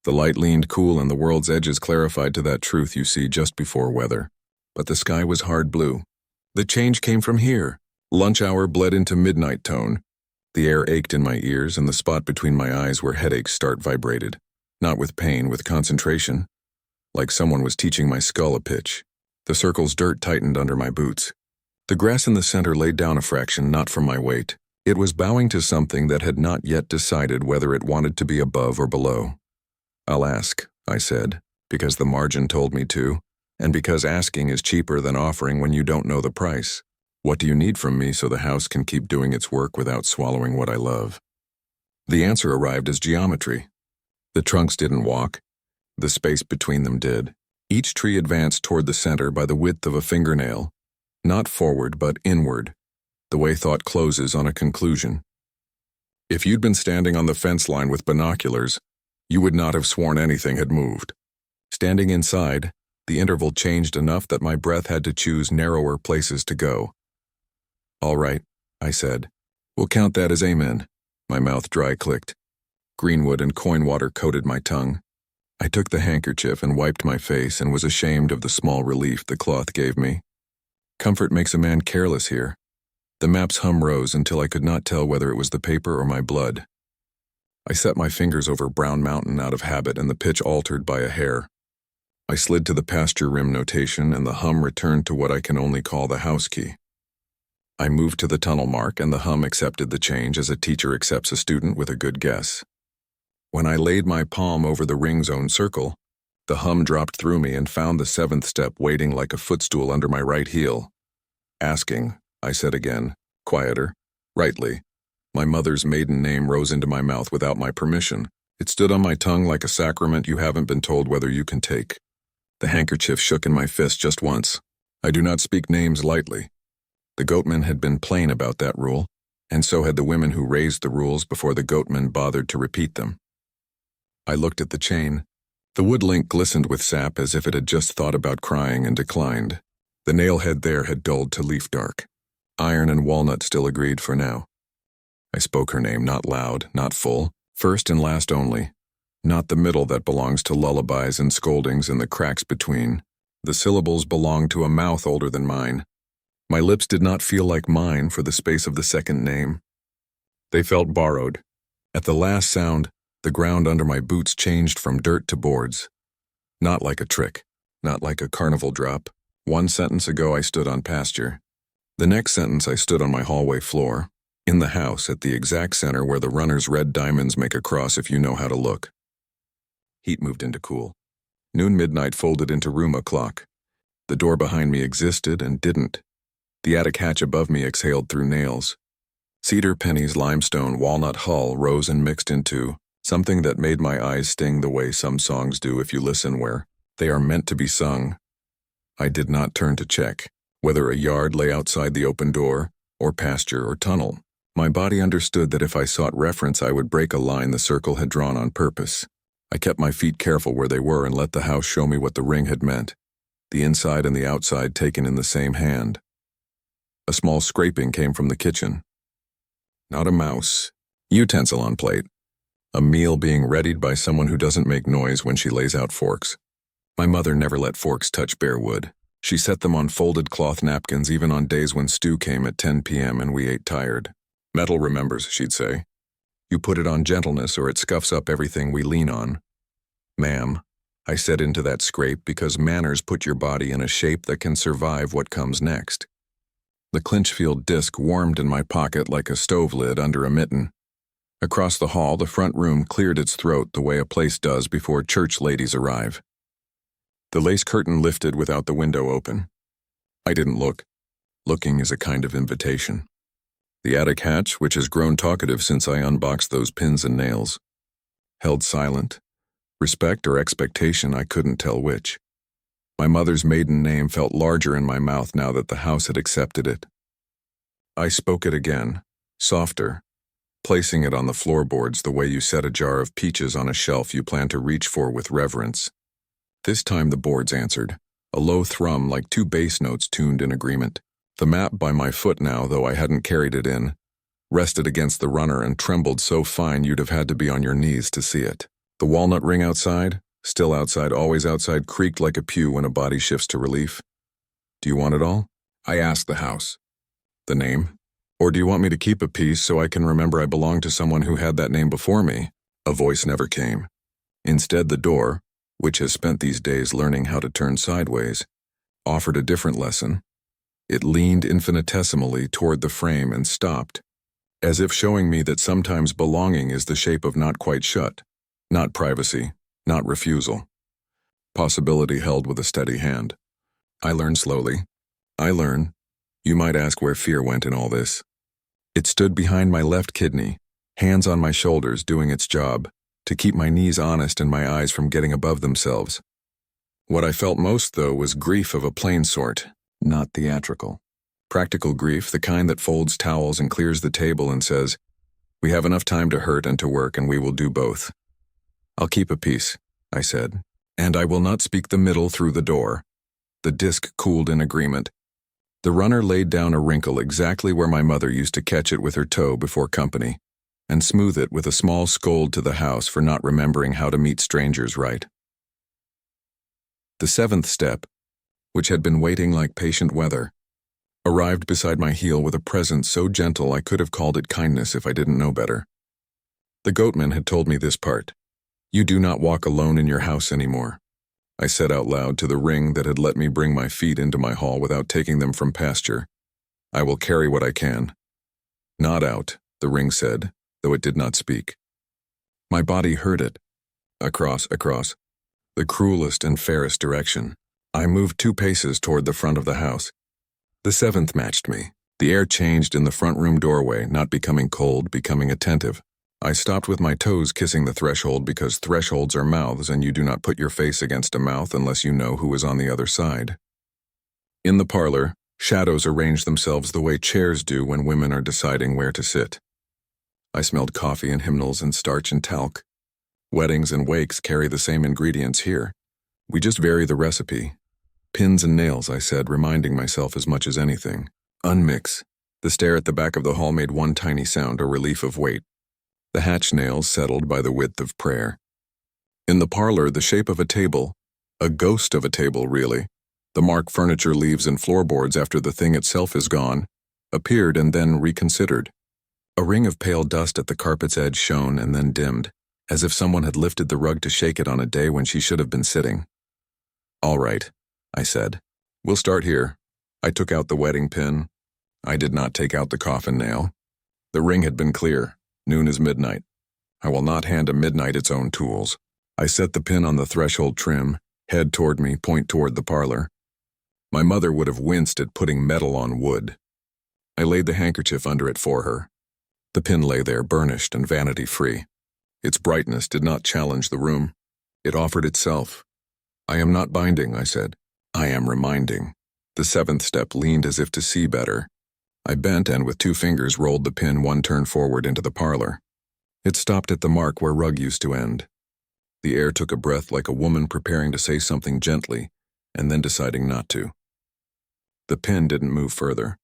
The light leaned cool and the world's edges clarified to that truth you see just before weather. But the sky was hard blue. The change came from here. Lunch hour bled into midnight tone. The air ached in my ears and the spot between my eyes where headaches start vibrated. Not with pain, with concentration. Like someone was teaching my skull a pitch. The circle's dirt tightened under my boots. The grass in the center laid down a fraction, not from my weight. It was bowing to something that had not yet decided whether it wanted to be above or below. I'll ask, I said, because the margin told me to, and because asking is cheaper than offering when you don't know the price. What do you need from me so the house can keep doing its work without swallowing what I love? The answer arrived as geometry. The trunks didn't walk. The space between them did. Each tree advanced toward the center by the width of a fingernail. Not forward, but inward, the way thought closes on a conclusion. If you'd been standing on the fence line with binoculars, you would not have sworn anything had moved. Standing inside, the interval changed enough that my breath had to choose narrower places to go. All right, I said. We'll count that as amen. My mouth dry clicked. Greenwood and coin water coated my tongue. I took the handkerchief and wiped my face and was ashamed of the small relief the cloth gave me. Comfort makes a man careless here. The map's hum rose until I could not tell whether it was the paper or my blood. I set my fingers over Brown Mountain out of habit and the pitch altered by a hair. I slid to the pasture rim notation and the hum returned to what I can only call the house key. I moved to the tunnel mark and the hum accepted the change as a teacher accepts a student with a good guess. When I laid my palm over the ring's own circle, the hum dropped through me and found the 7th step waiting like a footstool under my right heel. Asking, I said again, quieter, rightly. My mother's maiden name rose into my mouth without my permission. It stood on my tongue like a sacrament you haven't been told whether you can take. The handkerchief shook in my fist just once. I do not speak names lightly. The goatmen had been plain about that rule, and so had the women who raised the rules before the goatmen bothered to repeat them. I looked at the chain. The wood link glistened with sap as if it had just thought about crying and declined. The nail head there had dulled to leaf dark. Iron and walnut still agreed for now. I spoke her name, not loud, not full, first and last only, not the middle that belongs to lullabies and scoldings and the cracks between. The syllables belonged to a mouth older than mine. My lips did not feel like mine for the space of the second name. They felt borrowed. At the last sound, the ground under my boots changed from dirt to boards. Not like a trick, not like a carnival drop. 1 sentence ago I stood on pasture. The next sentence I stood on my hallway floor, in the house at the exact center where the runner's red diamonds make a cross if you know how to look. Heat moved into cool. Noon midnight folded into room o'clock. The door behind me existed and didn't. The attic hatch above me exhaled through nails. Cedar, pennies, limestone, walnut hull rose and mixed into something that made my eyes sting the way some songs do if you listen where they are meant to be sung. I did not turn to check, whether a yard lay outside the open door, or pasture or tunnel. My body understood that if I sought reference I would break a line the circle had drawn on purpose. I kept my feet careful where they were and let the house show me what the ring had meant, the inside and the outside taken in the same hand. A small scraping came from the kitchen. Not a mouse. Utensil on plate. A meal being readied by someone who doesn't make noise when she lays out forks. My mother never let forks touch bare wood. She set them on folded cloth napkins even on days when stew came at 10 p.m. and we ate tired. Metal remembers, she'd say. You put it on gentleness or it scuffs up everything we lean on. Ma'am, I said into that scrape because manners put your body in a shape that can survive what comes next. The Clinchfield disc warmed in my pocket like a stove lid under a mitten. Across the hall, the front room cleared its throat the way a place does before church ladies arrive. The lace curtain lifted without the window open. I didn't look. Looking is a kind of invitation. The attic hatch, which has grown talkative since I unboxed those pins and nails, held silent. Respect or expectation, I couldn't tell which. My mother's maiden name felt larger in my mouth now that the house had accepted it. I spoke it again, softer, placing it on the floorboards the way you set a jar of peaches on a shelf you plan to reach for with reverence. This time the boards answered, a low thrum like two bass notes tuned in agreement. The map by my foot now, though I hadn't carried it in, rested against the runner and trembled so fine you'd have had to be on your knees to see it. The walnut ring outside, still outside, always outside, creaked like a pew when a body shifts to relief. Do you want it all? I asked the house. The name? Or do you want me to keep a piece so I can remember I belong to someone who had that name before me? A voice never came. Instead, the door, which has spent these days learning how to turn sideways, offered a different lesson. It leaned infinitesimally toward the frame and stopped, as if showing me that sometimes belonging is the shape of not quite shut, not privacy, not refusal. Possibility held with a steady hand. I learned slowly. You might ask where fear went in all this. It stood behind my left kidney, hands on my shoulders doing its job, to keep my knees honest and my eyes from getting above themselves. What I felt most, though, was grief of a plain sort, not theatrical. Practical grief, the kind that folds towels and clears the table and says, we have enough time to hurt and to work, and we will do both. I'll keep a peace, I said, and I will not speak the middle through the door. The disc cooled in agreement. The runner laid down a wrinkle exactly where my mother used to catch it with her toe before company, and smooth it with a small scold to the house for not remembering how to meet strangers right. The seventh step, which had been waiting like patient weather, arrived beside my heel with a presence so gentle I could have called it kindness if I didn't know better. The goatman had told me this part. You do not walk alone in your house anymore. I said out loud to the ring that had let me bring my feet into my hall without taking them from pasture. I will carry what I can. Not out, the ring said, though it did not speak. My body heard it. Across, the cruelest and fairest direction. I moved 2 paces toward the front of the house. The 7th matched me. The air changed in the front room doorway, not becoming cold, becoming attentive. I stopped with my toes kissing the threshold because thresholds are mouths and you do not put your face against a mouth unless you know who is on the other side. In the parlor, shadows arranged themselves the way chairs do when women are deciding where to sit. I smelled coffee and hymnals and starch and talc. Weddings and wakes carry the same ingredients here. We just vary the recipe. Pins and nails, I said, reminding myself as much as anything. Unmix. The stair at the back of the hall made one tiny sound, a relief of weight. The hatch nails settled by the width of prayer. In the parlor, the shape of a table, a ghost of a table, really, the mark furniture leaves and floorboards after the thing itself is gone, appeared and then reconsidered. A ring of pale dust at the carpet's edge shone and then dimmed, as if someone had lifted the rug to shake it on a day when she should have been sitting. All right, I said. We'll start here. I took out the wedding pin. I did not take out the coffin nail. The ring had been clear. Noon is midnight. I will not hand a midnight its own tools. I set the pin on the threshold trim, head toward me, point toward the parlor. My mother would have winced at putting metal on wood. I laid the handkerchief under it for her. The pin lay there, burnished and vanity-free. Its brightness did not challenge the room. It offered itself. I am not binding, I said. I am reminding. The 7th step leaned as if to see better. I bent and with 2 fingers rolled the pin 1 turn forward into the parlor. It stopped at the mark where rug used to end. The air took a breath like a woman preparing to say something gently and then deciding not to. The pin didn't move further.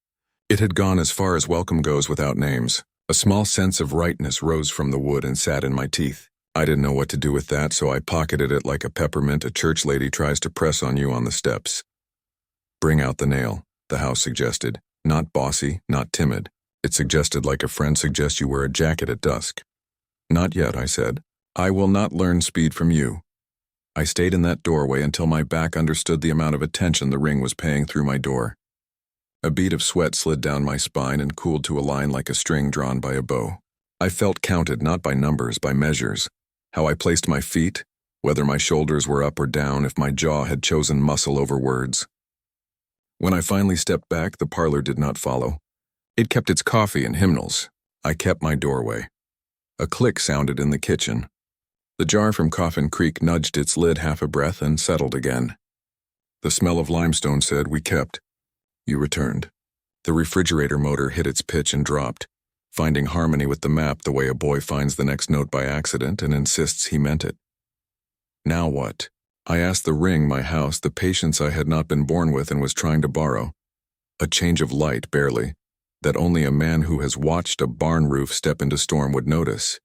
It had gone as far as welcome goes without names, A small sense of rightness rose from the wood and sat in my teeth. I didn't know what to do with that, so I pocketed it like a peppermint a church lady tries to press on you on the steps. Bring out the nail, the house suggested. Not bossy, not timid. It suggested like a friend suggests you wear a jacket at dusk. Not yet, I said. I will not learn speed from you. I stayed in that doorway until my back understood the amount of attention the ring was paying through my door. A bead of sweat slid down my spine and cooled to a line like a string drawn by a bow. I felt counted not by numbers, by measures. How I placed my feet, whether my shoulders were up or down, if my jaw had chosen muscle over words. When I finally stepped back, the parlor did not follow. It kept its coffee and hymnals. I kept my doorway. A click sounded in the kitchen. The jar from Coffin Creek nudged its lid half a breath and settled again. The smell of limestone said, "We kept." You returned. The refrigerator motor hit its pitch and dropped, finding harmony with the map the way a boy finds the next note by accident and insists he meant it. Now what? I asked the ring, my house, the patience I had not been born with and was trying to borrow. A change of light, barely, that only a man who has watched a barn roof step into storm would notice.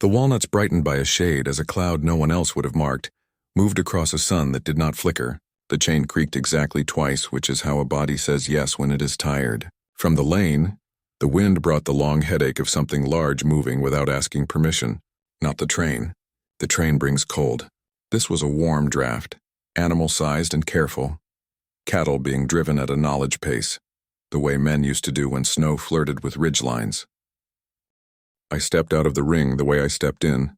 The walnuts, brightened by a shade as a cloud no one else would have marked, moved across a sun that did not flicker. The chain creaked exactly twice, which is how a body says yes when it is tired. From the lane, the wind brought the long headache of something large moving without asking permission. Not the train. The train brings cold. This was a warm draft, animal-sized and careful. Cattle being driven at a knowledge pace, the way men used to do when snow flirted with ridgelines. I stepped out of the ring the way I stepped in,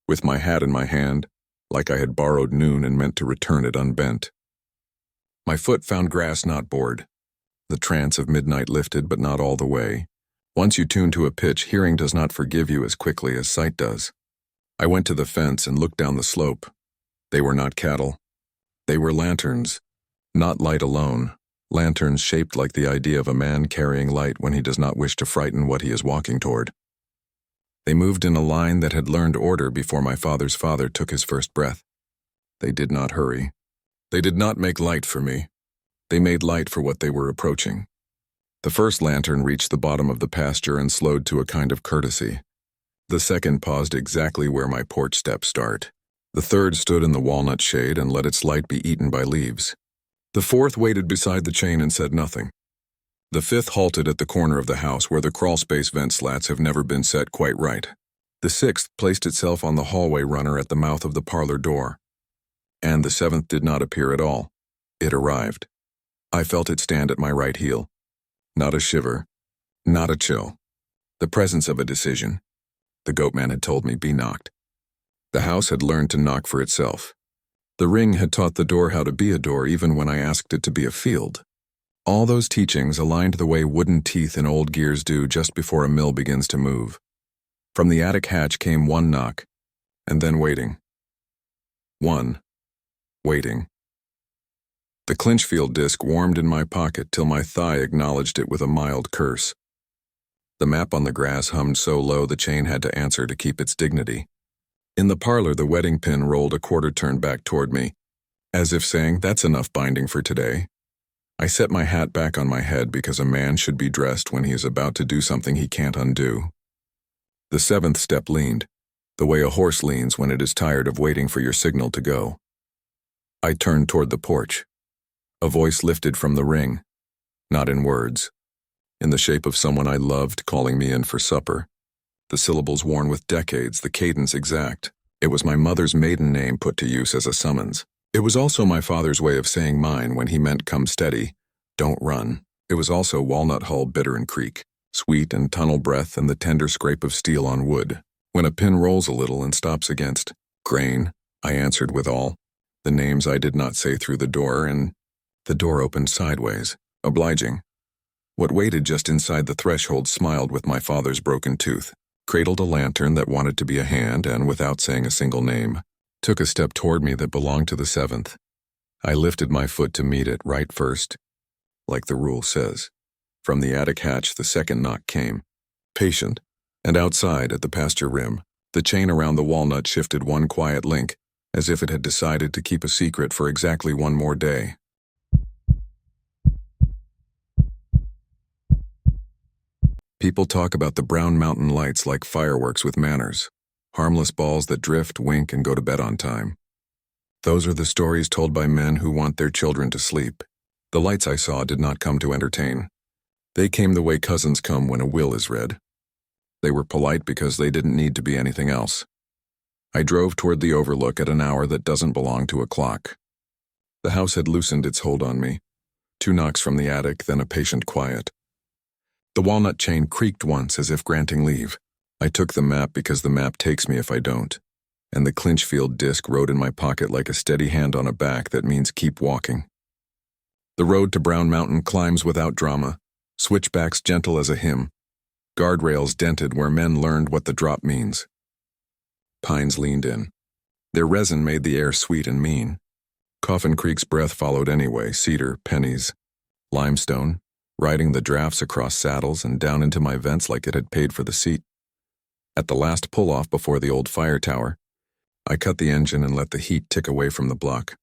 with my hat in my hand, like I had borrowed noon and meant to return it unbent. My foot found grass not bored. The trance of midnight lifted, but not all the way. Once you tune to a pitch, hearing does not forgive you as quickly as sight does. I went to the fence and looked down the slope. They were not cattle. They were lanterns. Not light alone. Lanterns shaped like the idea of a man carrying light when he does not wish to frighten what he is walking toward. They moved in a line that had learned order before my father's father took his first breath. They did not hurry. They did not make light for me. They made light for what they were approaching. The first lantern reached the bottom of the pasture and slowed to a kind of courtesy. The second paused exactly where my porch steps start. The third stood in the walnut shade and let its light be eaten by leaves. The fourth waited beside the chain and said nothing. The fifth halted at the corner of the house where the crawlspace vent slats have never been set quite right. The sixth placed itself on the hallway runner at the mouth of the parlor door. And the seventh did not appear at all. It arrived. I felt it stand at my right heel. Not a shiver. Not a chill. The presence of a decision. The goatman had told me, be knocked. The house had learned to knock for itself. The ring had taught the door how to be a door even when I asked it to be a field. All those teachings aligned the way wooden teeth in old gears do just before a mill begins to move. From the attic hatch came one knock, and then waiting. One. Waiting. The Clinchfield disc warmed in my pocket till my thigh acknowledged it with a mild curse. The map on the grass hummed so low the chain had to answer to keep its dignity. In the parlor, the wedding pin rolled a quarter turn back toward me, as if saying, that's enough binding for today. I set my hat back on my head because a man should be dressed when he is about to do something he can't undo. The seventh step leaned, the way a horse leans when it is tired of waiting for your signal to go. I turned toward the porch. A voice lifted from the ring, not in words, in the shape of someone I loved calling me in for supper. The syllables worn with decades, the cadence exact. It was my mother's maiden name put to use as a summons. It was also my father's way of saying mine when he meant come steady, don't run. It was also walnut hull bitter and creak, sweet and tunnel breath and the tender scrape of steel on wood. When a pin rolls a little and stops against grain, I answered with all the names I did not say through the door, and the door opened sideways, obliging. What waited just inside the threshold smiled with my father's broken tooth, cradled a lantern that wanted to be a hand and, without saying a single name, took a step toward me that belonged to the seventh. I lifted my foot to meet it right first, like the rule says. From the attic hatch, the second knock came, patient, and outside at the pasture rim, the chain around the walnut shifted one quiet link, as if it had decided to keep a secret for exactly one more day. People talk about the brown mountain lights like fireworks with manners, harmless balls that drift, wink, and go to bed on time. Those are the stories told by men who want their children to sleep. The lights I saw did not come to entertain. They came the way cousins come when a will is read. They were polite because they didn't need to be anything else. I drove toward the overlook at an hour that doesn't belong to a clock. The house had loosened its hold on me. 2 knocks from the attic, then a patient quiet. The walnut chain creaked once as if granting leave. I took the map because the map takes me if I don't, and the Clinchfield disc rode in my pocket like a steady hand on a back that means keep walking. The road to Brown Mountain climbs without drama, switchbacks gentle as a hymn, guardrails dented where men learned what the drop means. Pines leaned in. Their resin made the air sweet and mean. Coffin Creek's breath followed anyway, cedar, pennies, limestone, riding the drafts across saddles and down into my vents like it had paid for the seat. At the last pull-off before the old fire tower, I cut the engine and let the heat tick away from the block.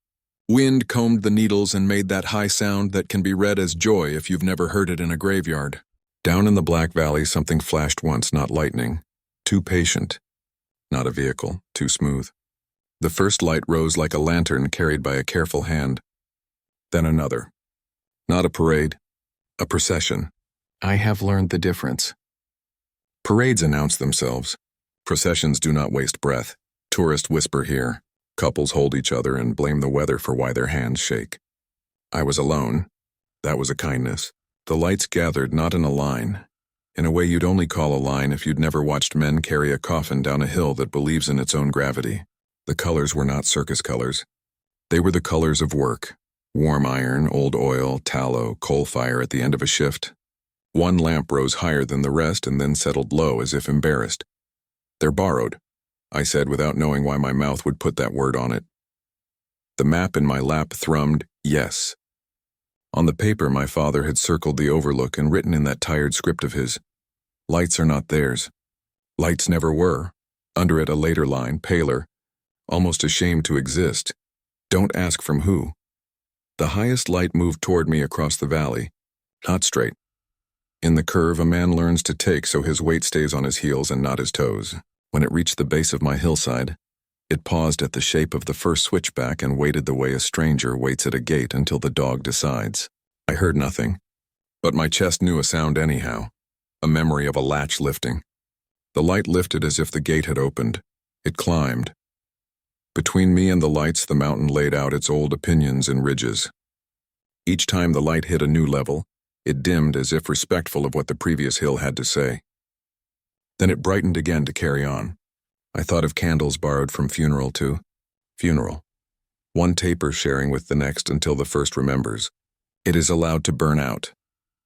Wind combed the needles and made that high sound that can be read as joy if you've never heard it in a graveyard. Down in the Black Valley, something flashed once, not lightning. Too patient. Not a vehicle, too smooth. The first light rose like a lantern carried by a careful hand. Then another. Not a parade, a procession. I have learned the difference. Parades announce themselves. Processions do not waste breath. Tourists whisper here. Couples hold each other and blame the weather for why their hands shake. I was alone. That was a kindness. The lights gathered not in a line, in a way you'd only call a line if you'd never watched men carry a coffin down a hill that believes in its own gravity. The colors were not circus colors. They were the colors of work. Warm iron, old oil, tallow, coal fire at the end of a shift. One lamp rose higher than the rest and then settled low as if embarrassed. They're borrowed, I said without knowing why my mouth would put that word on it. The map in my lap thrummed, yes. On the paper my father had circled the overlook and written in that tired script of his, lights are not theirs. Lights never were. Under it a later line, paler, almost ashamed to exist. Don't ask from who. The highest light moved toward me across the valley, not straight. In the curve, a man learns to take so his weight stays on his heels and not his toes. When it reached the base of my hillside, it paused at the shape of the first switchback and waited the way a stranger waits at a gate until the dog decides. I heard nothing, but my chest knew a sound anyhow, a memory of a latch lifting. The light lifted as if the gate had opened. It climbed. Between me and the lights, the mountain laid out its old opinions in ridges. Each time the light hit a new level, it dimmed as if respectful of what the previous hill had to say. Then it brightened again to carry on. I thought of candles borrowed from funeral to funeral. One taper sharing with the next until the first remembers. It is allowed to burn out.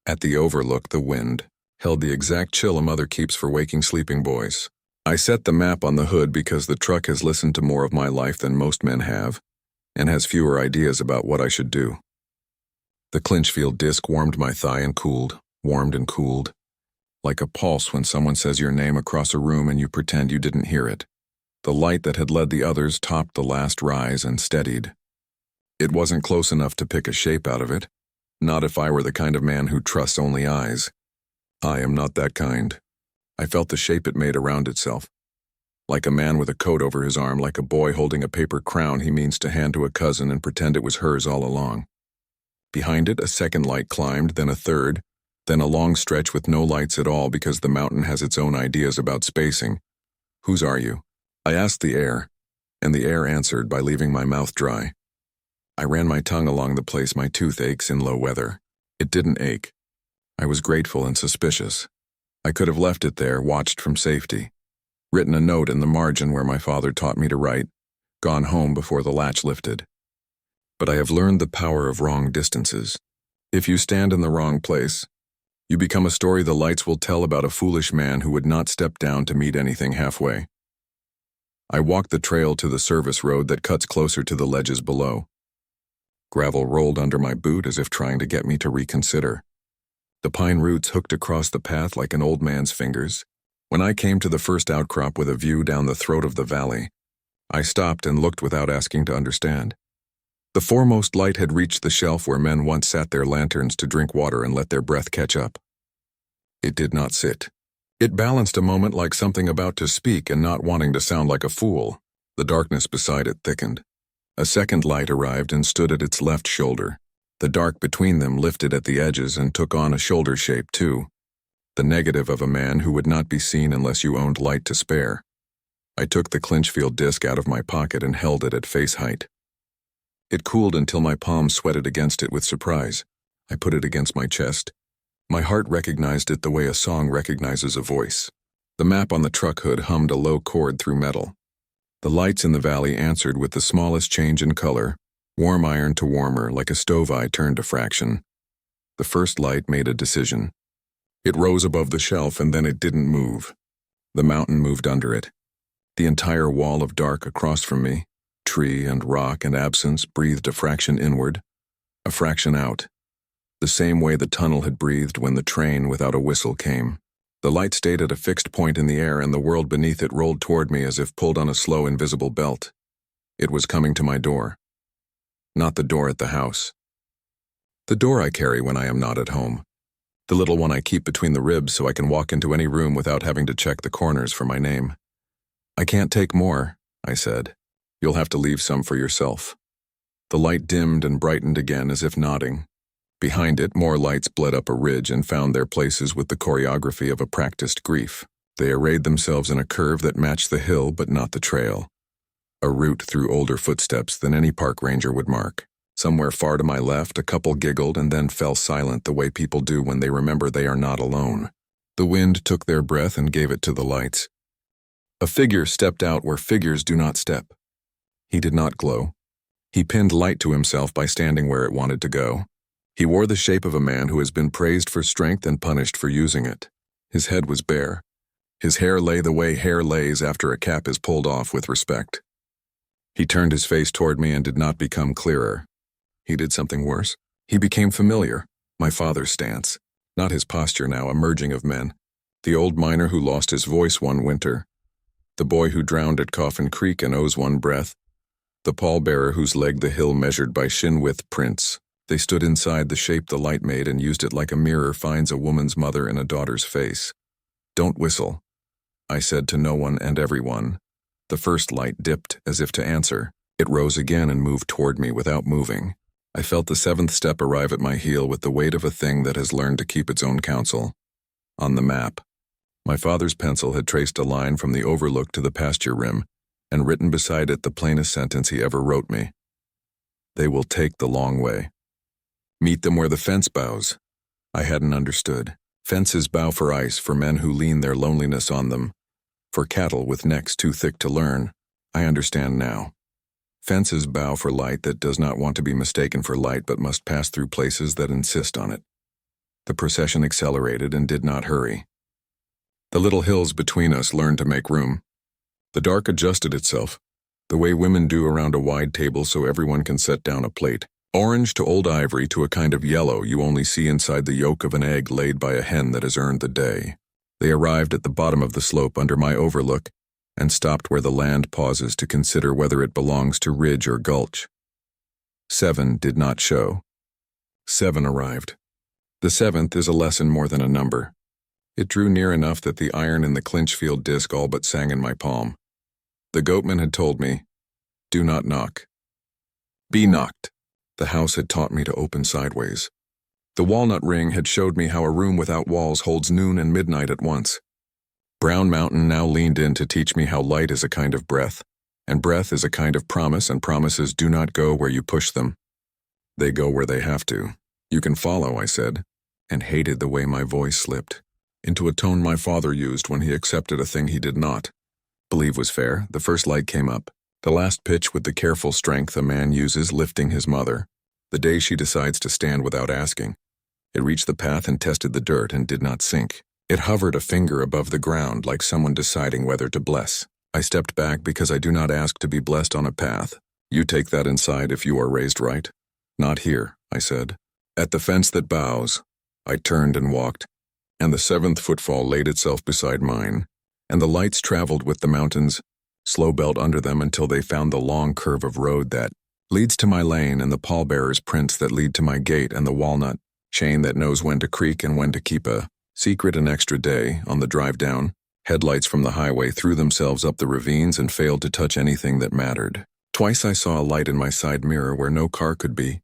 At the overlook, the wind held the exact chill a mother keeps for waking sleeping boys. I set the map on the hood because the truck has listened to more of my life than most men have, and has fewer ideas about what I should do. The Clinchfield disc warmed my thigh and cooled, warmed and cooled, like a pulse when someone says your name across a room and you pretend you didn't hear it. The light that had led the others topped the last rise and steadied. It wasn't close enough to pick a shape out of it, not if I were the kind of man who trusts only eyes. I am not that kind. I felt the shape it made around itself. Like a man with a coat over his arm, like a boy holding a paper crown he means to hand to a cousin and pretend it was hers all along. Behind it, a second light climbed, then a third, then a long stretch with no lights at all because the mountain has its own ideas about spacing. Whose are you? I asked the air, and the air answered by leaving my mouth dry. I ran my tongue along the place my tooth aches in low weather. It didn't ache. I was grateful and suspicious. I could have left it there, watched from safety. Written a note in the margin where my father taught me to write, gone home before the latch lifted. But I have learned the power of wrong distances. If you stand in the wrong place, you become a story the lights will tell about a foolish man who would not step down to meet anything halfway. I walked the trail to the service road that cuts closer to the ledges below. Gravel rolled under my boot as if trying to get me to reconsider. The pine roots hooked across the path like an old man's fingers. When I came to the first outcrop with a view down the throat of the valley, I stopped and looked without asking to understand. The foremost light had reached the shelf where men once sat their lanterns to drink water and let their breath catch up. It did not sit. It balanced a moment like something about to speak and not wanting to sound like a fool. The darkness beside it thickened. A second light arrived and stood at its left shoulder. The dark between them lifted at the edges and took on a shoulder shape too. The negative of a man who would not be seen unless you owned light to spare. I took the Clinchfield disc out of my pocket and held it at face height. It cooled until my palm sweated against it with surprise. I put it against my chest. My heart recognized it the way a song recognizes a voice. The map on the truck hood hummed a low chord through metal. The lights in the valley answered with the smallest change in color, warm iron to warmer, like a stove eye turned to fraction. The first light made a decision. It rose above the shelf and then it didn't move. The mountain moved under it. The entire wall of dark across from me, tree and rock and absence, breathed a fraction inward, a fraction out. The same way the tunnel had breathed when the train without a whistle came. The light stayed at a fixed point in the air and the world beneath it rolled toward me as if pulled on a slow invisible belt. It was coming to my door. Not the door at the house. The door I carry when I am not at home. The little one I keep between the ribs so I can walk into any room without having to check the corners for my name. I can't take more, I said. You'll have to leave some for yourself. The light dimmed and brightened again as if nodding. Behind it, more lights bled up a ridge and found their places with the choreography of a practiced grief. They arrayed themselves in a curve that matched the hill but not the trail. A route through older footsteps than any park ranger would mark. Somewhere far to my left, a couple giggled and then fell silent the way people do when they remember they are not alone. The wind took their breath and gave it to the lights. A figure stepped out where figures do not step. He did not glow. He pinned light to himself by standing where it wanted to go. He wore the shape of a man who has been praised for strength and punished for using it. His head was bare. His hair lay the way hair lays after a cap is pulled off with respect. He turned his face toward me and did not become clearer. He did something worse. He became familiar, my father's stance, not his posture now, a merging of men. The old miner who lost his voice one winter. The boy who drowned at Coffin Creek and owes one breath. The pallbearer whose leg the hill measured by shin-width prints. They stood inside the shape the light made and used it like a mirror finds a woman's mother in a daughter's face. Don't whistle, I said to no one and everyone. The first light dipped as if to answer. It rose again and moved toward me without moving. I felt the seventh step arrive at my heel with the weight of a thing that has learned to keep its own counsel. On the map. My father's pencil had traced a line from the overlook to the pasture rim and written beside it the plainest sentence he ever wrote me. They will take the long way. Meet them where the fence bows. I hadn't understood. Fences bow for ice, for men who lean their loneliness on them. For cattle with necks too thick to learn. I understand now. Fences bow for light that does not want to be mistaken for light but must pass through places that insist on it. The procession accelerated and did not hurry. The little hills between us learned to make room. The dark adjusted itself, the way women do around a wide table so everyone can set down a plate. Orange to old ivory to a kind of yellow you only see inside the yolk of an egg laid by a hen that has earned the day. They arrived at the bottom of the slope under my overlook and stopped where the land pauses to consider whether it belongs to ridge or gulch. 7 did not show. 7 arrived. The 7th is a lesson more than a number. It drew near enough that the iron in the Clinchfield disc all but sang in my palm. The goatman had told me, do not knock. Be knocked. The house had taught me to open sideways. The walnut ring had showed me how a room without walls holds noon and midnight at once. Brown Mountain now leaned in to teach me how light is a kind of breath, and breath is a kind of promise, and promises do not go where you push them. They go where they have to. You can follow, I said, and hated the way my voice slipped, into a tone my father used when he accepted a thing he did not. Believe was fair. The first light came up. The last pitch with the careful strength a man uses lifting his mother. The day she decides to stand without asking. It reached the path and tested the dirt and did not sink. It hovered a finger above the ground like someone deciding whether to bless. I stepped back because I do not ask to be blessed on a path. You take that inside if you are raised right. Not here, I said. At the fence that bows. I turned and walked, and the 7th footfall laid itself beside mine, and the lights traveled with the mountains, slow belt under them until they found the long curve of road that leads to my lane and the pallbearer's prints that lead to my gate and the walnut chain that knows when to creak and when to keep a Secret an extra day, on the drive down, headlights from the highway threw themselves up the ravines and failed to touch anything that mattered. Twice I saw a light in my side mirror where no car could be,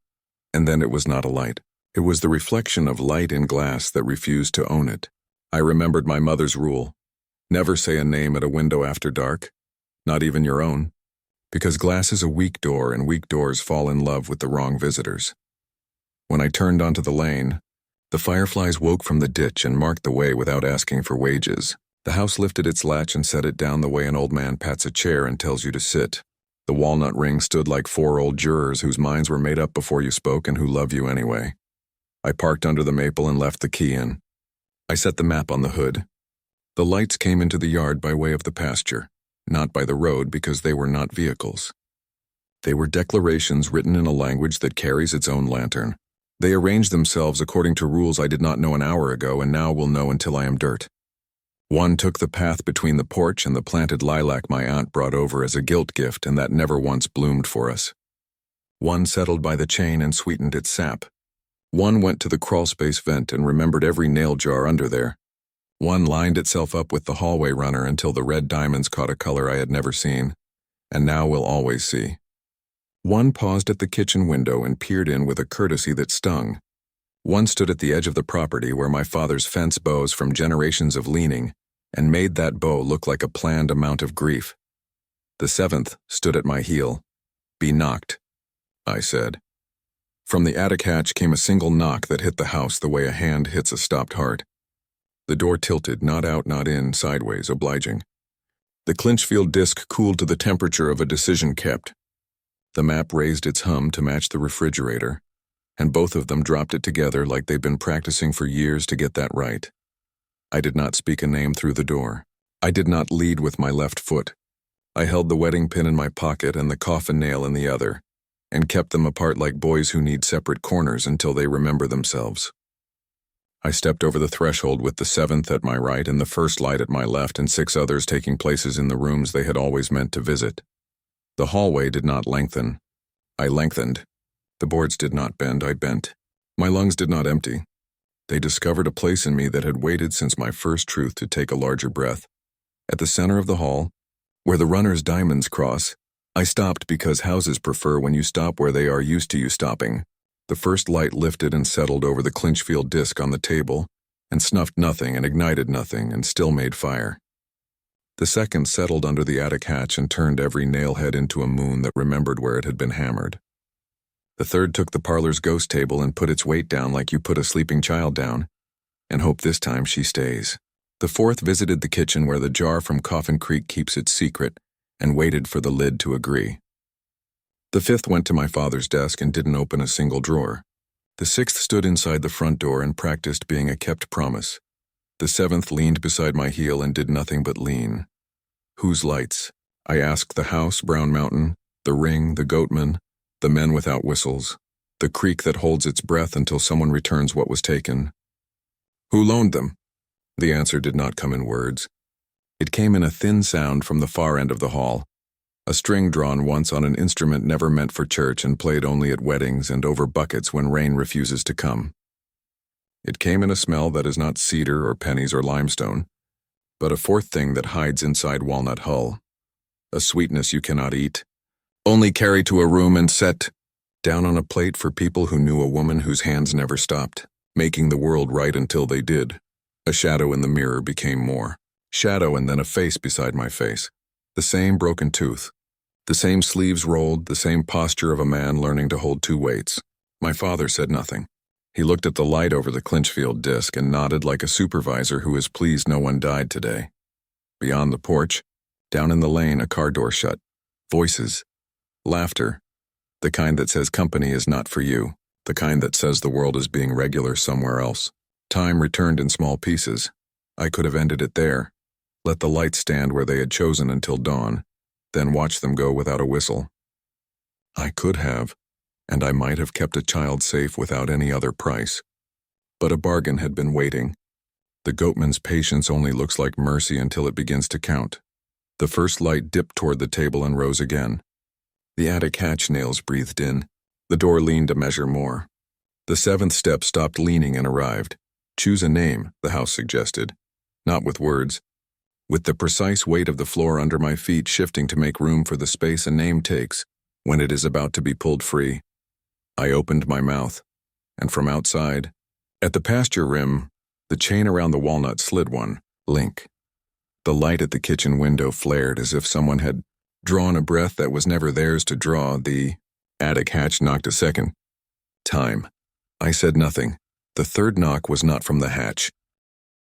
and then it was not a light. It was the reflection of light in glass that refused to own it. I remembered my mother's rule: never say a name at a window after dark, not even your own, because glass is a weak door and weak doors fall in love with the wrong visitors. When I turned onto the lane, the fireflies woke from the ditch and marked the way without asking for wages. The house lifted its latch and set it down the way an old man pats a chair and tells you to sit. The walnut ring stood like 4 old jurors whose minds were made up before you spoke and who love you anyway. I parked under the maple and left the key in. I set the map on the hood. The lights came into the yard by way of the pasture, not by the road because they were not vehicles. They were declarations written in a language that carries its own lantern. They arranged themselves according to rules I did not know an hour ago and now will know until I am dirt. One took the path between the porch and the planted lilac my aunt brought over as a guilt gift and that never once bloomed for us. One settled by the chain and sweetened its sap. One went to the crawlspace vent and remembered every nail jar under there. One lined itself up with the hallway runner until the red diamonds caught a color I had never seen, and now will always see. One paused at the kitchen window and peered in with a courtesy that stung. One stood at the edge of the property where my father's fence bows from generations of leaning and made that bow look like a planned amount of grief. The 7th stood at my heel. "Be knocked," I said. From the attic hatch came a single knock that hit the house the way a hand hits a stopped heart. The door tilted, not out, not in, sideways, obliging. The Clinchfield disc cooled to the temperature of a decision kept. The map raised its hum to match the refrigerator, and both of them dropped it together like they'd been practicing for years to get that right. I did not speak a name through the door. I did not lead with my left foot. I held the wedding pin in my pocket and the coffin nail in the other, and kept them apart like boys who need separate corners until they remember themselves. I stepped over the threshold with the 7th at my right and the first light at my left and 6 others taking places in the rooms they had always meant to visit. The hallway did not lengthen. I lengthened. The boards did not bend, I bent. My lungs did not empty. They discovered a place in me that had waited since my first truth to take a larger breath. At the center of the hall, where the runner's diamonds cross, I stopped because houses prefer when you stop where they are used to you stopping. The first light lifted and settled over the Clinchfield disc on the table, and snuffed nothing and ignited nothing and still made fire. The second settled under the attic hatch and turned every nailhead into a moon that remembered where it had been hammered. The third took the parlor's ghost table and put its weight down like you put a sleeping child down, and hope this time she stays. The fourth visited the kitchen where the jar from Coffin Creek keeps its secret, and waited for the lid to agree. The 5th went to my father's desk and didn't open a single drawer. The 6th stood inside the front door and practiced being a kept promise. The 7th leaned beside my heel and did nothing but lean. Whose lights? I asked the house, Brown Mountain, the ring, the goatman, the men without whistles, the creek that holds its breath until someone returns what was taken. Who loaned them? The answer did not come in words. It came in a thin sound from the far end of the hall, a string drawn once on an instrument never meant for church and played only at weddings and over buckets when rain refuses to come. It came in a smell that is not cedar or pennies or limestone, but a fourth thing that hides inside walnut hull, a sweetness you cannot eat, only carry to a room and set down on a plate for people who knew a woman whose hands never stopped, making the world right until they did. A shadow in the mirror became more. Shadow and then a face beside my face. The same broken tooth. The same sleeves rolled, the same posture of a man learning to hold 2 weights. My father said nothing. He looked at the light over the Clinchfield disc and nodded like a supervisor who is pleased no one died today. Beyond the porch, down in the lane, a car door shut. Voices. Laughter. The kind that says company is not for you. The kind that says the world is being regular somewhere else. Time returned in small pieces. I could have ended it there. Let the lights stand where they had chosen until dawn, then watch them go without a whistle. I could have, and I might have kept a child safe without any other price. But a bargain had been waiting. The goatman's patience only looks like mercy until it begins to count. The first light dipped toward the table and rose again. The attic hatch nails breathed in. The door leaned a measure more. The 7th step stopped leaning and arrived. Choose a name, the house suggested. Not with words. With the precise weight of the floor under my feet shifting to make room for the space a name takes when it is about to be pulled free. I opened my mouth, and from outside, at the pasture rim, the chain around the walnut slid one, Link. The light at the kitchen window flared as if someone had drawn a breath that was never theirs to draw. The attic hatch knocked a second. Time. I said nothing. The third knock was not from the hatch.